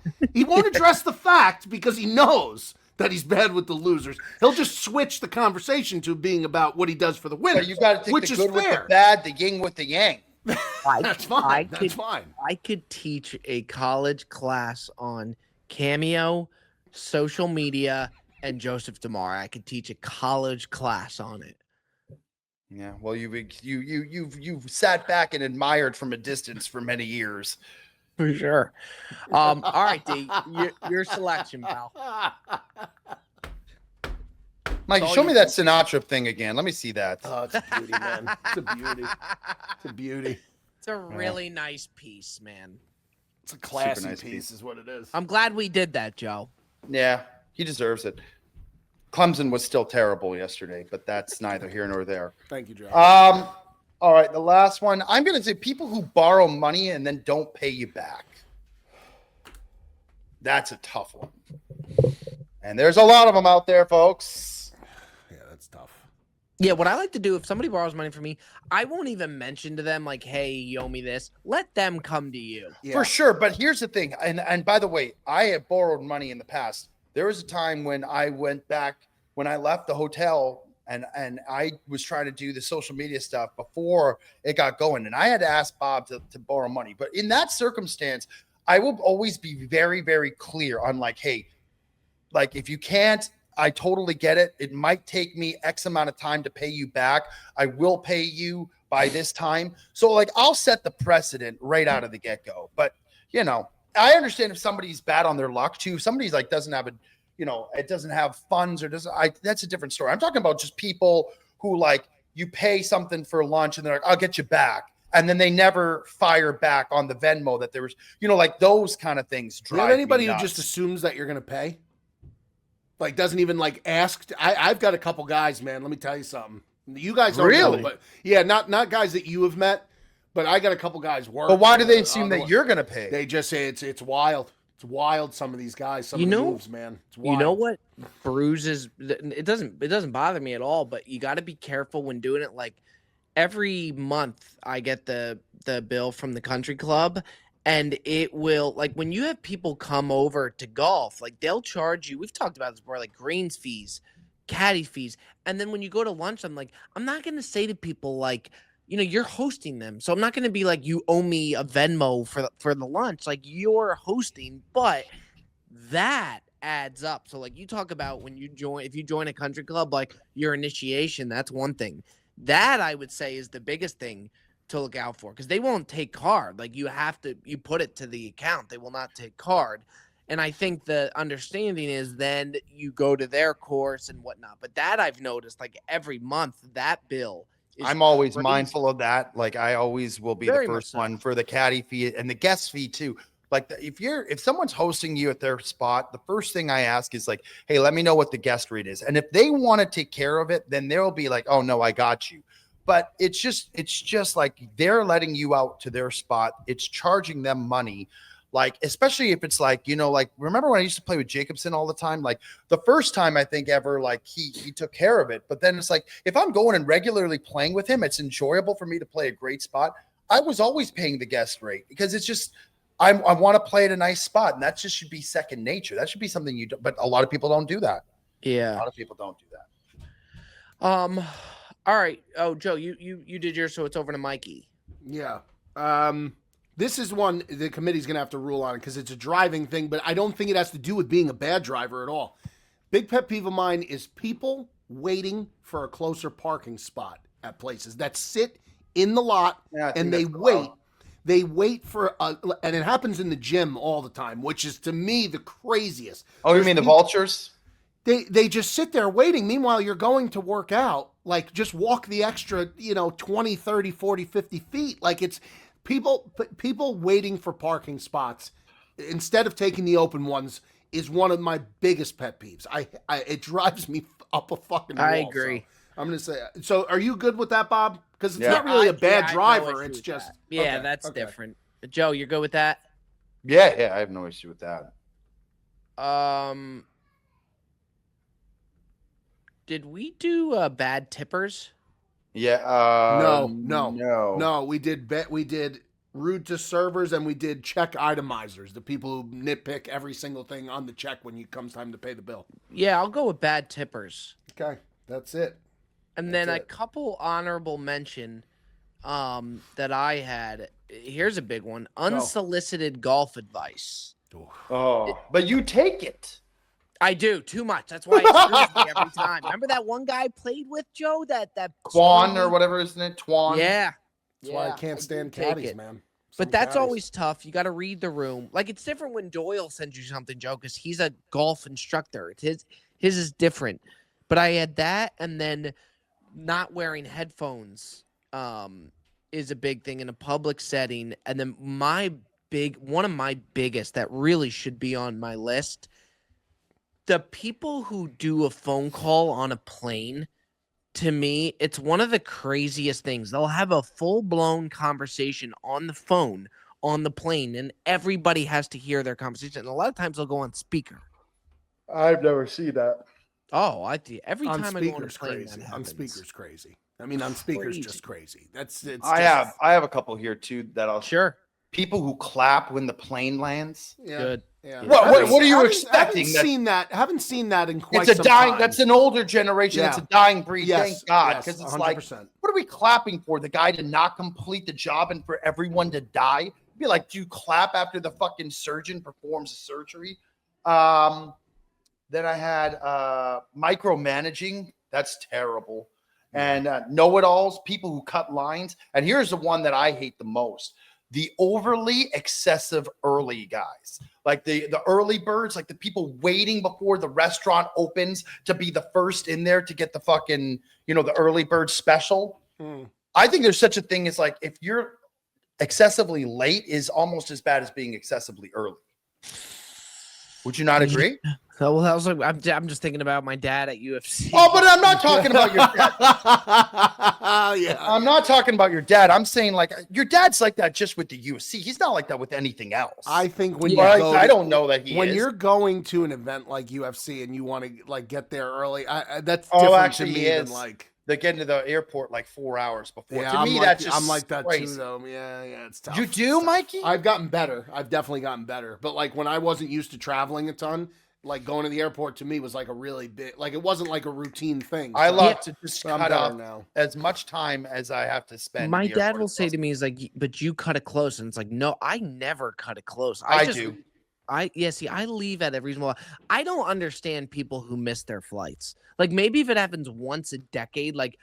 address the fact because he knows that he's bad with the losers. He'll just switch the conversation to being about what he does for the winners. But you got to take which the is good with fair. the bad, the yin with the yang. That's fine. That's fine. I could teach a college class on Cameo, social media, and Joseph DeMar. I could teach a college class on it. Yeah, well, you've sat back and admired from a distance for many years. For sure. All right, D, your selection, pal. Mike, all show me you- that Sinatra thing again. Let me see that. Oh, it's a beauty, man. It's a beauty. It's a beauty. It's a really nice piece, man. It's a classy nice piece, piece. is what it is. I'm glad we did that, Joe. Yeah, he deserves it. Clemson was still terrible yesterday, but that's neither here nor there. Thank you, Joe. All right, the last one. I'm going to say people who borrow money and then don't pay you back. That's a tough one. And there's a lot of them out there, folks. Yeah, that's tough. Yeah, what I like to do, if somebody borrows money from me, I won't even mention to them, like, hey, you owe me this. Let them come to you. Yeah. For sure, but here's the thing. And by the way, I have borrowed money in the past. There was a time when I went back, when I left the hotel and I was trying to do the social media stuff before it got going. And I had to ask Bob to borrow money. But in that circumstance, I will always be very, very clear on like, hey, like if you can't, I totally get it. It might take me X amount of time to pay you back. I will pay you by this time. So like I'll set the precedent right out of the get-go. But you know, I understand if somebody's bad on their luck too. If somebody's like doesn't have it doesn't have funds or that's a different story. I'm talking about just people who like you pay something for lunch and they're like, I'll get you back. And then they never fire back on the Venmo that there was, like those kind of things Do you drive have anybody me who nuts. just assumes that you're going to pay? Like doesn't even like ask. I've got a couple guys, man. Let me tell you something. You guys don't know, Really? but yeah, not guys that you have met, but I got a couple guys work. But why do they assume that you're going to pay? They just say it's wild. It's wild. Some of these guys, some You of the know- moves, man. It's wild. You know what bruises? It doesn't bother me at all. But you got to be careful when doing it. Like every month, I get the bill from the country club, and it will like when you have people come over to golf, like they'll charge you. We've talked about this before, like greens fees, caddy fees, and then when you go to lunch, I'm like, I'm not gonna say to people like, you're hosting them, so I'm not gonna be like, you owe me a Venmo for the lunch. Like you're hosting, but that adds up. So like you talk about when if you join a country club, like your initiation, that's one thing. That I would say is the biggest thing to look out for because they won't take card. Like you put it to the account. They will not take card. And I think the understanding is then you go to their course and whatnot. But that I've noticed like every month that bill is I'm always crazy. mindful of that. Like I always will be Very the much first so. one for the caddy fee and the guest fee too. Like if someone's hosting you at their spot, the first thing I ask is like, hey, let me know what the guest rate is. And if they want to take care of it, then they'll be like, oh no, I got you. But it's just like they're letting you out to their spot. It's charging them money. Like, especially if it's like, like remember when I used to play with Jacobson all the time? Like the first time I think ever, like he took care of it. But then it's like, if I'm going and regularly playing with him, it's enjoyable for me to play a great spot. I was always paying the guest rate because it's just, I want to play at a nice spot, and that just should be second nature. That should be something you do, but a lot of people don't do that. A Yeah. lot of people don't do that. All right. Oh, Joe, you did yours, so it's over to Mikey. Yeah. This is one the committee's going to have to rule on because it's a driving thing, but I don't think it has to do with being a bad driver at all. Big pet peeve of mine is people waiting for a closer parking spot at places that sit in the lot and they wait. They wait for and it happens in the gym all the time, which is to me the craziest. Oh, you mean the vultures? They just sit there waiting. Meanwhile, you're going to work out. Like just walk the extra, 20, 30, 40, 50 feet. Like it's people waiting for parking spots instead of taking the open ones is one of my biggest pet peeves. It drives me up a fucking wall. I agree. So I'm going to say, so are you good with that, Bob? Because it's Yeah. not really a bad I have no driver. issue It's with just, that. Yeah, okay, that's okay. different. Joe, you're good with that? Yeah, I have no issue with that. Did we do bad tippers? Yeah. No. We did rude to servers and we did check itemizers, the people who nitpick every single thing on the check when it comes time to pay the bill. Yeah, I'll go with bad tippers. Okay, that's it. And That's then a it. couple honorable mention that I had. Here's a big one. Unsolicited golf advice. Oh, but you take it. I do too much. That's why it screws me every time. Remember that one guy I played with, Joe? That Quan screwed or me? whatever, isn't it? Twan. Yeah. That's why I can't do stand take caddies, it. man. But Some that's caddies. always tough. You got to read the room. Like it's different when Doyle sends you something, Joe, because he's a golf instructor. It's his is different. But I had that, and then not wearing headphones is a big thing in a public setting. And then one of my biggest that really should be on my list. The people who do a phone call on a plane, to me, it's one of the craziest things. They'll have a full-blown conversation on the phone on the plane, and everybody has to hear their conversation. And a lot of times they'll go on speaker. I've never seen that. Oh, every On time I go on a speakers plane, crazy. that On happens. speakers crazy. I mean, on speakers just crazy. I have a couple here too that I'll Sure. people who clap when the plane lands. Yeah. Good. Yeah. What are you Haven't expecting? Haven't seen that in quite It's a some dying. time. That's an older generation. It's Yeah. a dying breed. Yes, Thank God, yes, because it's 100%. like, what are we clapping for? The guy to not complete the job and for everyone to die? Be like, do you clap after the fucking surgeon performs a surgery? Then I had micromanaging. That's terrible. And know-it-alls, people who cut lines. And here's the one that I hate the most. The overly excessive early guys, like the early birds, like the people waiting before the restaurant opens to be the first in there to get the fucking, the early bird special. I think there's such a thing as like, if you're excessively late is almost as bad as being excessively early. Would you not agree? So well, I was like, I'm just thinking about my dad at UFC. Oh, but I'm not talking about your dad. Yeah. I'm not talking about your dad. I'm saying like your dad's like that just with the UFC. He's not like that with anything else. I think when Like, you go I don't know that he when is. you're going to an event like UFC and you want to like get there early, that's Oh, different actually, to me he than is. like. They get into the airport like 4 hours before. Yeah, To me, I'm that's just I'm like that crazy. too, though. Yeah, it's tough. You It's do, tough. Mikey? I've gotten better. I've definitely gotten better. But like when I wasn't used to traveling a ton, like going to the airport to me was like a really big, like it wasn't like a routine thing. I So love to just I'm cut better off now. as much time as I have to spend. My in the dad airport will as say to possible. me, "He's like, but you cut it close," and it's like, no, I never cut it close. I just, do. See, I leave at a reasonable. I don't understand people who miss their flights. Like maybe if it happens once a decade, like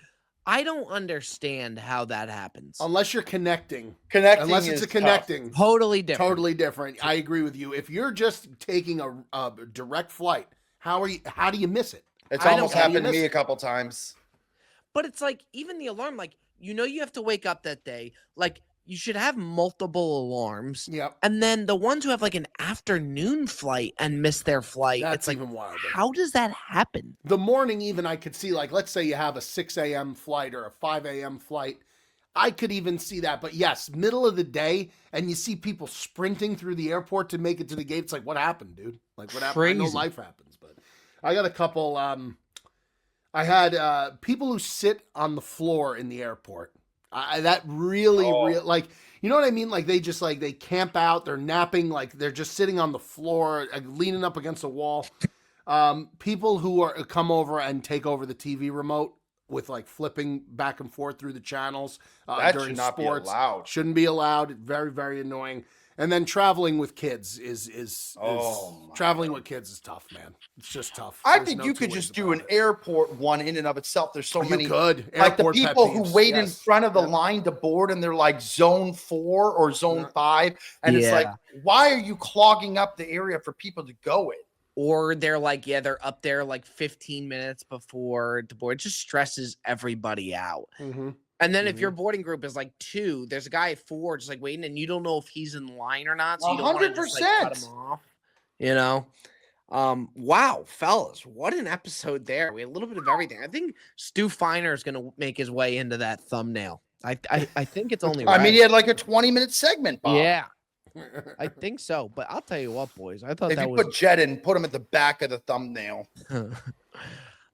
I don't understand how that happens. Unless you're connecting. Connecting Unless it's is a connecting. Totally different. Totally different. I agree with you. If you're just taking a direct flight, how do you miss it? It's I almost don't- how do you happened to miss me it? a couple times. But it's like even the alarm, like you have to wake up that day. Like you should have multiple alarms. Yep. And then the ones who have like an afternoon flight and miss their flight, That's it's like, even wilder. how does that happen? The morning, even I could see, like, let's say you have a 6 a.m. flight or a 5 a.m. flight. I could even see that. But yes, middle of the day, and you see people sprinting through the airport to make it to the gate. It's like, what happened, dude? Like, what happened? I know Crazy. life happens, but I got a couple. I had people who sit on the floor in the airport. That really, like, you know what I mean? Like they just like they camp out, they're napping, like they're just sitting on the floor, leaning up against a wall. People who are come over and take over the TV remote with like flipping back and forth through the channels That during should not sports. be allowed. Shouldn't be allowed. Very, very annoying. And then traveling with kids is Oh, my traveling with kids is tough, man. It's just tough. I There's think no you two could ways just do about an it. airport one in and of itself. There's so You many. could. Like the Airport pet people who peeves, wait in yes. front of the Yep. line to board and they're like zone 4 or zone Yeah. 5. And it's like, Yeah. why are you clogging up the area for people to go in? Or they're like, yeah, they're up there like 15 minutes before the board. It just stresses everybody out. Mhm. And then if your boarding group is like 2, there's a guy at 4 just like waiting, and you don't know if he's in line or not. So you don't want to just like cut 100%. him off. You know? Wow, fellas, what an episode there. We had a little bit of everything. I think Stu Feiner is gonna make his way into that thumbnail. I think it's only right. I mean, he had like a 20-minute segment, Bob. Yeah, I think so. But I'll tell you what, boys, I thought If that you was put Jed in, put him at the back of the thumbnail.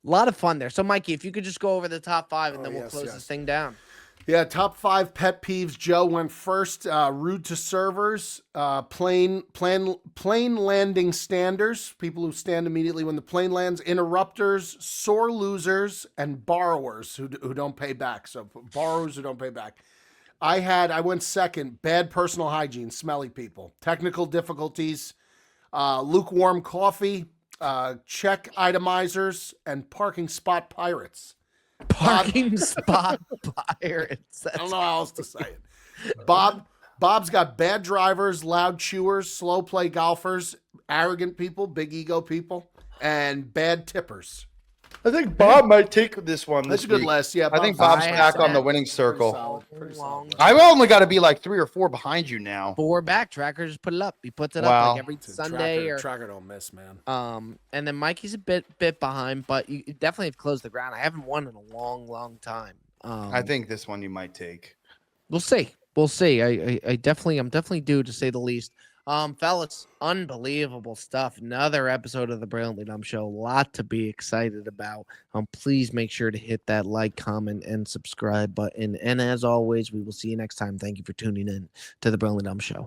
a lot of fun there. So, Mikey, if you could just go over the top 5 and Oh, then we'll yes, close yes. this thing down. Yeah, top 5 pet peeves. Joe went first. Rude to servers, plane landing standers, people who stand immediately when the plane lands, interrupters, sore losers, and borrowers who don't pay back. So borrowers who don't pay back. I went second. Bad personal hygiene, smelly people, technical difficulties, lukewarm coffee, check itemizers, and parking spot pirates. Parking spot pirates. I don't know how else to say it. Bob's got bad drivers, loud chewers, slow play golfers, arrogant people, big ego people, and bad tippers. I think Bob might take this one. That's This a good week. list. Yeah, I think Bob's Bob's I back have on the that. winning circle. solid. Pretty solid. I've only got to be like 3 or 4 behind you now. 4 back tracker, just put it up. He puts it up Wow. like every It's a Sunday tracker don't miss, man. and then Mikey's a bit behind, but you definitely have closed the ground. I haven't won in a long time. I think this one you might take. We'll see. We'll see. I'm definitely due, to say the least. Fellas, unbelievable stuff. Another episode of the Brilliantly Dumb Show. A lot to be excited about. Please make sure to hit that like, comment, and subscribe button. And as always, we will see you next time. Thank you for tuning in to the Brilliantly Dumb Show.